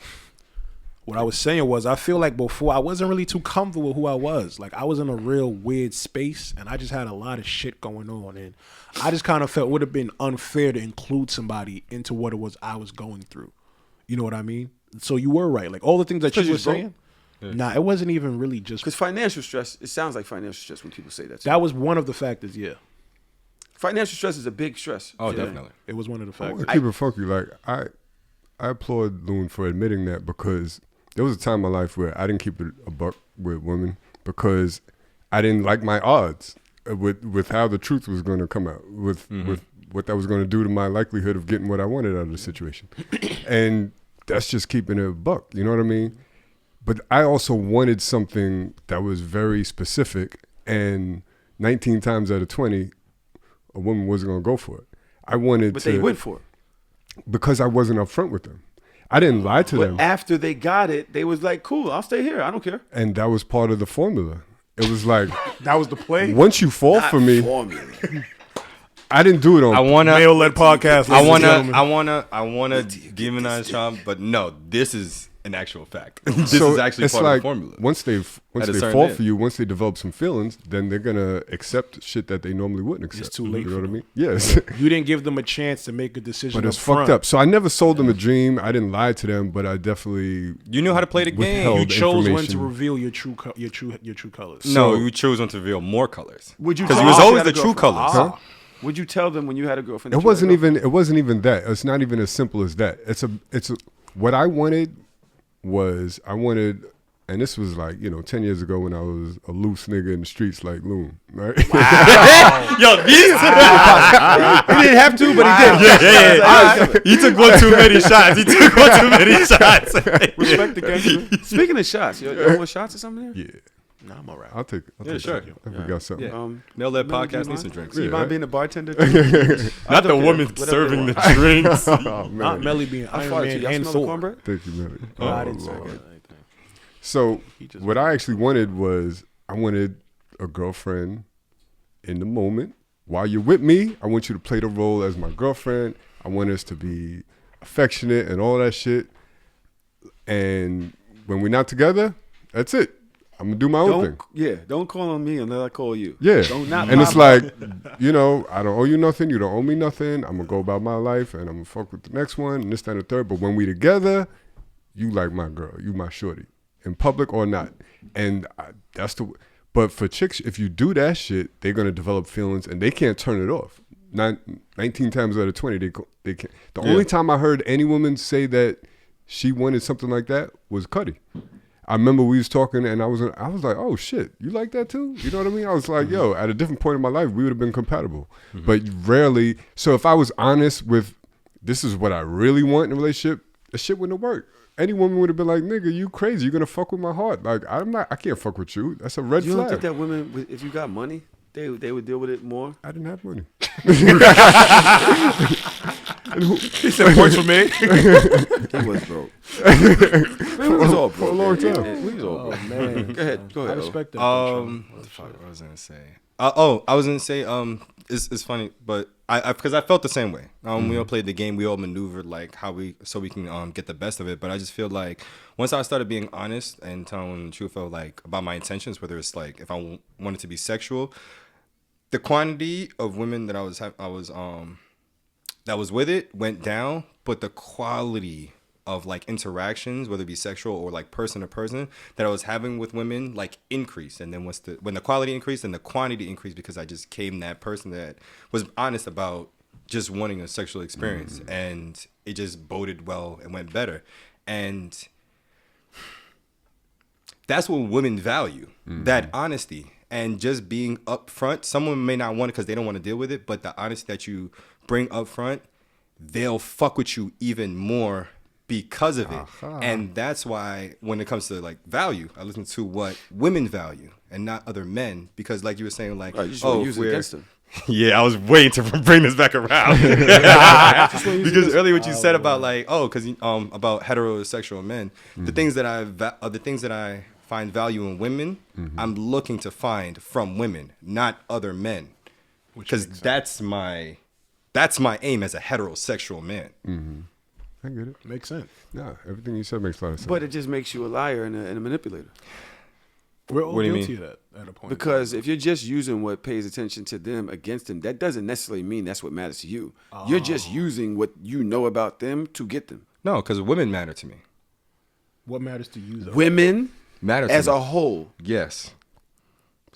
What I was saying was, I feel like before I wasn't really too comfortable with who I was. Like, I was in a real weird space, and I just had a lot of shit going on, and I just kind of felt it would have been unfair to include somebody into what it was I was going through. You know what I mean? So you were right. Like, all the things that you were saying, nah, it wasn't even really just... Because financial stress, it sounds like financial stress when people say that. That was one of the factors, yeah. Financial stress is a big stress. Oh, definitely. It was one of the factors. I keep it funky. Like, I applaud Loon for admitting that, because there was a time in my life where I didn't keep it a buck with women because I didn't like my odds with how the truth was going to come out, with what that was going to do to my likelihood of getting what I wanted out of the situation. And that's just keeping it a buck. You know what I mean? But I also wanted something that was very specific, and 19 times out of 20, a woman wasn't going to go for it. I wanted But they went for it. Because I wasn't upfront with them. I didn't lie to them. After they got it, they was like, cool, I'll stay here. I don't care. And that was part of the formula. It was like... That was the play? Once you fall for me... Formula. I didn't do it on male-led podcast. I wanna demonize Sean, but no, this is an actual fact. This is actually part of the formula. Once they fall for you, once they develop some feelings, then they're gonna accept shit that they normally wouldn't accept. It's too late. You know what I mean? Yes. You didn't give them a chance to make a decision. But it's fucked up. So I never sold them a dream. I didn't lie to them, but I definitely you knew how to play the game. You chose when to reveal your true colors. No, you chose when to reveal more colors. Would you? Because it was always the true colors. Huh? Would you tell them when you had a girlfriend? It wasn't even that. It's not even as simple as that. It's what I wanted was, and this was like, 10 years ago when I was a loose nigga in the streets like Loon, right? Wow. Yo, he didn't have to, but he did. Yeah. He took one too many shots. Respect the gangster. Speaking of shots, you want shots or something there? Yeah. No, I'm all right. I'll take sure. I think we got something. Yeah. Male-led podcast needs some drinks. You mind being a bartender? Not the woman serving the drinks. Oh, man. Not Melly being Iron Man and Thor. Thank you, Melly. No, I didn't say Lord. anything. So what I actually wanted was, I wanted a girlfriend in the moment. While you're with me, I want you to play the role as my girlfriend. I want us to be affectionate and all that shit. And when we're not together, that's it. I'm gonna do my own thing. Yeah, don't call on me unless I call you. Yeah, and it's like, I don't owe you nothing. You don't owe me nothing. I'm gonna go about my life, and I'm gonna fuck with the next one, and this, that, and the third. But when we together, you like my girl. You my shorty, in public or not. And But for chicks, if you do that shit, they're gonna develop feelings and they can't turn it off. 19 times out of 20, they can't. The only time I heard any woman say that she wanted something like that was Cuddy. I remember we was talking and I was like, oh shit, you like that too? You know what I mean? I was like, yo, at a different point in my life, we would have been compatible. But rarely. So if I was honest with this is what I really want in a relationship, the shit wouldn't have worked. Any woman would have been like, nigga, you crazy. You're going to fuck with my heart. Like, I can't fuck with you. That's a red flag. You don't think that women, if you got money, they would deal with it more? I didn't have money. He said points for me. He was broke. Man, we was all broke. For a long time. We was all broke. Man. Go ahead. I respect that. What the fuck I was gonna say? I was gonna say it's funny, but I because I felt the same way. We all played the game, we all maneuvered like so we can get the best of it. But I just feel like once I started being honest and telling the truth of like about my intentions, whether it's like if I wanted to be sexual, the quantity of women that I was with it went down, but the quality of like interactions, whether it be sexual or like person to person, that I was having with women like increased. And then when the quality increased and the quantity increased, because I just came that person that was honest about just wanting a sexual experience, and it just boded well and went better. And that's what women value, that honesty and just being upfront. Someone may not want it because they don't want to deal with it, but the honesty that you bring up front, they'll fuck with you even more because of it. And that's why when it comes to like value, I listen to what women value and not other men, because like you were saying, like, you just want to use it against them. Yeah, I was waiting to bring this back around. Because earlier what you said about like, because about heterosexual men, the things that I find value in women, I'm looking to find from women, not other men, because that's my aim as a heterosexual man. I get it. Makes sense. Nah, everything you said makes a lot of sense. But it just makes you a liar and a manipulator. We're all What do you guilty mean? of that at a point. Because if you're just using what pays attention to them against them, that doesn't necessarily mean that's what matters to you. You're just using what you know about them to get them. No, because women matter to me. What matters to you, though? Women Matter to as me. a whole. Yes.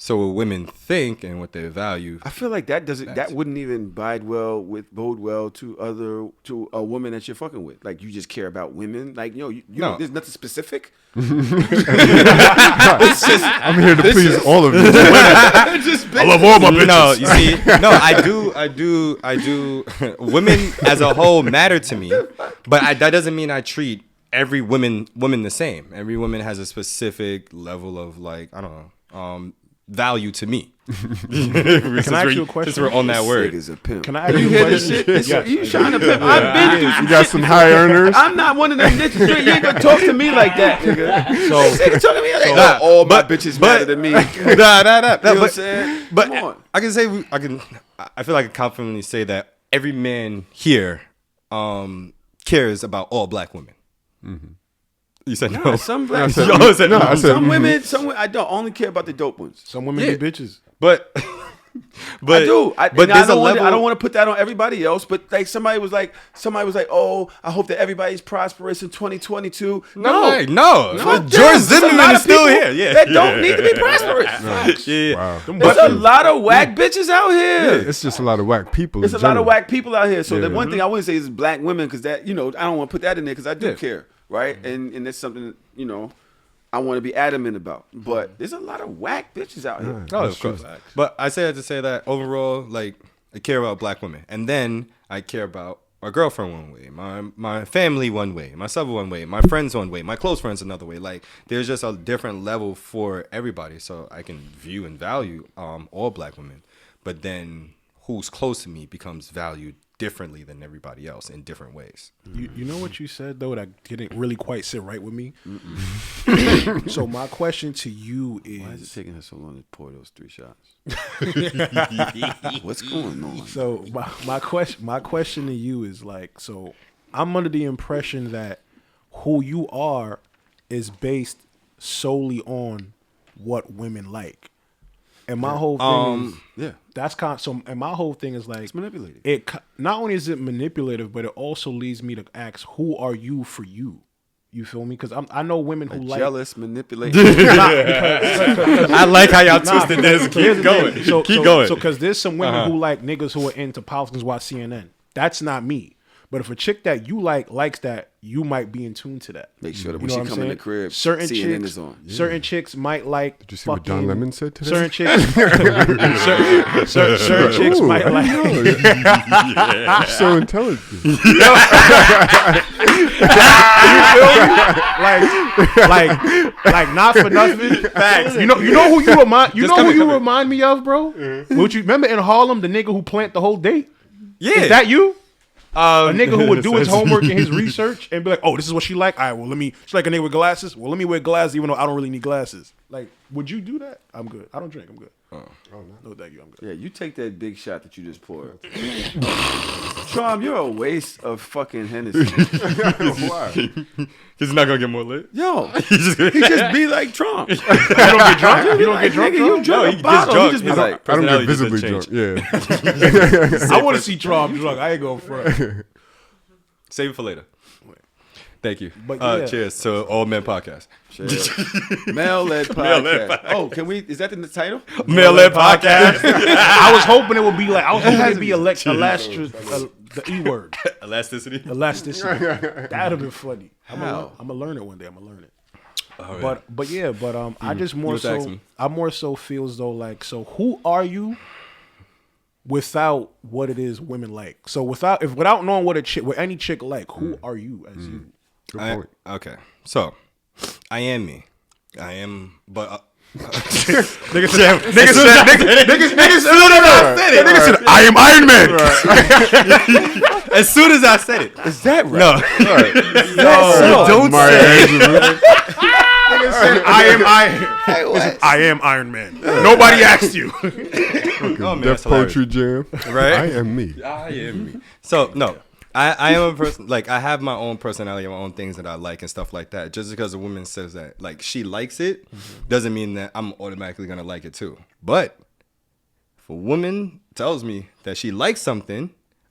So what women think and what they value. I feel like that wouldn't even bode well to a woman that you're fucking with. Like you just care about women. Like No. there's nothing specific. I'm here to please all of you. I love all my bitches. No, you see, no, I do. Women as a whole matter to me, but that doesn't mean I treat every woman the same. Every woman has a specific level of like, I don't know, value to me. Can I ask you a question? Since we're on that word. Is a pimp. Can I ask You you a hear this question? shit? You trying to pimp? I've been through. You got some high earners. I'm not one of them bitches. You ain't gonna talk to me like that, nigga. So, Nigga talk to me like, all my bitches matter to me. Nah. You know what I'm saying? But Come on. I can say I feel like I can confidently say that every man here cares about all black women. You said no. Some black, Yo, said no. some women, I don't only care about the dope ones. some women Yeah. be bitches. But I do. But there's a level. I don't want to put that on everybody else. But like somebody was like, oh, I hope that everybody's prosperous in 2022. No, no. George George Zimmerman is still here. Yeah, that don't need to be prosperous. Yeah. Wow. There's a lot of whack bitches out here. It's just a lot of whack people. There's a lot of whack people out here. So the Yeah. one thing I wouldn't say is black women, because that, I don't want to put that in there because I do care, right? And that's something that, I want to be adamant about. But there's a lot of whack bitches out here. Oh, of course. But I say that to say that overall, like, I care about black women, and then I care about my girlfriend one way, my family one way, myself one way, my friends one way, my close friends another way. Like, there's just a different level for everybody, so I can view and value all black women. But then who's close to me becomes valued differently than everybody else in different ways. You know what you said, though, that didn't really quite sit right with me? So my question to you is... Why is it taking her so long to pour those 3 shots? What's going on? So my question to you is like, so I'm under the impression that who you are is based solely on what women like. And my whole thing is, that's kind of, so, and my whole thing is like, It's manipulated. It not only is it manipulative, but it also leads me to ask, who are you for you? You feel me? Because I know women who like jealous, manipulative. I like how y'all twisted this. Keep going. Keep going. So because there's some women who like niggas who are into politics, watch CNN. That's not me. But if a chick that you likes that, you might be in tune to that. Make sure that You when know she what come I'm in the saying? crib, Certain CNN chicks, is on. certain chicks might like. Did you see what Don Lemon said today? Certain chicks, certain chicks might like. You're so intelligent. like not for nothing. Facts. You know who you remind. You know who you remind me of, bro. Would you remember in Harlem the nigga who planned the whole date? Yeah. Is that you? A nigga who would do his homework and his research and be like, oh, this is what she like. All right, well, she's like a nigga with glasses. Well, let me wear glasses even though I don't really need glasses. Like, would you do that? I'm good. I don't drink. I'm good. Oh no, thank you. I'm good. Yeah, you take that big shot that you just poured. Trom, you're a waste of fucking Hennessy. Why? He's not gonna get more lit. Yo, he just be like Trom. You don't get drunk? You don't get drunk? You drunk a bottle. He just be like, I don't get Personality just visibly change. drunk. Yeah. I want to see Trom drunk. I ain't going front. Save it for later. Thank you. But yeah. Cheers to All Men Podcast. Male-led podcast. Oh, can we? Is that the title? Male-led Podcast. I was hoping it would be like, it'd be the E word. Elasticity. Elasticity. That'd have been funny. I'm gonna learn it one day. I'm gonna learn it. Right. But I just You was asking me. I more so feel as though like, so who are you without what it is women like? So without knowing what any chick like, who are you as you? Okay, so I am me. I am, but Niggas said, I am Iron Man. as soon as I said it, Is that right? no, don't say it. Nigga said, I am Iron. I am Iron Man. Nobody asked you. Oh, man, That that's hilarious. poetry jam. Right? I am me. I am me. So no, I am a person. Like I have my own personality, my own things that I like and stuff like that. Just because a woman says that, like she likes it, doesn't mean that I'm automatically gonna like it too. But if a woman tells me that she likes something,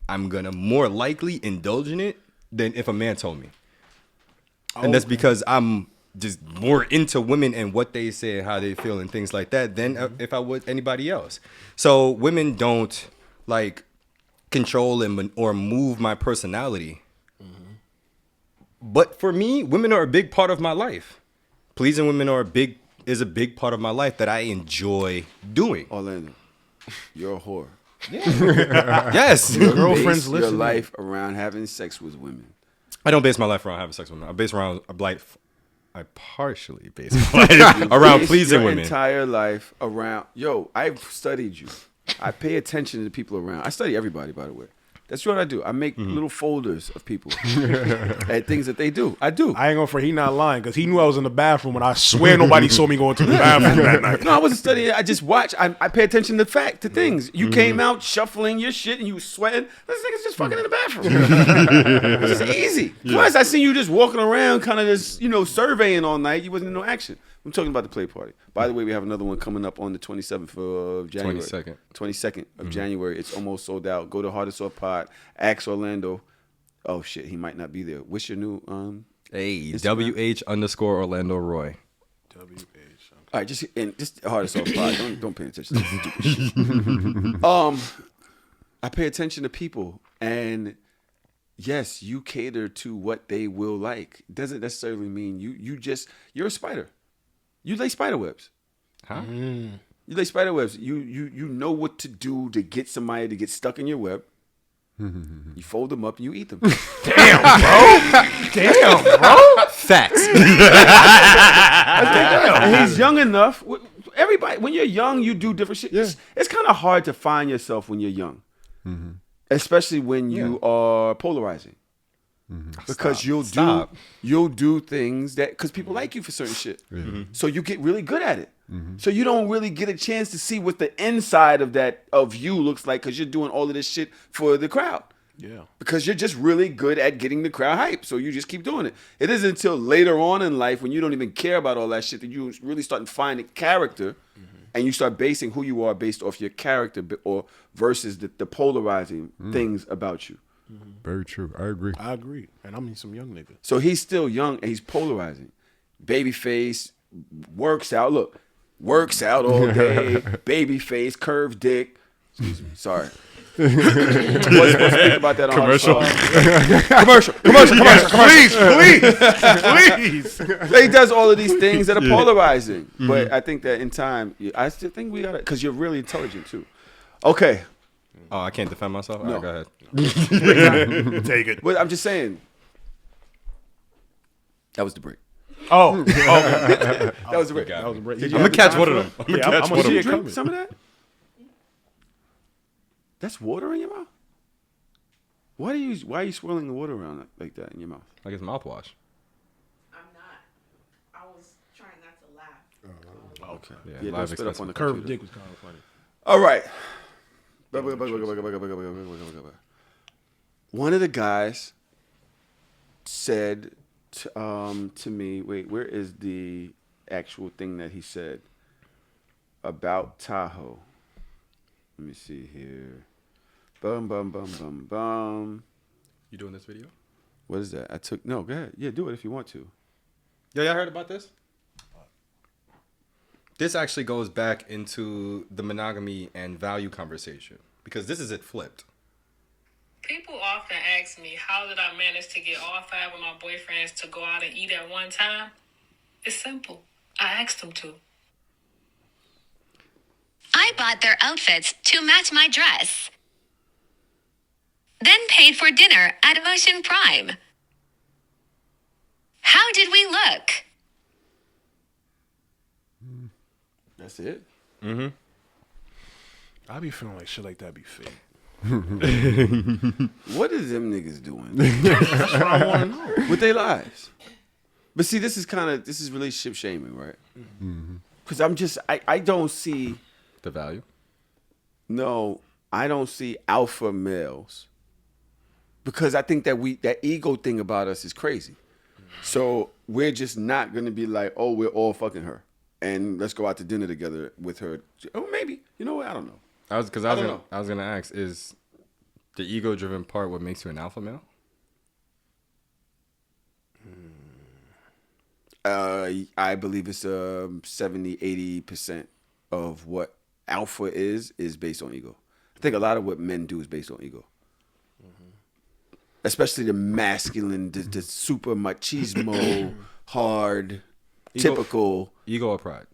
I'm gonna more likely indulge in it than if a man told me. And that's because I'm just more into women and what they say, how they feel, and things like that than if I would anybody else. So women don't like control or move my personality. But for me, women are a big part of my life. Pleasing women is a big part of my life that I enjoy doing. Orlando, you're a whore. Yes. You girlfriend's base your listening. life around having sex with women. I don't base my life around having sex with women. I partially base my life around Base pleasing your women. entire life around. Yo, I've studied you. I pay attention to the people around. I study everybody, by the way. That's what I do. I make little folders of people and things that they do. I do. I ain't gonna for he not lying because he knew I was in the bathroom and I swear nobody saw me going to the bathroom that night. No, I wasn't studying. I just watch. I pay attention to things. You came out shuffling your shit and you was sweating. This nigga's just fucking in the bathroom. It's just easy. Plus, I seen you just walking around, kind of just surveying all night. You wasn't in no action. I'm talking about the play party. By the way, we have another one coming up on the 27th of January. 22nd of January. It's almost sold out. Go to Hardest Off Pod. Ask Orlando. Oh shit, he might not be there. What's your new Hey, Instagram? WH_Orlando Roy. All right, just Hardest Off Pod. Don't pay attention to this stupid shit. I pay attention to people, and yes, you cater to what they will like. Doesn't necessarily mean you're a spider. You lay spider webs. Huh? You lay spider webs. You know what to do to get somebody to get stuck in your web. You fold them up and you eat them. Damn, bro. Facts. And he's young enough. Everybody, when you're young, you do different shit. Yeah. It's kind of hard to find yourself when you're young, especially when you are polarizing. Because you'll do things that because people like you for certain shit. So you get really good at it. So you don't really get a chance to see what the inside of you looks like because you're doing all of this shit for the crowd. Yeah. Because you're just really good at getting the crowd hype. So you just keep doing it. It isn't until later on in life when you don't even care about all that shit that you really start finding character and you start basing who you are based off your character or versus the polarizing things about you. Very true. I agree. I agree, and I mean some young nigga. So he's still young and he's polarizing. Baby face, works out. Look, works out all day. Baby face, curved dick. Excuse me. Sorry. What's supposed to think about that on Commercial. Please. He does all of these things that are polarizing. But I think that in time, I still think we gotta, because you're really intelligent too. Okay. Oh, I can't defend myself? No. All right, go ahead. Take it. But I'm just saying. That was the break. Oh, That was the break. that was a break. Did you I'm have going to catch time one for of them. it? I'm going Yeah, to I'm catch gonna one of see them. it Drink coming. some of that? That's water in your mouth? Why are you swirling the water around like that in your mouth? Like it's mouthwash. I'm not. I was trying not to laugh. Okay. Yeah, Don't live spit up on the Curved computer. dick was kind of funny. All right. One of the guys said to me, wait, where is the actual thing that he said about Tahoe? Let me see here. Bum. You doing this video? What is that? No, go ahead. Yeah, do it if you want to. Yo, y'all heard about this? This actually goes back into the monogamy and value conversation because this is it flipped. People often ask me, how did I manage to get all 5 of my boyfriends to go out and eat at one time? It's simple. I asked them to. I bought their outfits to match my dress. Then paid for dinner at Ocean Prime. How did we look? That's it? Mm-hmm. I be feeling like shit like that be fake. What is them niggas doing That's what I want to know. with their lives? But see, this is relationship shaming, right? Because I don't see, The value? I don't see alpha males. Because I think that ego thing about us is crazy. So we're just not going to be like, oh, we're all fucking her. And let's go out to dinner together with her. Oh, maybe. You know what? I don't know. I was know. gonna ask, is the ego driven part what makes you an alpha male? I believe it's 70-80% of what alpha is based on ego. I think a lot of what men do is based on ego. Especially the masculine, the super machismo, hard, Ego- typical. Ego or pride?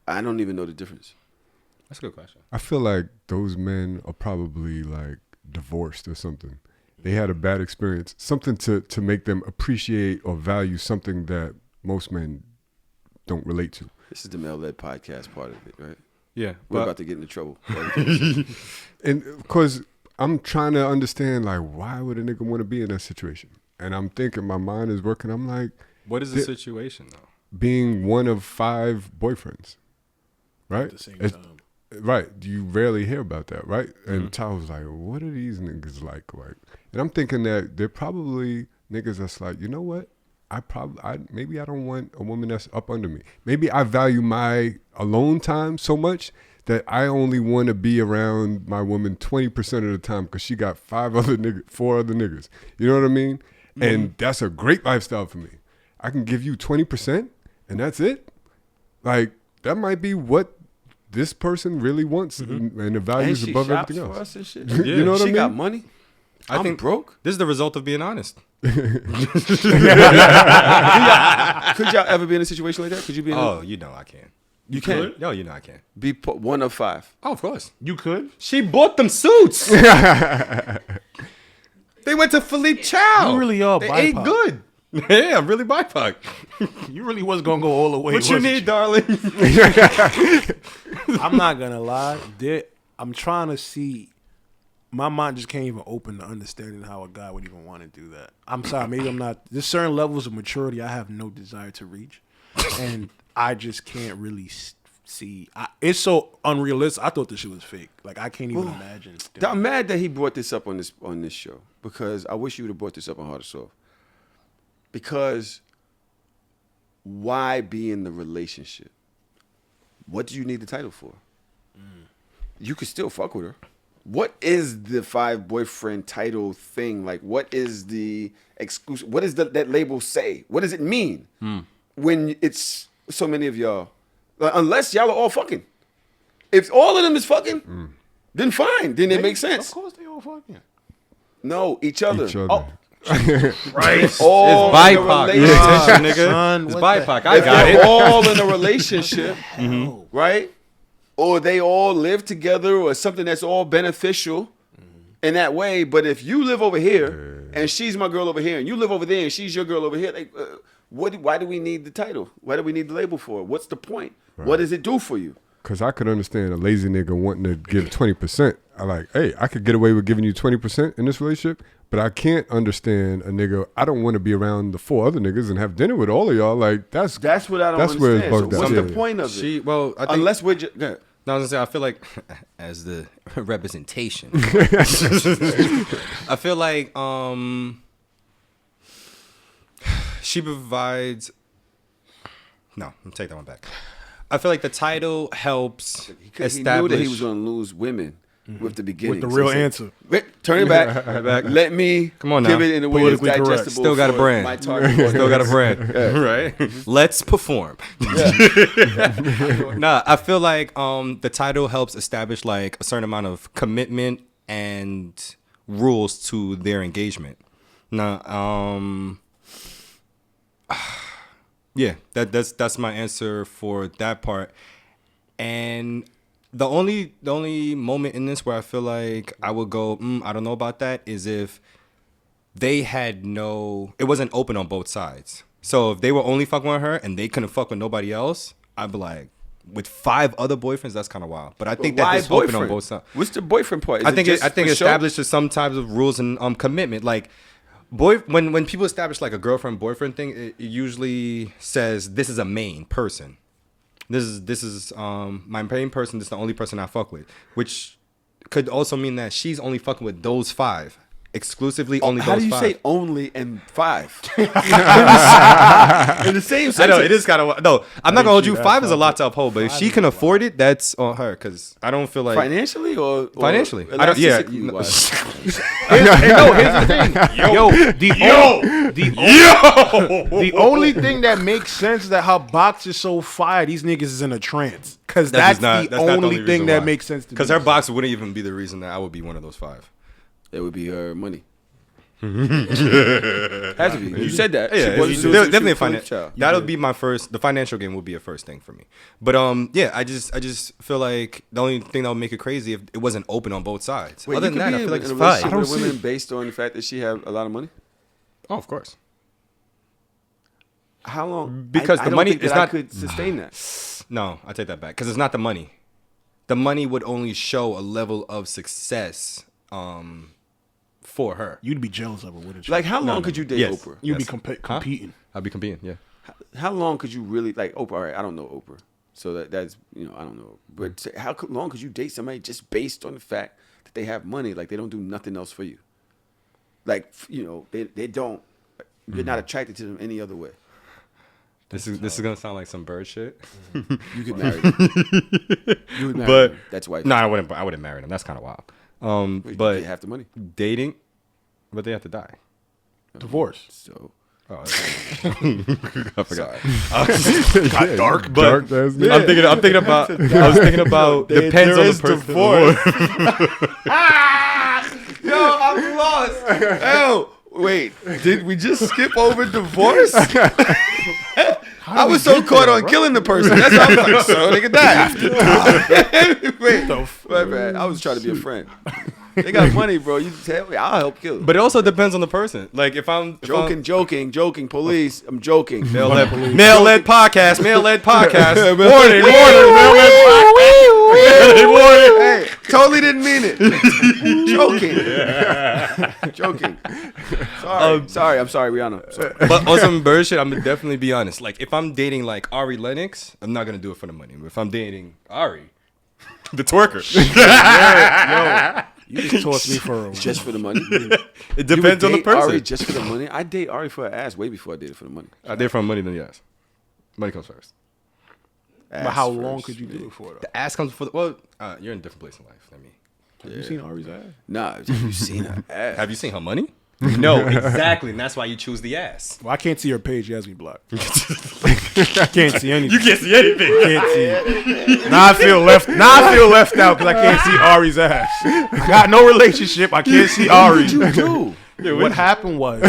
I don't even know the difference. That's a good question. I feel like those men are probably like divorced or something. They had a bad experience, something to make them appreciate or value something that most men don't relate to. This is the male-led podcast part of it, right? Yeah. We're but- about to get into trouble. And because I'm trying to understand, like, why would a nigga want to be in that situation? And I'm thinking, my mind is working. I'm like, What is the situation though? being one of 5 boyfriends, right? At the same It's- time. Right. You rarely hear about that, right? And Ty was like, what are these niggas like? And I'm thinking that they're probably niggas that's like, you know what? Maybe I don't want a woman that's up under me. Maybe I value my alone time so much that I only want to be around my woman 20% of the time because she got 4 other niggas. You know what I mean? And that's a great lifestyle for me. I can give you 20% and that's it. Like, that might be what this person really wants and the values And she above shops everything for else. us and shit. You know what I She mean? got money. I I'm think broke. this is the result of being honest. Could y'all ever be in a situation like that? Could you be in Oh, you know I can. You can No, you know I can. be one of 5. Oh, of course. You could? She bought them suits. They went to Philippe Chow. You really are They BIPOC. ate good. Yeah, I'm really BIPOC. You really was going to go all the way. What you wasn't need, darling? I'm not gonna lie. I'm trying to see. My mind just can't even open to understanding how a guy would even want to do that. I'm sorry, maybe I'm not. There's certain levels of maturity I have no desire to reach, and I just can't really see. It's so unrealistic. I thought this shit was fake. Like I can't even imagine. I'm mad that he brought this up on this show because I wish you would have brought this up on Hard or Soft. Because why be in the relationship? What do you need the title for? You could still fuck with her. what is the 5 boyfriend title thing? Like, what is the exclusive? What does that label say? What does it mean when it's so many of y'all? Unless y'all are all fucking. If all of them is fucking, then fine. Then it makes sense. Of course they all fucking. No, each other. Oh. Right. It's BIPOC. Yeah, nigga. Son, It's what BIPOC. the- I if got they're it. all in a relationship, right? Or they all live together, or something that's all beneficial in that way. But if you live over here and she's my girl over here, and you live over there and she's your girl over here, like, why do we need the title? Why do we need the label for it? What's the point? Right. What does it do for you? Because I could understand a lazy nigga wanting to give 20%. I like, hey, I could get away with giving you 20% in this relationship, but I can't understand a nigga. I don't want to be around the 4 other niggas and have dinner with all of y'all. Like, that's what I don't that's understand. where it's bugged So out. what's Yeah. the point of it? I think, Unless we're just... Go ahead. No, I was gonna say, I feel like, as the representation, I feel like she provides. No, I'm take that one back. I feel like the title helps He knew establish. that he was going to lose women with the beginning. With the real So he said, answer. Wait, turn it back. Let me Come on give now. it in a way that's Politically correct. digestible. Still got a for brand. My target Still got a audience. brand, right? Let's perform. Nah, I feel like the title helps establish like a certain amount of commitment and rules to their engagement. Now, yeah, that's my answer for that part. And the only moment in this where I feel like I would go, I don't know about that, is if they had it wasn't open on both sides. So if they were only fucking with her and they couldn't fuck with nobody else, I'd be like, with 5 other boyfriends, that's kind of wild. But I think that Why it's open on boyfriend? both sides. What's the boyfriend part? Is I think just I think for it show? establishes some types of rules and commitment. Like when people establish like a girlfriend boyfriend thing, it usually says this is a main person. This is my main person. This is the only person I fuck with, which could also mean that she's only fucking with those 5. Exclusively only How those do you 5. say only and 5? In the same sentence. I know it is kind of no. I'm not gonna hold you. that 5 is a sounds lot to uphold, but if she can afford it, that's on her. Because I don't feel like Financially or financially. I don't. Yeah. elasticity No. wise? Here's the thing. The only thing that makes sense is that her box is so fire, these niggas is in a trance. Because that's the only thing that makes sense to me. Because her box wouldn't even be the reason that I would be one of those 5. It would be her money. Has to be. You said that. Yeah, She was- she was- definitely she a was financial. child. That'll be my first. The financial game will be a first thing for me. But yeah, I just feel like the only thing that would make it crazy if it wasn't open on both sides. Wait, Other you than could that, be I feel like in it's a fine. relationship with a woman based on the fact that she have a lot of money. Oh, of course. How long? Because I the don't money think is that I not- could sustain that. No, I take that back because it's not the money. The money would only show a level of success for her. You'd be jealous of her, wouldn't you? Like, how long could you date Yes. Oprah? You'd be Huh? competing. I'd be competing. Yeah. How long could you really like Oprah? All right, I don't know Oprah, so that's I don't know. But long could you date somebody just based on the fact that they have money? Like they don't do nothing else for you. Like they don't. You're not attracted to them any other way. This is gonna sound like some bird shit. You could marry them. You would marry But them. That's why. No, I wouldn't marry them. That's kind of wild. Wait, But they have the money. dating, but they have to die. Divorce. So Oh, I forgot. Got dark, But dark. That's I'm thinking about. I was thinking about depends on the person. divorce. Yo, I'm lost. Yo, wait, did we just skip over divorce? I was so caught on killing the person. That's why I was like, so they could die. Wait, my bad. I was trying to be a friend. They got money, bro. You tell me, I'll help kill them. But it also depends on the person. Like if I'm Joking. Police, I'm joking. Male-led podcast. Warning. Hey, totally didn't mean it. Joking. Sorry. I'm sorry, Rihanna. Sorry. But on some bird shit, I'm gonna definitely be honest. Like if I'm dating like Ari Lennox, I'm not gonna do it for the money. But if I'm dating Ari, the twerker, You just tossed me for a Just for the money. it depends on the person. Ari just for the money. I date Ari for her ass way before I dated for the money. I date for money, then yes. Money comes first. But how Ass long first, could you man. do it for, though? The ass comes for the, well, you're in a different place in life than me. Have you seen Ari's ass? Nah, have you seen her ass? Have you seen her money? No, exactly. And that's why you choose the ass. Well, I can't see her page. She has me blocked. I can't see anything. You can't see anything. Can't see it. Now I feel left out because I can't see Ari's ass. I got no relationship. I can't see Ari. What happened was.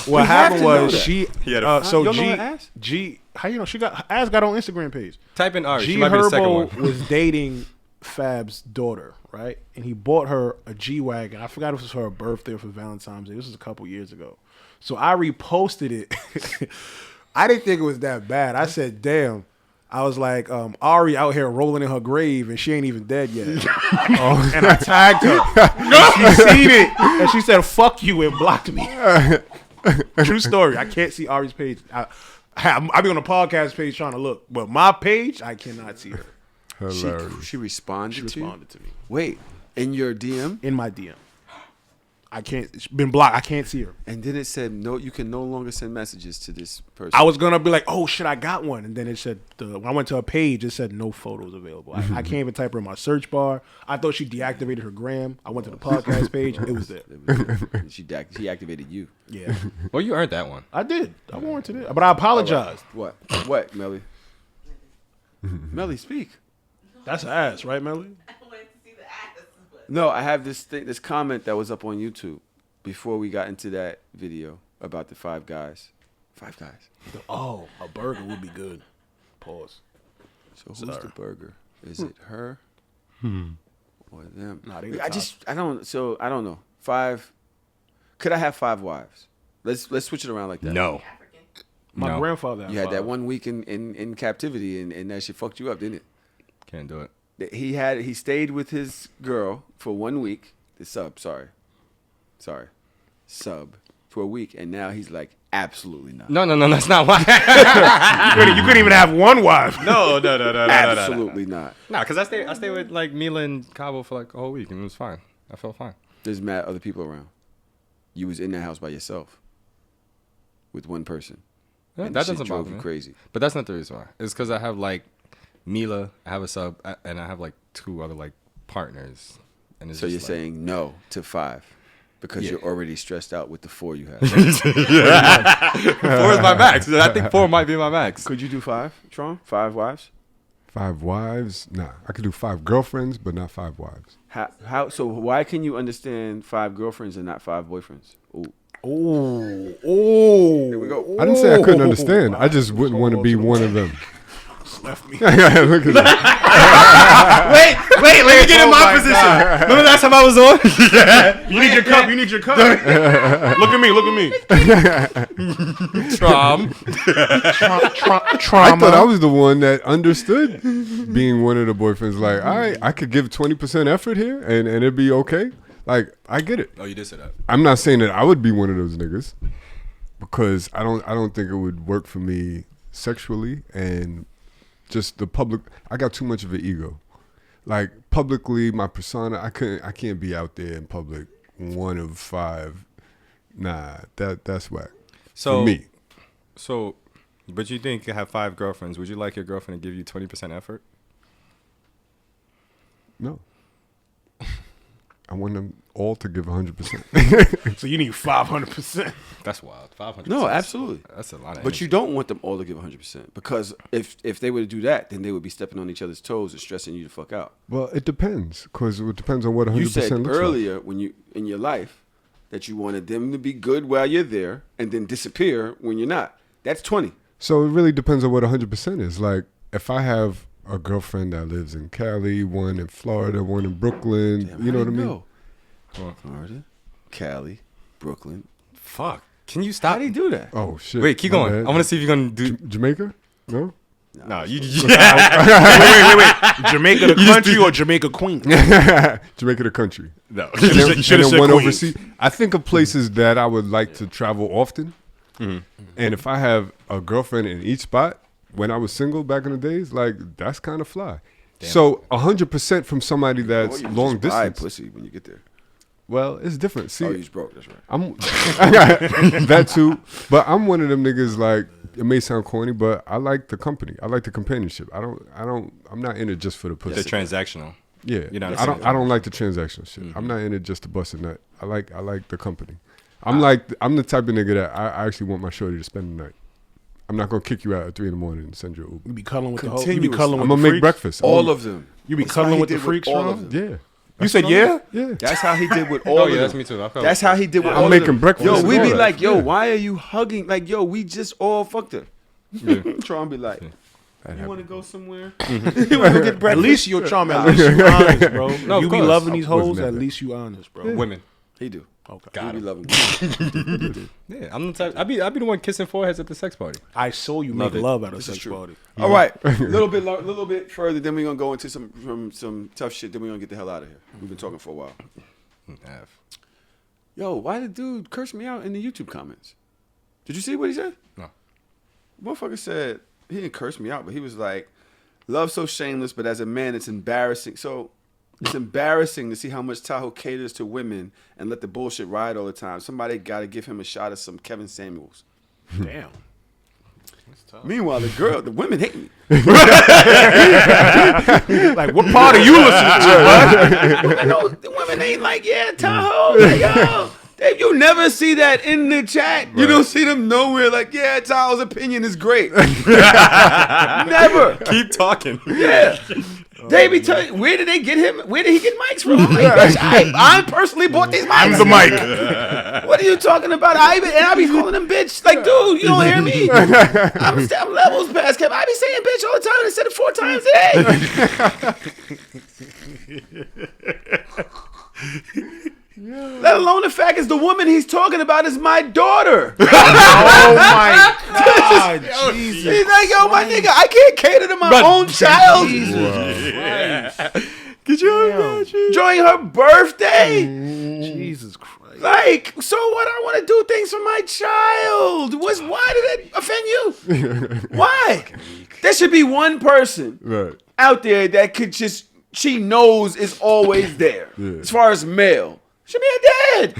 What happened was she. So you know her ass? How you know she got her ass got on Instagram page? Type in Ari. G She might be the second Herbo one. was dating Fab's daughter, right? And he bought her a G-Wagon. I forgot if it was for her birthday or for Valentine's Day. This was a couple years ago. So I reposted it. I didn't think it was that bad. I said, damn. I was like, Ari out here rolling in her grave and she ain't even dead yet. And I tagged her. She seen it. And she said, fuck you, and blocked me. True story. I can't see Ari's page. I be on the podcast page trying to look. But my page, I cannot see her. She responded to me. Wait, in your DM? In my DM. I can't. It's been blocked. I can't see her. And then it said, no, you can no longer send messages to this person. I was going to be like, oh, shit, I got one. And then it said, when I went to a page, it said no photos available. I can't even type her in my search bar. I thought she deactivated her gram. I went to the podcast page. It was there. She activated you. Yeah. Well, you earned that one. I did. I warranted it. But I apologized. What? What, Melly? Melly, speak. That's ass, right, Melly? No, I have this comment that was up on YouTube before we got into that video about the 5 guys. 5 guys. Oh, a burger would be good. Pause. So who's the burger? Is it her or them? Nah, I don't know. 5. Could I have 5 wives? Let's switch it around like that. No. My grandfather had You had 5. that 1 week in captivity and that shit fucked you up, didn't it? Can't do it. He stayed with his girl for 1 week. The sub for a week, and now he's like, absolutely not. No, that's not why. You couldn't even have one wife. No. Absolutely not. Nah, because I stayed with like Mila and Cabo for like a whole week, and it was fine. I felt fine. There's mad other people around. You was in that house by yourself with one person. Yeah, and that shit doesn't drove bother you me. crazy. But that's not the reason why. It's because I have like Mila, I have a sub, and I have like 2 other like partners. And it's So just you're like, saying no to 5 because you're already stressed out with the 4 you have. 4 is my max. I think 4 might be my max. Could you do 5, Tron? 5 wives? 5 wives? Nah, I could do 5 girlfriends, but not 5 wives. How? So why can you understand 5 girlfriends and not 5 boyfriends? Ooh. Oh. Here we go. I didn't say I couldn't understand. I just wouldn't want to be one of them. Left me. Look at that. Wait, let me get in my position. Remember last time I was on? You need your cup. Look at me. Trauma. I thought I was the one that understood being one of the boyfriends. Like, all right, I could give 20% effort here and it'd be okay. Like, I get it. Oh, you did say that. I'm not saying that I would be one of those niggas because I don't think it would work for me sexually and just the public. I got too much of an ego. Like publicly, my persona, I can't be out there in public one of 5. Nah, that's whack. So for me. So, but you think you have 5 girlfriends? Would you like your girlfriend to give you 20% effort? No. I want them all to give 100%. So you need 500%. That's wild. 500%. No, absolutely. That's a lot of But energy. you don't want them all to give 100% because if they were to do that, then they would be stepping on each other's toes and stressing you the fuck out. Well, it depends because it depends on what 100% You said looks earlier when you in your life that you wanted them to be good while you're there and then disappear when you're not. That's 20. So it really depends on what 100% is. Like if I have a girlfriend that lives in Cali, one in Florida, one in Brooklyn, Damn, you know how what I do mean? Florida, Cali, Brooklyn. Fuck. Can you stop? How do you do that? Oh shit. Wait, keep My going. bad. I want to see if you're gonna do. Jamaica? No? No, you. Wait. Jamaica the country or Jamaica Queen? Jamaica the country. No. And then, You should've and then said one Queens. overseas. I think of places that I would like to travel often. And if I have a girlfriend in each spot, when I was single back in the days, like that's kind of fly. So 100% from somebody that's Or you long just buy distance. pussy when you get there. Well, it's different. See, Oh, you just broke. That's right. I'm that too, but I'm one of them niggas. Like it may sound corny, but I like the company. I like the companionship. I'm not in it just for the pussy. They're transactional. Yeah, You're not. I don't like the transactional shit. I'm not in it just to bust a nut. I like the company. I'm the type of nigga that I actually want my shorty to spend the night. I'm not gonna kick you out at 3 a.m. and send you an Uber. You be cuddling with the whole. Continuous. You be cuddling I'm with gonna the make freaks? breakfast. All of them. You be That's how cuddling he with the did freaks, all bro? of them. Yeah. You said yeah? Yeah. That's how he did with all Oh of yeah, them. that's me too. I felt That's how he did with all I'm of making them. breakfast. Yo, and we all be that. like, yo, Yeah. why are you hugging? Like, yo, we just all fucked her. Trying to be like, you want to go somewhere? You want to go get breakfast? At least you're charming. At least you honest, bro. No, of You be course. loving these I wasn't hoes. that At bad. least you honest, bro. women. He do. Okay. He Got be him. loving. Yeah, I'm the type. I be the one kissing foreheads at the sex party. I saw you Love make it. love at a This sex is true. party. All right, a little bit further. Then we're gonna go into some tough shit. Then we're gonna get the hell out of here. We've been talking for a while. Yo, why did dude curse me out in the YouTube comments? Did you see what he said? No. Motherfucker said he didn't curse me out, but he was like, "Love so shameless, but as a man, it's embarrassing." So it's embarrassing to see how much Tahoe caters to women and let the bullshit ride all the time. Somebody got to give him a shot of some Kevin Samuels. Damn. Meanwhile, the women hate me. Like, what part are you listening to? I know the women ain't like, yeah, Tahoe. Like, yo, you never see that in the chat. You don't see them nowhere. Like, yeah, Tahoe's opinion is great. Never. Keep talking. Yeah. They be telling, where did they get him? Where did he get mics from? I'm like, bitch, I personally bought these mics. I'm the mic. What are you talking about? I be calling them bitch. Like, dude, you don't hear me? I'm levels past Kevin. I be saying bitch all the time. I said it 4 times today. Let alone the fact is the woman he's talking about is my daughter. Oh my God, Jesus! He's like, yo, my nigga, I can't cater to my own child. Could you imagine? During her birthday. Jesus Christ! Like, so what? I want to do things for my child. Why did it offend you? Why? There should be one person Right. out there that could just, she knows is always there. Yeah. As far as male. Should be a dad.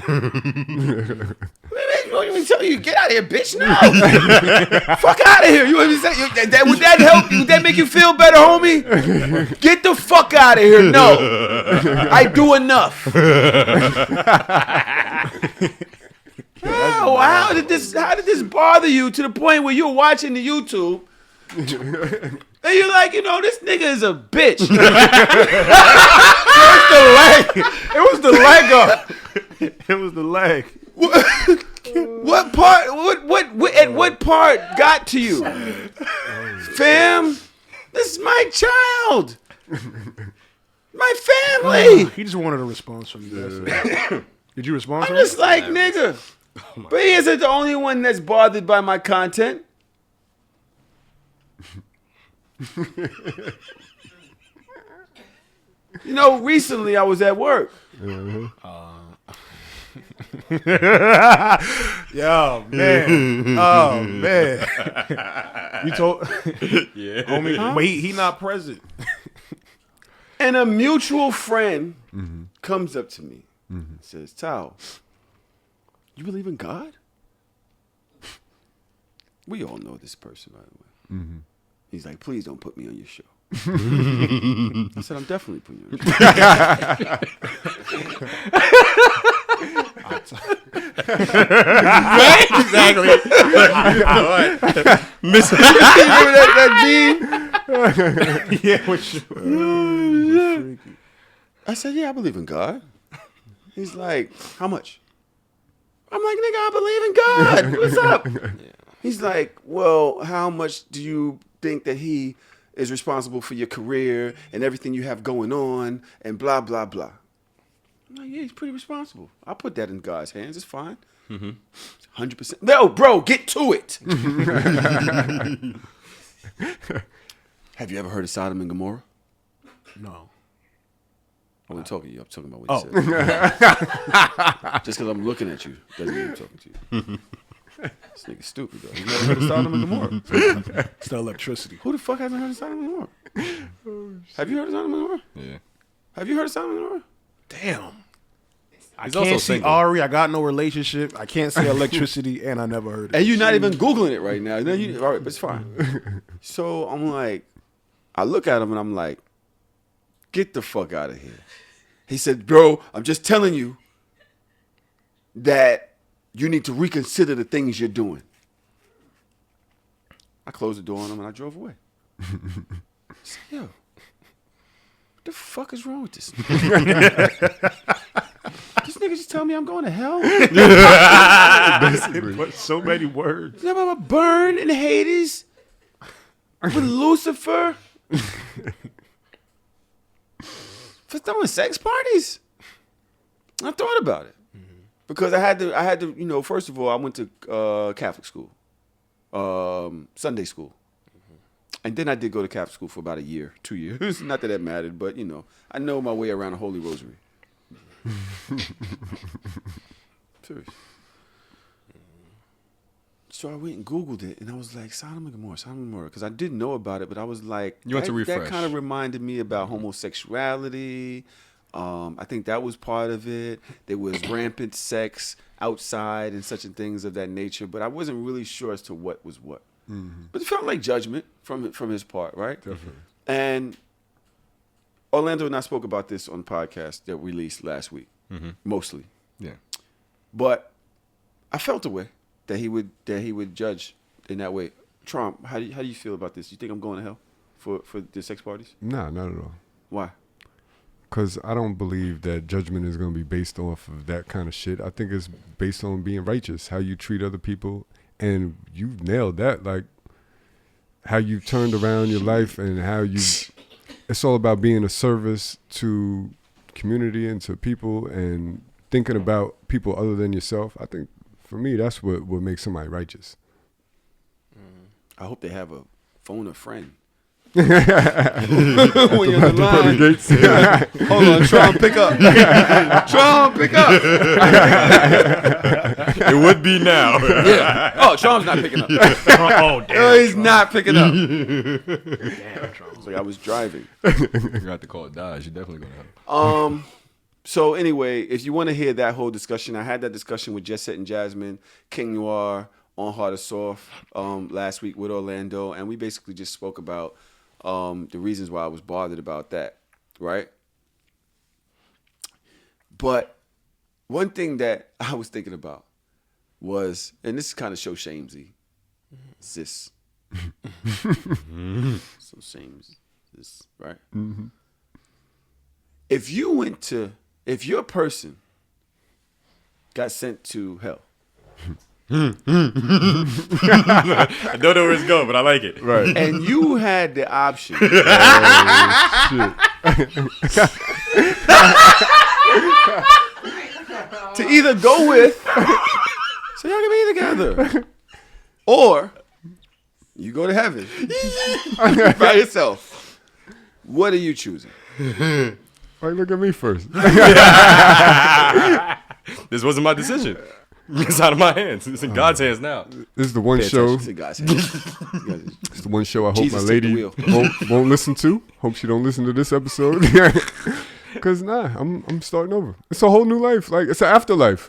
Let me tell you, get out of here, bitch. No. Fuck out of here. You know what I'm saying? Would that help? Would that make you feel better, homie? Get the fuck out of here. No. I do enough. How did this bother you to the point where you're watching the YouTube and you're like, this nigga is a bitch. It was the leg up. It was the leg. What part? At what part got to you, fam? This is my child, my family. He just wanted a response from you. That's it. Did you respond to I'm him? just like, nigga. But he isn't the only one that's bothered by my content. Recently I was at work. Yo, man. Oh, man. You told... Yeah. Homie, but he not present. And a mutual friend comes up to me and says, Tao, you believe in God? We all know this person, by the way. He's like, please don't put me on your show. I said, I'm definitely putting you on your show. Exactly. Miss that meme? Yeah, what I said, yeah, I believe in God. He's like, how much? I'm like, nigga, I believe in God. What's up? He's like, well, how much do you think that he is responsible for your career and everything you have going on and blah, blah, blah. I'm like, yeah, he's pretty responsible. I'll put that in God's hands. It's fine. 100%. No, bro, get to it. Have you ever heard of Sodom and Gomorrah? No. I'm not talking to you. I'm talking about what you said. Just because I'm looking at you doesn't mean I'm talking to you. This nigga's stupid, though. You never heard of Sodom and Gomorrah? It's the electricity. Who the fuck hasn't heard of Sodom and Gomorrah? Have you heard of Sodom and Gomorrah? Yeah. Have you heard of Sodom and Gomorrah? Damn. I He's also can't see single. Ari. I got no relationship. I can't see electricity, and I never heard it. And you're not even Googling it right now. All right, but it's fine. So I'm like, I look at him and I'm like, Get the fuck out of here. He said, bro, I'm just telling you that you need to reconsider the things you're doing. I closed the door on him and I drove away. I said, yo, what the fuck is wrong with this? This nigga just tell me I'm going to hell? But so many words. I'm about to burn in Hades with Lucifer for throwing sex parties. I thought about it because I had to. You know, first of all, I went to Catholic school, Sunday school, and then I did go to Catholic school for about a year, 2 years. Not that that mattered, but you know, I know my way around a Holy Rosary. Serious. So I went and Googled it, and I was like, Sodom and Gomorrah, because I didn't know about it, but I was like, You want to refresh. That kind of reminded me about homosexuality. I think that was part of it. There was rampant sex outside and such and things of that nature, but I wasn't really sure as to what was what. Mm-hmm. But it felt like judgment from his part, right? Definitely. And Orlando and I spoke about this on the podcast that we released last week, mostly. Yeah. But I felt a way that he would judge in that way. Trump, how do you feel about this? You think I'm going to hell for the sex parties? Nah, not at all. Why? Because I don't believe that judgment is going to be based off of that kind of shit. I think it's based on being righteous, how you treat other people. And you nailed that. Like, how you turned around your life and how you... It's all about being a service to community and to people and thinking about people other than yourself. I think, for me, that's what makes somebody righteous. I hope they have a phone a friend. When you're on the line. Hold on, Tron, pick up. Tron, pick up. It would be now. Yeah. Oh, Tron's not picking up. Oh, damn. No, he's not picking up. Damn, Tron. It's like I was driving. You got to call it Dodge. You're definitely going to have. So anyway, if you want to hear that whole discussion, I had that discussion with Jet Set and Jasmine, King Noir, on Hard or Soft last week with Orlando, and we basically just spoke about the reasons why I was bothered about that, right? But one thing that I was thinking about was, and this is kind of show shamesy, sis. So shames this, right? Mm-hmm. If your person got sent to hell. I don't know where it's going, but I like it. Right. And you had the option. To either go with, so y'all can be together, or you go to heaven by yourself. What are you choosing? Like, look at me first. This wasn't my decision. It's out of my hands. It's in God's hands now. This is the one show. It's in God's hands. It's the one show I hope Jesus, my take the lady wheel. won't listen to. Hope she don't listen to this episode. Cause I'm starting over. It's a whole new life. Like, it's an afterlife.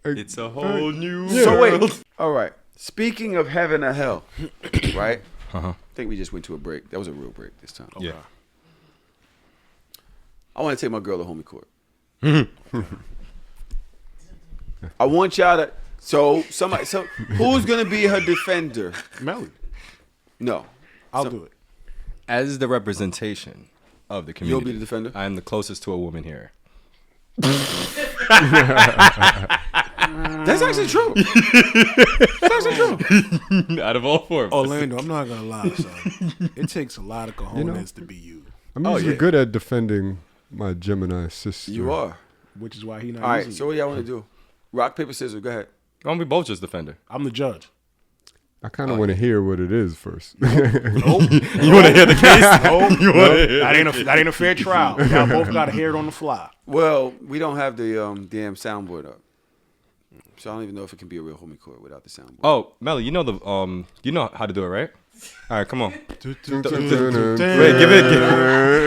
Like, It's a whole new So world. wait, all right. Speaking of heaven or hell, right? Uh-huh. I think we just went to a break. That was a real break this time. Yeah. I want to take my girl to homie court. I want y'all to. So who's gonna be her defender? Melly. No, I'll do it. As the representation of the community, You'll be the defender? I am the closest to a woman here. That's actually true. That's actually true. Out of all four of us. Orlando, I'm not gonna lie, son. It takes a lot of cojones to be you, I'm usually good at defending my Gemini sister. You are. which is why he not. All right. using So you. what y'all want to do? Rock paper scissors. Go ahead. Why don't we both just defender? I'm the judge. I kind of want to hear what it is first. Nope. You want to hear the case? That ain't a fair trial. Y'all both got to hear it on the fly. Well, we don't have the damn soundboard up, so I don't even know if it can be a real homie court without the soundboard. Oh, Melly, you know how to do it, right? All right, come on. Wait, give it.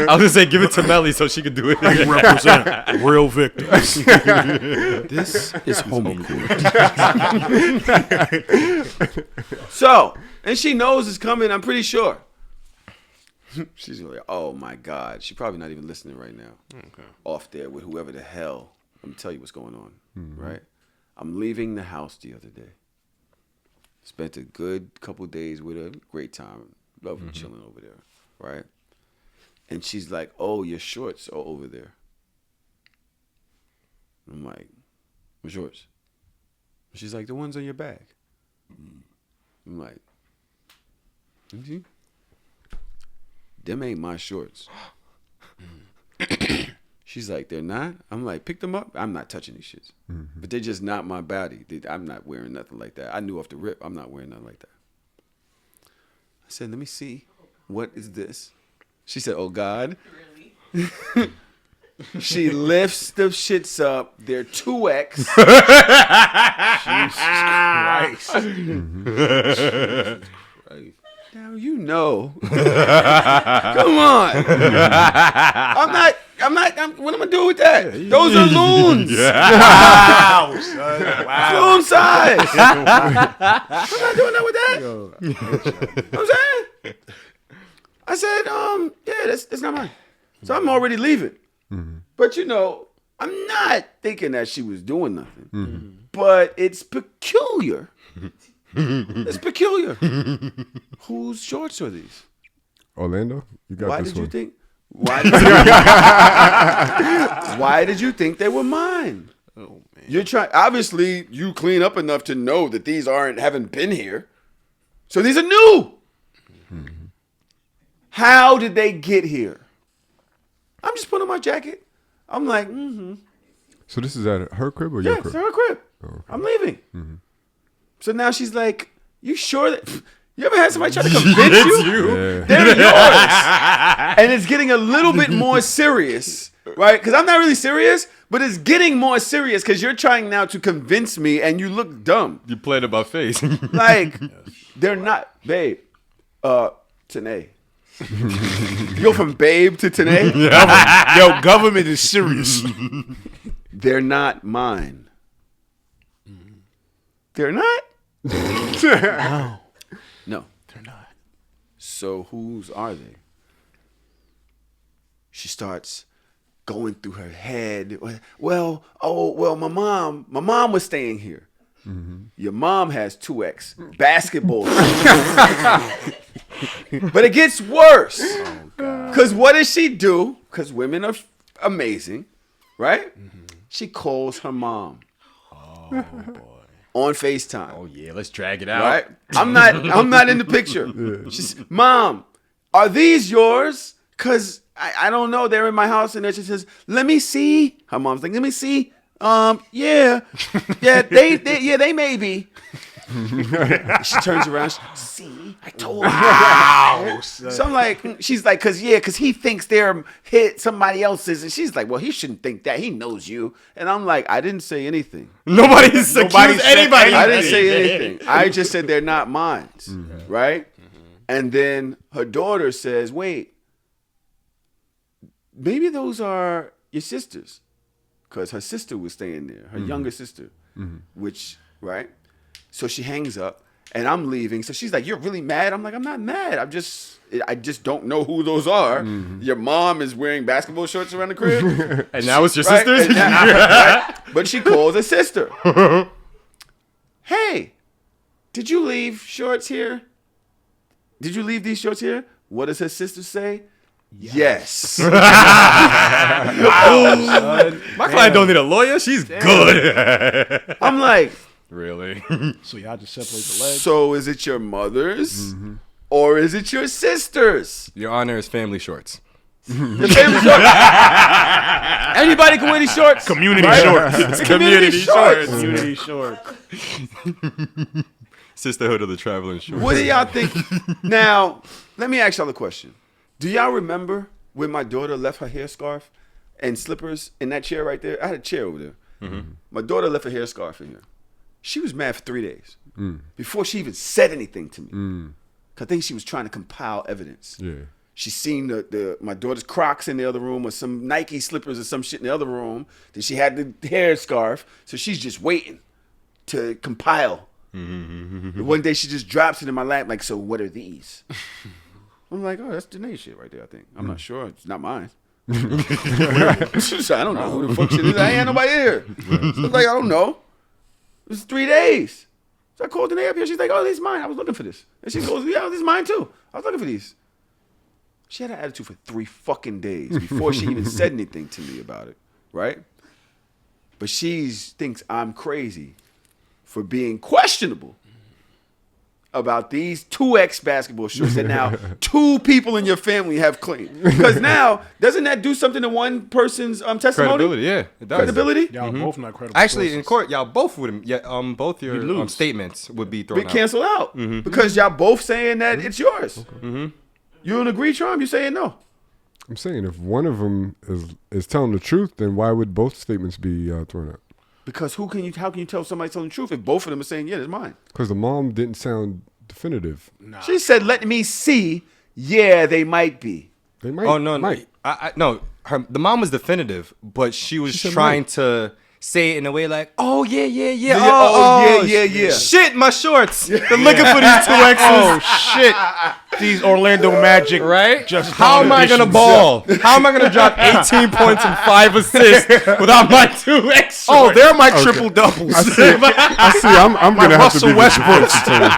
I was gonna say give it to Melly so she could do it. Represent real victims. This is homie court. So, and she knows it's coming. I'm pretty sure. She's like, oh my God. She's probably not even listening right now. Okay. Off there with whoever the hell. Let me tell you what's going on, right? I'm leaving the house the other day. Spent a good couple days with her. Great time. Love her chilling over there, right? And she's like, oh, your shorts are over there. I'm like, what shorts? She's like, the ones on your bag. I'm like, mm-hmm. Them ain't my shorts. She's like, they're not? I'm like, pick them up. I'm not touching these shits. But they're just not my body. I'm not wearing nothing like that. I knew off the rip, I'm not wearing nothing like that. I said, let me see. What is this? She said, oh, God. Really? She lifts the shits up. They're 2X. Jesus Christ. Christ. Now you know. Come on. What am I doing with that? Those are loons. Wow, son. Wow. Loon size. I'm not doing that with that. You know what I'm saying? I said, yeah, that's not mine. So I'm already leaving. But you know, I'm not thinking that she was doing nothing. But it's peculiar. It's peculiar. Whose shorts are these? Orlando, you got Why this did you one. think? Why did you think they were mine? Oh man! You're trying. Obviously, you clean up enough to know that these haven't been here. So these are new. How did they get here? I'm just putting on my jacket. I'm like, So this is at her crib or your crib? It's her crib. Oh, okay. I'm leaving. So now she's like, you sure that... You ever had somebody try to convince you? Yeah. They're yours. And it's getting a little bit more serious, right? Because I'm not really serious, but it's getting more serious because you're trying now to convince me and you look dumb. You played it by face. Like, they're not... Babe, Tane. You go from babe to Tane? Yo, government is serious. They're not mine. They're not? No, they're not. So whose are they? She starts going through her head. Well, my mom was staying here. Your mom has 2X basketball. But it gets worse. Because what does she do? Because women are amazing, right? She calls her mom. Oh, boy. On FaceTime. Oh yeah, let's drag it out. Right? I'm not in the picture. She's, Mom, are these yours? Because I don't know. They're in my house. And then she says, let me see. Her mom's like, let me see. Yeah, they may be. She turns around. See, I told you. Wow. So I'm like, she's like, cause he thinks they're somebody else's, and she's like, well, he shouldn't think that. He knows you. And I'm like, I didn't say anything. Nobody said anybody. I didn't say anything. I just said they're not mine, right? And then her daughter says, wait, maybe those are your sisters. Because her sister was staying there, her younger sister, which, right? So she hangs up, and I'm leaving. So she's like, you're really mad? I'm like, I'm not mad. I just don't know who those are. Your mom is wearing basketball shorts around the crib. And now it's your right? sisters? Right? But she calls her sister. Hey, did you leave shorts here? Did you leave these shorts here? What does her sister say? Yes. My client don't need a lawyer. She's good. I'm like, really? So y'all just separate the legs? So is it your mother's or is it your sister's? Your Honor is family shorts. Your family shorts. Anybody can wear these shorts. Community shorts. shorts. Community shorts. Community shorts. Sisterhood of the Traveling Shorts. What do y'all think? Now, let me ask y'all a question. Do y'all remember when my daughter left her hair scarf and slippers in that chair right there? I had a chair over there. My daughter left her hair scarf in here. She was mad for 3 days before she even said anything to me. I think she was trying to compile evidence. Yeah. She seen my daughter's Crocs in the other room or some Nike slippers or some shit in the other room. Then she had the hair scarf. So she's just waiting to compile. One day she just drops it in my lap like, so what are these? I'm I'm like, oh, that's Janae's shit right there, I think. I'm not sure. It's not mine. I don't know who the fuck shit is. I ain't had nobody here. So I was like, I don't know. It was 3 days. So I called Janae up here. She's like, oh, this is mine. I was looking for this. And she goes, yeah, this is mine too. I was looking for these. She had an attitude for 3 fucking days before she even said anything to me about it, right? But she thinks I'm crazy for being questionable about these 2X basketball shorts that now 2 people in your family have claimed. Because now, doesn't that do something to one person's testimony? Credibility, yeah. It does. Credibility? Y'all both not credible. Actually, sources. in court, y'all both would, both your statements would be thrown Be out. canceled out. Because y'all both saying that it's yours. Okay. You don't agree, Trump? You saying no? I'm saying if one of them is telling the truth, then why would both statements be thrown out? Because how can you tell somebody telling the truth if both of them are saying, yeah, it's mine? Because the mom didn't sound definitive. Nah. She said, let me see. Yeah, they might be. They might. Oh, no. Might. No. The mom was definitive, but she was said trying might. to say it in a way like, oh, yeah. Yeah. Shit, my shorts. They're looking for these 2Xs. Oh shit! These Orlando Magic, Right? Just how am I gonna ball? How am I gonna drop 18 points and 5 assists without my 2X? Oh, they're my triple doubles. I see. I'm gonna have to be the defense attorney.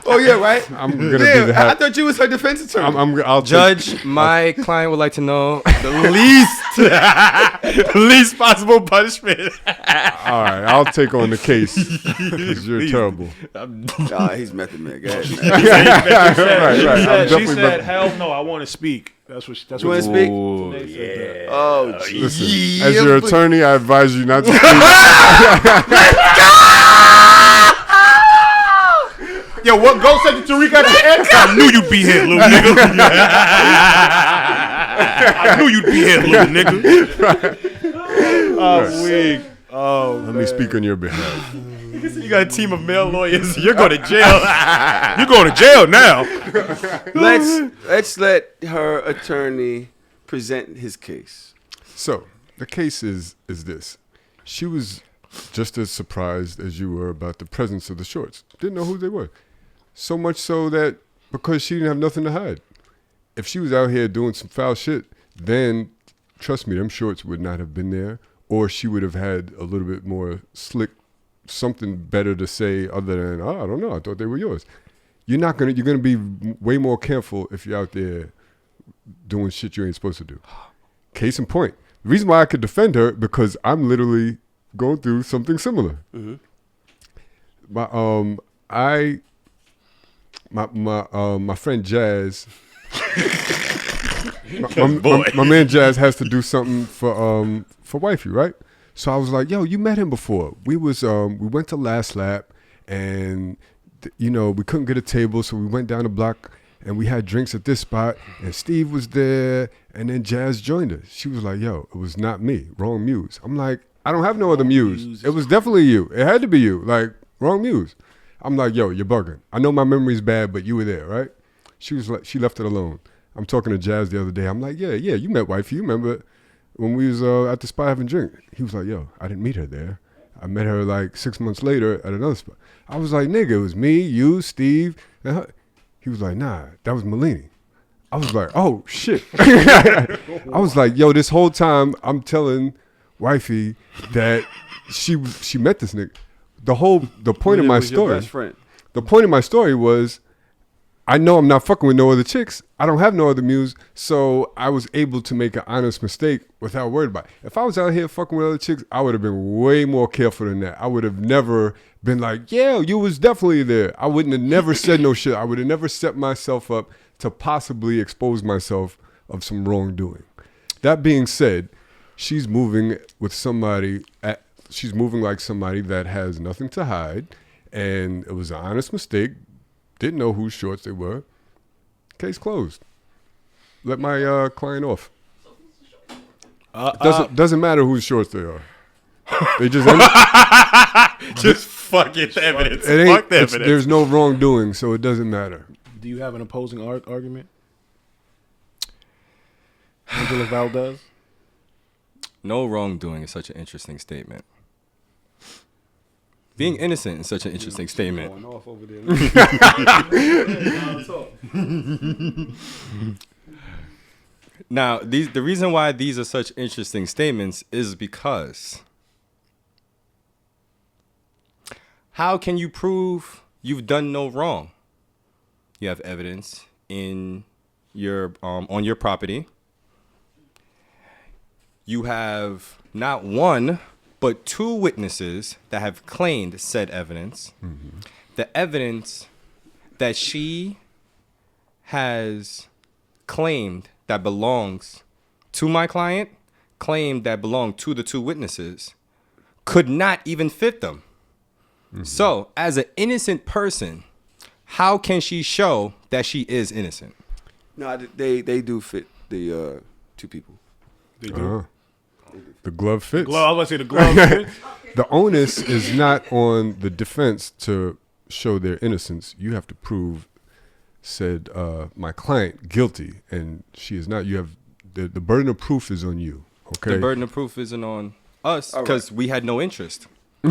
Oh, yeah, right? I'm gonna be the I thought you was her defense attorney. I'll Judge, my client would like to know the least possible punishment. All right, I'll take on the case. 'Cause you're terrible. He's method man. Go ahead, Right. She said, "Hell no, I want to speak." That's what. You want to speak? Yeah. Oh, jeez. Listen, as your attorney, I advise you not to speak. Yo, what goal said to Tariq at the end? I knew you'd be here, little nigga. I knew you'd be here, little nigga. Oh, weak. Oh, Let me speak on your behalf. You got a team of male lawyers. You're going to jail. You're going to jail now. Let's let her attorney present his case. So the case is this: she was just as surprised as you were about the presence of the shorts. Didn't know who they were. So much so that because she didn't have nothing to hide. If she was out here doing some foul shit, then trust me, them shorts would not have been there, or she would have had a little bit more slick, something better to say other than, I don't know, I thought they were yours. You're gonna be way more careful if you're out there doing shit you ain't supposed to do. Case in point, the reason why I could defend her, because I'm literally going through something similar. My friend Jazz, my man Jazz has to do something for wifey, right? So I was like, yo, you met him before. We went to Last Lap, and we couldn't get a table, so we went down the block and we had drinks at this spot, and Steve was there, and then Jazz joined us. She was like, yo, it was not me, wrong muse. I'm like, I don't have no other muse. It was definitely you. It had to be you. Like, wrong muse. I'm like, yo, you're bugging. I know my memory's bad, but you were there, right? She was like, she left it alone. I'm talking to Jazz the other day. I'm like, yeah, you met wifey. You remember when we was at the spot having a drink? He was like, yo, I didn't meet her there. I met her like 6 months later at another spot. I was like, nigga, it was me, you, Steve, and her. He was like, nah, that was Malini. I was like, oh, shit. I was like, yo, this whole time I'm telling wifey that she met this nigga. The point of my story. Best friend. The point of my story was, I know I'm not fucking with no other chicks. I don't have no other muse, so I was able to make an honest mistake without worried about it. If I was out here fucking with other chicks, I would have been way more careful than that. I would have never been like, yeah, you was definitely there. I wouldn't have never said no shit. I would have never set myself up to possibly expose myself of some wrongdoing. That being said, she's moving with somebody she's moving like somebody that has nothing to hide, and it was an honest mistake. Didn't know whose shorts they were. Case closed. Let my client off. Doesn't matter whose shorts they are. They just just fuck it, the evidence. It ain't, fuck the evidence. There's no wrongdoing, so it doesn't matter. Do you have an opposing argument? Angela Valdez? No wrongdoing is such an interesting statement. Being innocent is such an interesting statement. Going off over there. Now, the reason why these are such interesting statements is because how can you prove you've done no wrong? You have evidence in your on your property. You have not one, but 2 witnesses that have claimed said evidence. Mm-hmm. The evidence that she has claimed that belongs to my client, claimed that belonged to the 2 witnesses, could not even fit them. Mm-hmm. So, as an innocent person, how can she show that she is innocent? No, they do fit the 2 people. They do. The glove fits. I was going to say the glove fits. The onus is not on the defense to show their innocence. You have to prove, said my client, guilty, and she is not. You have the burden of proof is on you. Okay. The burden of proof isn't on us because we had no interest. The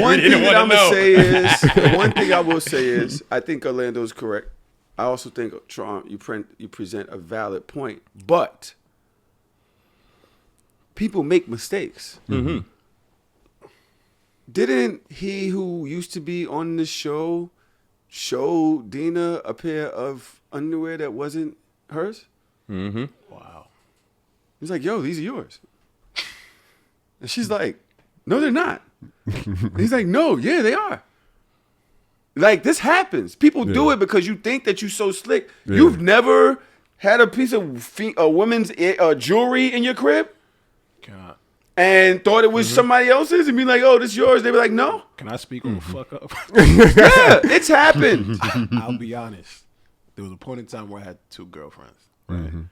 one thing that I'm gonna say is, the one thing I will say is, I think Orlando is correct. I also think, Tron, you present a valid point, but people make mistakes. Mm-hmm. Didn't he who used to be on the show Dina a pair of underwear that wasn't hers? Mm-hmm. Wow. He's like, yo, these are yours. And she's like, no, they're not. And he's like, no, yeah, they are. Like, this happens. People do it because you think that you're so slick. Yeah. You've never had a piece of a woman's jewelry in your crib? And thought it was somebody else's and be like, oh, this is yours. They be like, no. Can I speak on the fuck up? Yeah, it's happened. I'll be honest. There was a point in time where I had 2 girlfriends, right? Mm-hmm.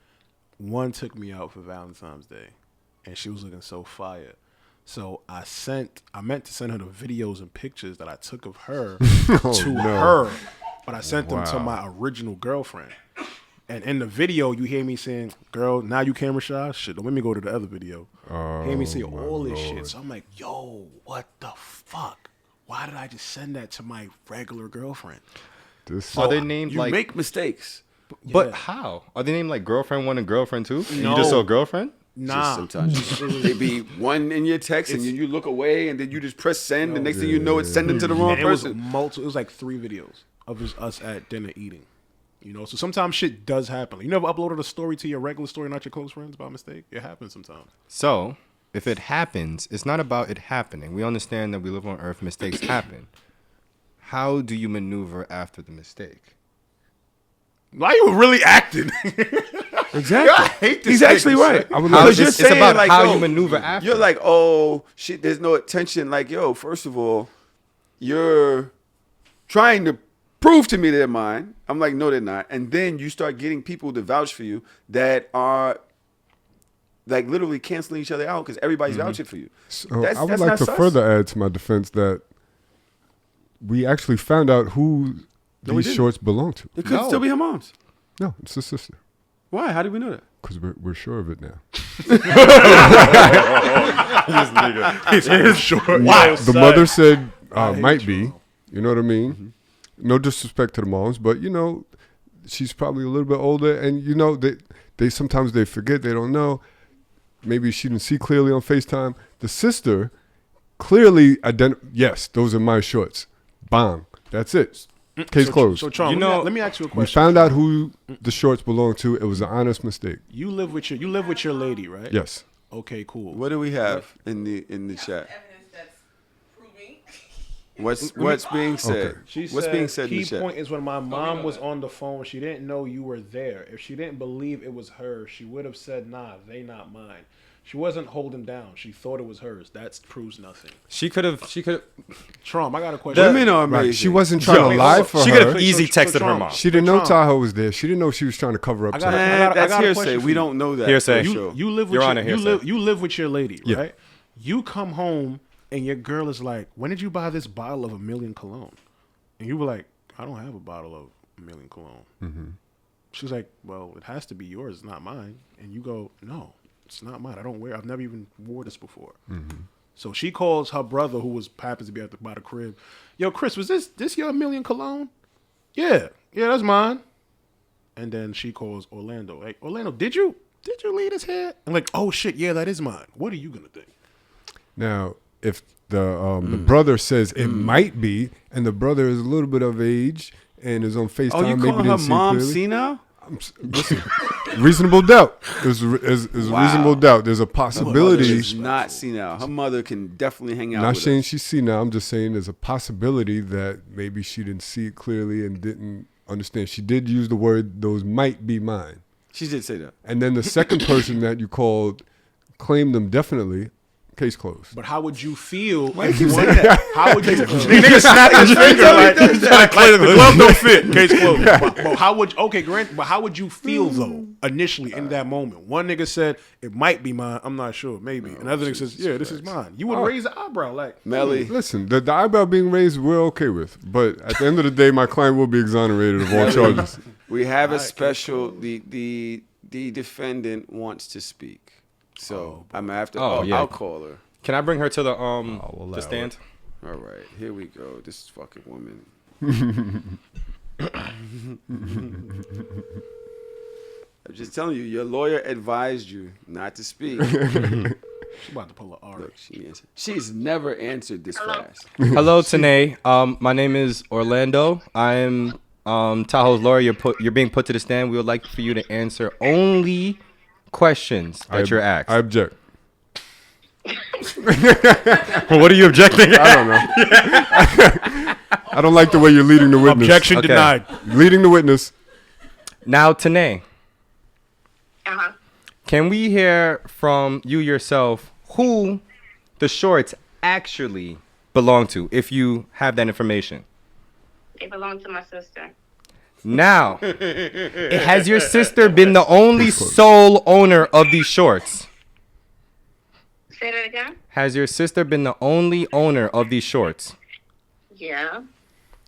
One took me out for Valentine's Day, and she was looking so fire. So I meant to send her the videos and pictures that I took of her her, but I sent them to my original girlfriend. And in the video, you hear me saying, girl, now you camera shy? Shit, don't let me go to the other video. Hear me say all this shit. So I'm like, yo, what the fuck? Why did I just send that to my regular girlfriend? Are they named you make mistakes. But how? Are they named like girlfriend 1 and girlfriend 2? No. And you just saw girlfriend? Nah. Sometimes they be one in your text and you look away and then you just press send. And next thing you know, it's sending to the wrong person. It was like 3 videos of just us at dinner eating. You know, so sometimes shit does happen. You never uploaded a story to your regular story, not your close friends, by mistake? It happens sometimes. So, if it happens, it's not about it happening. We understand that we live on Earth, mistakes happen. How do you maneuver after the mistake? Why are you really acting? Exactly. I hate this. He's actually right. It's about like, how you maneuver after. You're like, oh, shit, there's no attention. Like, yo, first of all, you're trying to prove to me they're mine. I'm like, no, they're not. And then you start getting people to vouch for you that are like literally canceling each other out because everybody's vouching for you. So I would like to further add to my defense that we actually found out who these shorts belong to. It could still be her mom's. No, it's her sister. Why? How did we know that? Because we're sure of it now. He's short. Wow. The mother said might be. You know what I mean? Mm-hmm. No disrespect to the moms, but you know, she's probably a little bit older, and you know they sometimes they forget, they don't know. Maybe she didn't see clearly on FaceTime. The sister clearly yes, those are my shorts. Bang. That's it. Case closed. So Charles, let me ask you a question. We found out who the shorts belong to. It was an honest mistake. You live with your lady, right? Yes. Okay, cool. What do we have in the chat? What's being said? Okay. She What's said, being said in the key chat? point is when my mom was on the phone, she didn't know you were there. If she didn't believe it was her, she would have said, nah, they not mine. She wasn't holding down. She thought it was hers. That proves nothing. She could have. Trump, I got a question. Women are amazing. Right. She wasn't trying to lie for her. She could have easy texted her mom. She didn't know Tahoe was there. She didn't know she was trying to cover up. That's hearsay. We don't know that. Hearsay. You live with you live with your lady, right? You come home and your girl is like, when did you buy this bottle of 1,000,000 cologne? And you were like, I don't have a bottle of 1,000,000 cologne. Mm-hmm. She's like, well, it has to be yours, not mine. And you go, no, it's not mine. I've never even wore this before. Mm-hmm. So she calls her brother, who happens to be by the crib. Yo, Chris, was this your 1,000,000 cologne? Yeah. yeah, that's mine. And then she calls Orlando. Like, Orlando, did you leave his hair? I'm like, oh shit, yeah, that is mine. What are you gonna think? Now, if the brother says it might be, and the brother is a little bit of age and is on FaceTime, Oh, you maybe calling her didn't see mom clearly. senile? Listen, reasonable doubt. There's reasonable doubt. There's a Her mother possibility. is not senile. Her mother can definitely hang out Not with saying us. she's seen now. I'm just saying there's a possibility that maybe she didn't see it clearly and didn't understand. She did use the word, those might be mine. She did say that. And then the second person that you called claimed them definitely. Case closed. But how would you feel? Why you keep saying that? How would you? Nigga snapped his finger like the glove don't fit. Case closed. But how would Grant? But how would you feel though initially in that moment? One nigga said it might be mine. I'm not sure. Maybe. Another nigga says, yeah, this is mine. You would raise the eyebrow like Melly. Listen, the eyebrow being raised, we're okay with. But at the end of the day, my client will be exonerated of all charges. We have a special. The defendant wants to speak, so I'm gonna have to. I'll call her. Can I bring her to the stand? All right, here we go. This fucking woman. I'm just telling you, your lawyer advised you not to speak. She's about to pull an R. Look, she's never answered this fast. Hello, Tane. My name is Orlando. I'm Tahoe's lawyer. You're being put to the stand. We would like for you to answer only questions that you're asked. I object. What are you objecting at? I don't know. I don't like the way you're leading the witness. Objection denied. Leading the witness. Now, Tane, Uh-huh. can we hear from you yourself who the shorts actually belong to, if you have that information? They belong to my sister. Now, has your sister been the only sole owner of these shorts? Say that again? Has your sister been the only owner of these shorts? Yeah.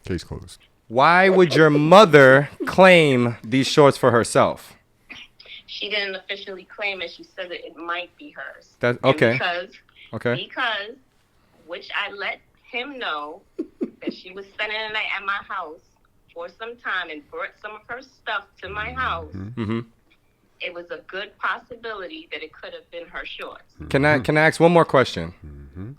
Case closed. Why would your mother claim these shorts for herself? She didn't officially claim it. She said that it might be hers. That's And okay. Because, which I let him know that she was spending the night at my house for some time and brought some of her stuff to my house. Mm-hmm. It was a good possibility that it could have been her shorts. Can I ask one more question? Mm-hmm.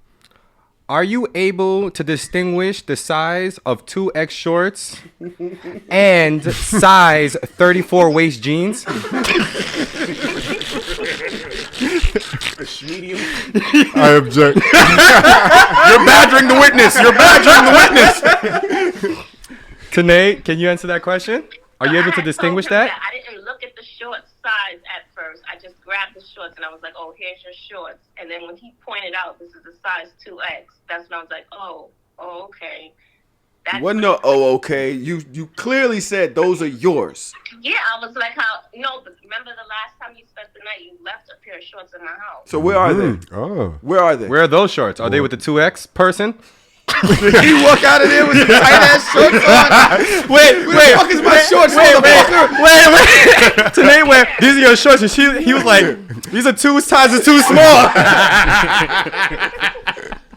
Are you able to distinguish the size of 2X shorts and size 34 waist jeans? Medium. I object. You're badgering the witness. You're badgering the witness. Tanae, can you answer that question? Are you able to distinguish that? I didn't look at the short size at first. I just grabbed the shorts and I was like, oh, here's your shorts. And then when he pointed out this is a size 2X, that's when I was like, oh okay. It wasn't no okay. You clearly said those are yours. Yeah, I was like, no, but remember the last time you spent the night, you left a pair of shorts in my house. So where are they? Oh. Where are they? Where are those shorts? Are they with the 2X person? You walk out of there with your tight ass shorts on. Wait. Where the fuck is my shorts? Wait. motherfucker? Tanae went, these are your shorts. And he was like, these are 2 sizes too small.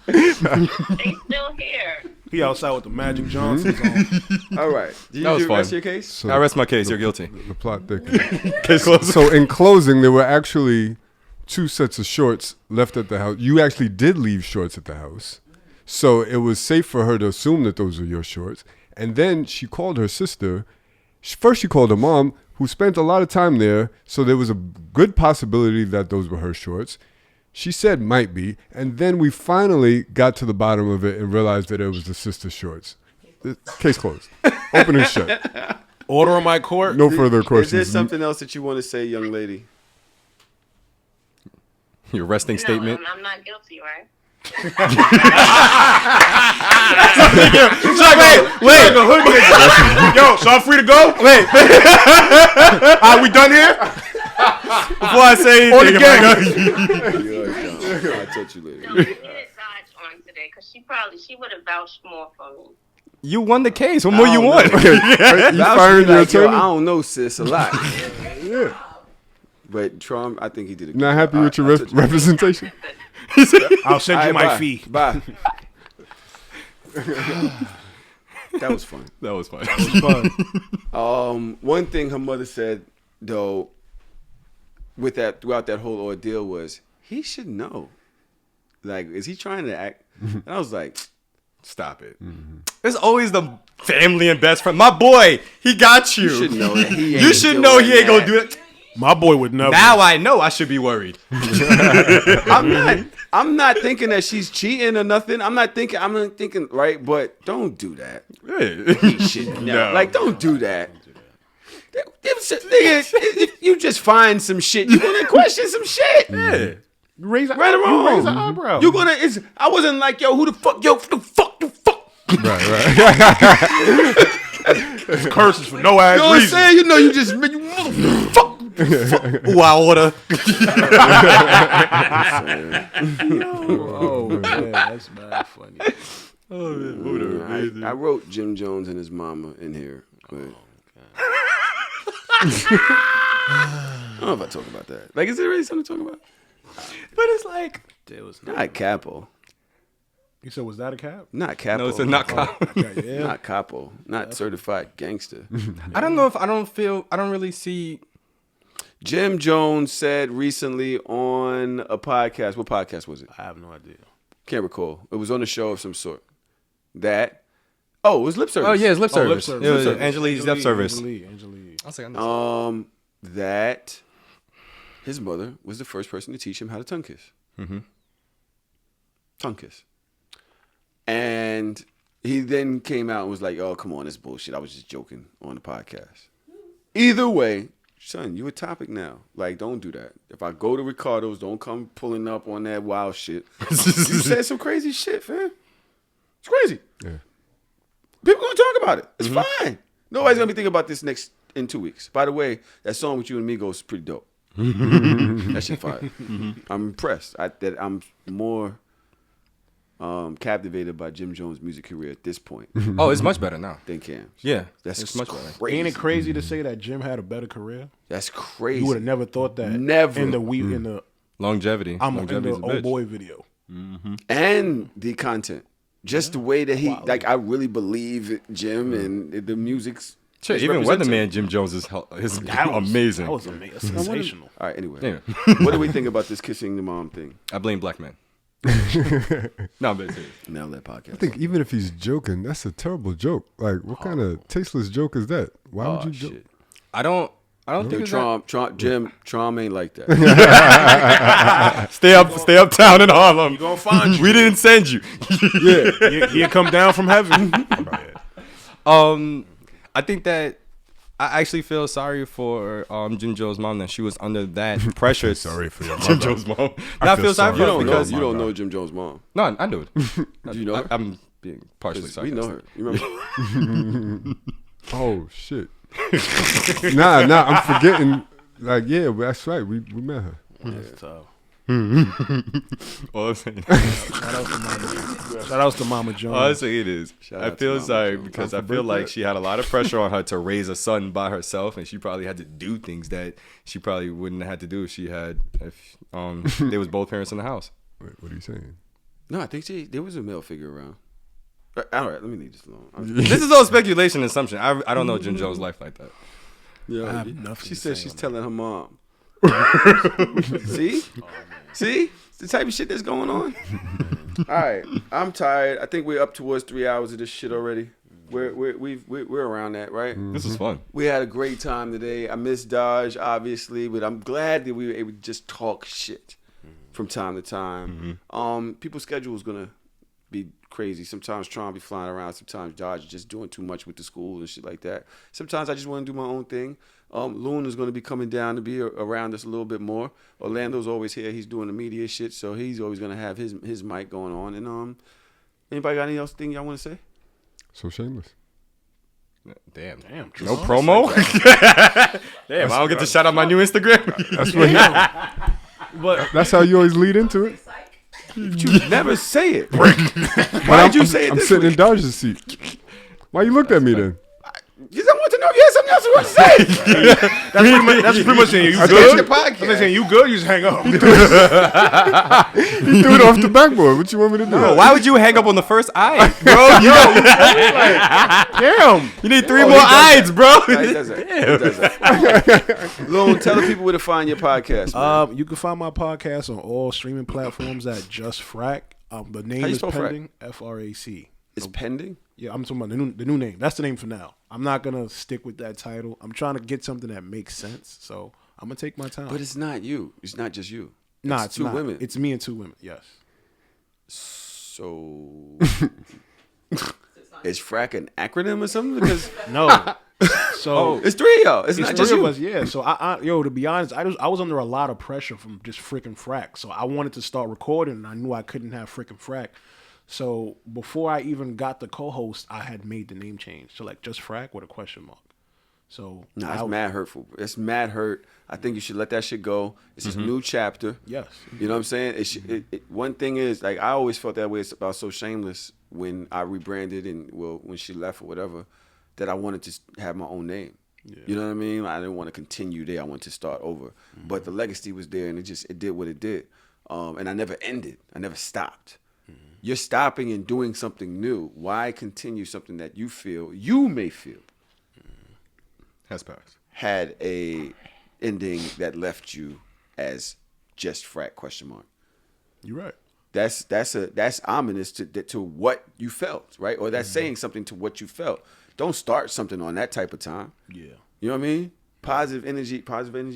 They still here. He outside with the Magic Johnsons on. All right. Did That was you fun. rest your case? So I rest my case. You're guilty. the plot thickens. Case closed. So in closing, there were actually 2 sets of shorts left at the house. You actually did leave shorts at the house. So it was safe for her to assume that those were your shorts. And then she called her sister. First she called her mom, who spent a lot of time there. So there was a good possibility that those were her shorts. She said might be. And then we finally got to the bottom of it and realized that it was the sister's shorts. Case closed. Open and shut. Order on my court. No further questions. Is there something else that you want to say, young lady? Your resting statement. I'm not guilty, right? Wait. Yo, so I'm free to go? Wait. Are we done here? Before I say Or anything, the gang. I'll touch you later. No, we did dodge on today because she would have vouched more for me. you won the case. What more you want? You firing your Like, yo, I attorney? don't know, sis, a lot. Yeah. But Trump, I think he did a good Not job. happy with your I'll touch you later. representation? I'll send you All right, my bye. fee. Bye. That was fun. That was fun. One thing her mother said though, with that throughout that whole ordeal was he should know. Like, is he trying to act? And I was like, stop it. It's always the family and best friend. My boy, he got you. You should know that he ain't You should know he ain't gonna do it. My boy would never. Now I know I should be worried. I'm not thinking that she's cheating or nothing. I'm not thinking right, but don't do that. He should know. No. Like, don't do that. If you just find some shit, you're gonna question some shit. Yeah. Raise a, Right or wrong. you raise an eyebrow. You're gonna. I wasn't like, yo, who the fuck, yo, the fuck. Right. curses for no ass You know what I'm reason. saying? You know, you just, you motherfucker. Ooh, I order. Oh man, that's mad funny. I wrote Jim Jones and his mama in here. But I don't know if I talk about that. Like, is there really something to talk about? But it's like, It was Not capo. You said, was that a cap? Not capo. no, it's not cop. Okay, yeah. Not capo. Not certified gangster. I don't know if I don't really see. Jim Jones said recently on a podcast. What podcast was it? I have no idea. Can't recall. It was on a show of some sort. That. Oh, it was lip service. Oh yeah, it's lip service. service. It was Lip service. Angelique's lip service. Angelique. I was like, I know. That his mother was the first person to teach him how to tongue kiss. Mm-hmm. Tongue kiss. And he then came out and was like, oh, come on, that's bullshit. I was just joking on the podcast. Either way, son, you a topic now. Like, don't do that. If I go to Ricardo's, don't come pulling up on that wild shit. You said some crazy shit, fam. It's crazy. Yeah. People gonna talk about it. It's fine. Nobody's gonna be thinking about this in 2 weeks. By the way, that song with you and Migos is pretty dope. That shit fire. I'm impressed. That I'm more captivated by Jim Jones' music career at this point Oh, it's much better now. than Cam's. Yeah, That's it's much better. crazy. Ain't it crazy to say that Jim had a better career? That's crazy. You would have never thought that. Never. In the Longevity. I'm in Longevity's the a bitch. old boy video. And the content. Just the way that he, like, I really believe Jim and the music's. Shit, it's even represented. Weatherman Jim Jones is amazing. That was amazing. Sensational. All right, anyway. Yeah. What do we think about this kissing the mom thing? I blame black men. No, I'm being serious. Now that podcast. I think even if he's joking, that's a terrible joke. Like, what kind of tasteless joke is that? Why would you joke? Shit. I don't think Dude, it's that. Jim ain't like that. Stay uptown in Harlem. Gonna find you. We didn't send you. Yeah, he'll come down from heaven. I think that I actually feel sorry for Jim Jones' mom that she was under that pressure. Sorry for your Jim mother. Jones' mom. I I feel feel sorry sorry for her You because don't know Jim Jones' mom. no, I know it. You know her? I'm being partially We sorry. know her. You remember? Oh shit. nah, I'm forgetting. Like, yeah, that's right. We met her. That's tough. All I'm saying, Shout outs to Mama Jones. all I'm saying is, I out to feel Mama sorry Jones. because I feel like she had a lot of pressure on her to raise a son by herself, and she probably had to do things that she probably wouldn't have had to do if they was both parents in the house. Wait, what are you saying? No, I think there was a male figure around. All right, let me leave this alone. This is all speculation and assumption. I don't know Jim Jones' life like that. Yeah, I have nothing she to said say she's on telling her mom. See? See? It's the type of shit that's going on. All right, I'm tired. I think we're up towards 3 hours of this shit already. We're around that, right? This is fun. We had a great time today. I miss Dodge, obviously, but I'm glad that we were able to just talk shit from time to time. People's schedule is gonna be crazy. Sometimes trying to be flying around. Sometimes Dodge is just doing too much with the school and shit like that. Sometimes I just want to do my own thing. Loon is going to be coming down to be around us a little bit more. Orlando's always here. He's doing the media shit, so he's always going to have his mic going on. And anybody got any else thing y'all want to say? So shameless. Damn. No promo? Damn, I don't get to shout out my new Instagram. That's what that's how you always lead into it. You never say it. Why did you say it I'm this sitting week? in Dodge's seat. Why you looked at me then? Because I want to know if you had something else you want to say. That's pretty much saying you That's good. your podcast. I'm saying you good. You just hang up. He threw it off the backboard. What you want me to do? Bro, why would you hang up on the first eye, bro? Damn. You need 3 more eyes, bro. No, he does that. He does that. Loon, tell the people where to find your podcast, man. You can find my podcast on all streaming platforms at Just Frack. The name is pending. FRAC. It's pending? Yeah, I'm talking about the new name. That's the name for now. I'm not gonna stick with that title. I'm trying to get something that makes sense. So I'm gonna take my time. But it's not you. It's not just you. Nah, it's two not. women. It's me and 2 women. Yes. So is Frack an acronym or something? Because no. So it's 3 of y'all. It's not just 3 you. of us. Yeah. So to be honest, I was under a lot of pressure from just freaking Frack. So I wanted to start recording, and I knew I couldn't have freaking Frack. So before I even got the co-host, I had made the name change to like Just Frack with a question mark. So that's mad hurtful. It's mad hurt. I think you should let that shit go. It's a new chapter. Yes. You know what I'm saying? One thing is, like, I always felt that way about So Shameless when I rebranded and, when she left or whatever, that I wanted to have my own name. Yeah. You know what I mean? I didn't want to continue there. I wanted to start over. Mm-hmm. But the legacy was there, and it did what it did. And I never ended. I never stopped. Mm-hmm. You're stopping and doing something new. Why continue something that you may feel has passed, had a ending that left you as Just Frack ? You're right. That's ominous to what you felt, right? Or that's saying something to what you felt. Don't start something on that type of time. Yeah. You know what I mean? Positive energy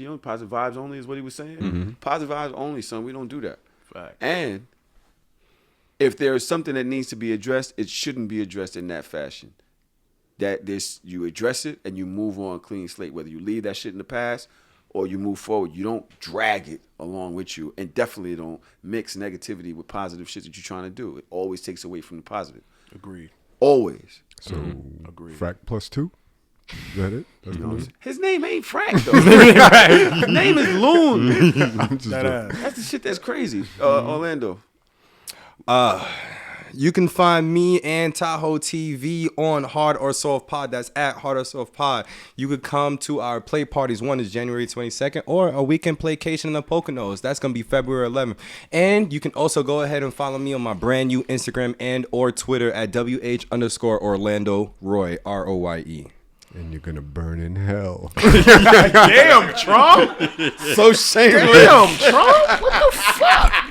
only, positive vibes only is what he was saying. Mm-hmm. Positive vibes only, son. We don't do that. Fact. And if there is something that needs to be addressed, it shouldn't be addressed in that fashion. You address it and you move on clean slate. Whether you leave that shit in the past or you move forward, you don't drag it along with you, and definitely don't mix negativity with positive shit that you're trying to do. It always takes away from the positive. Agreed. Always. So, agreed. Frack +2. Is that it? That's the name? His name ain't Frack though. His name is Loon. That's the shit that's crazy. Orlando. You can find me and Tahoe TV on Hard or Soft Pod. That's at Hard or Soft Pod. You could come to our play parties. One is January 22nd, or a weekend playcation in the Poconos. That's going to be February 11th. And you can also go ahead and follow me on my brand new Instagram and or Twitter at WH_Orlando Roy, ROYE. And you're going to burn in hell. Damn, Trump. So shameless. Damn, Trump. What the fuck?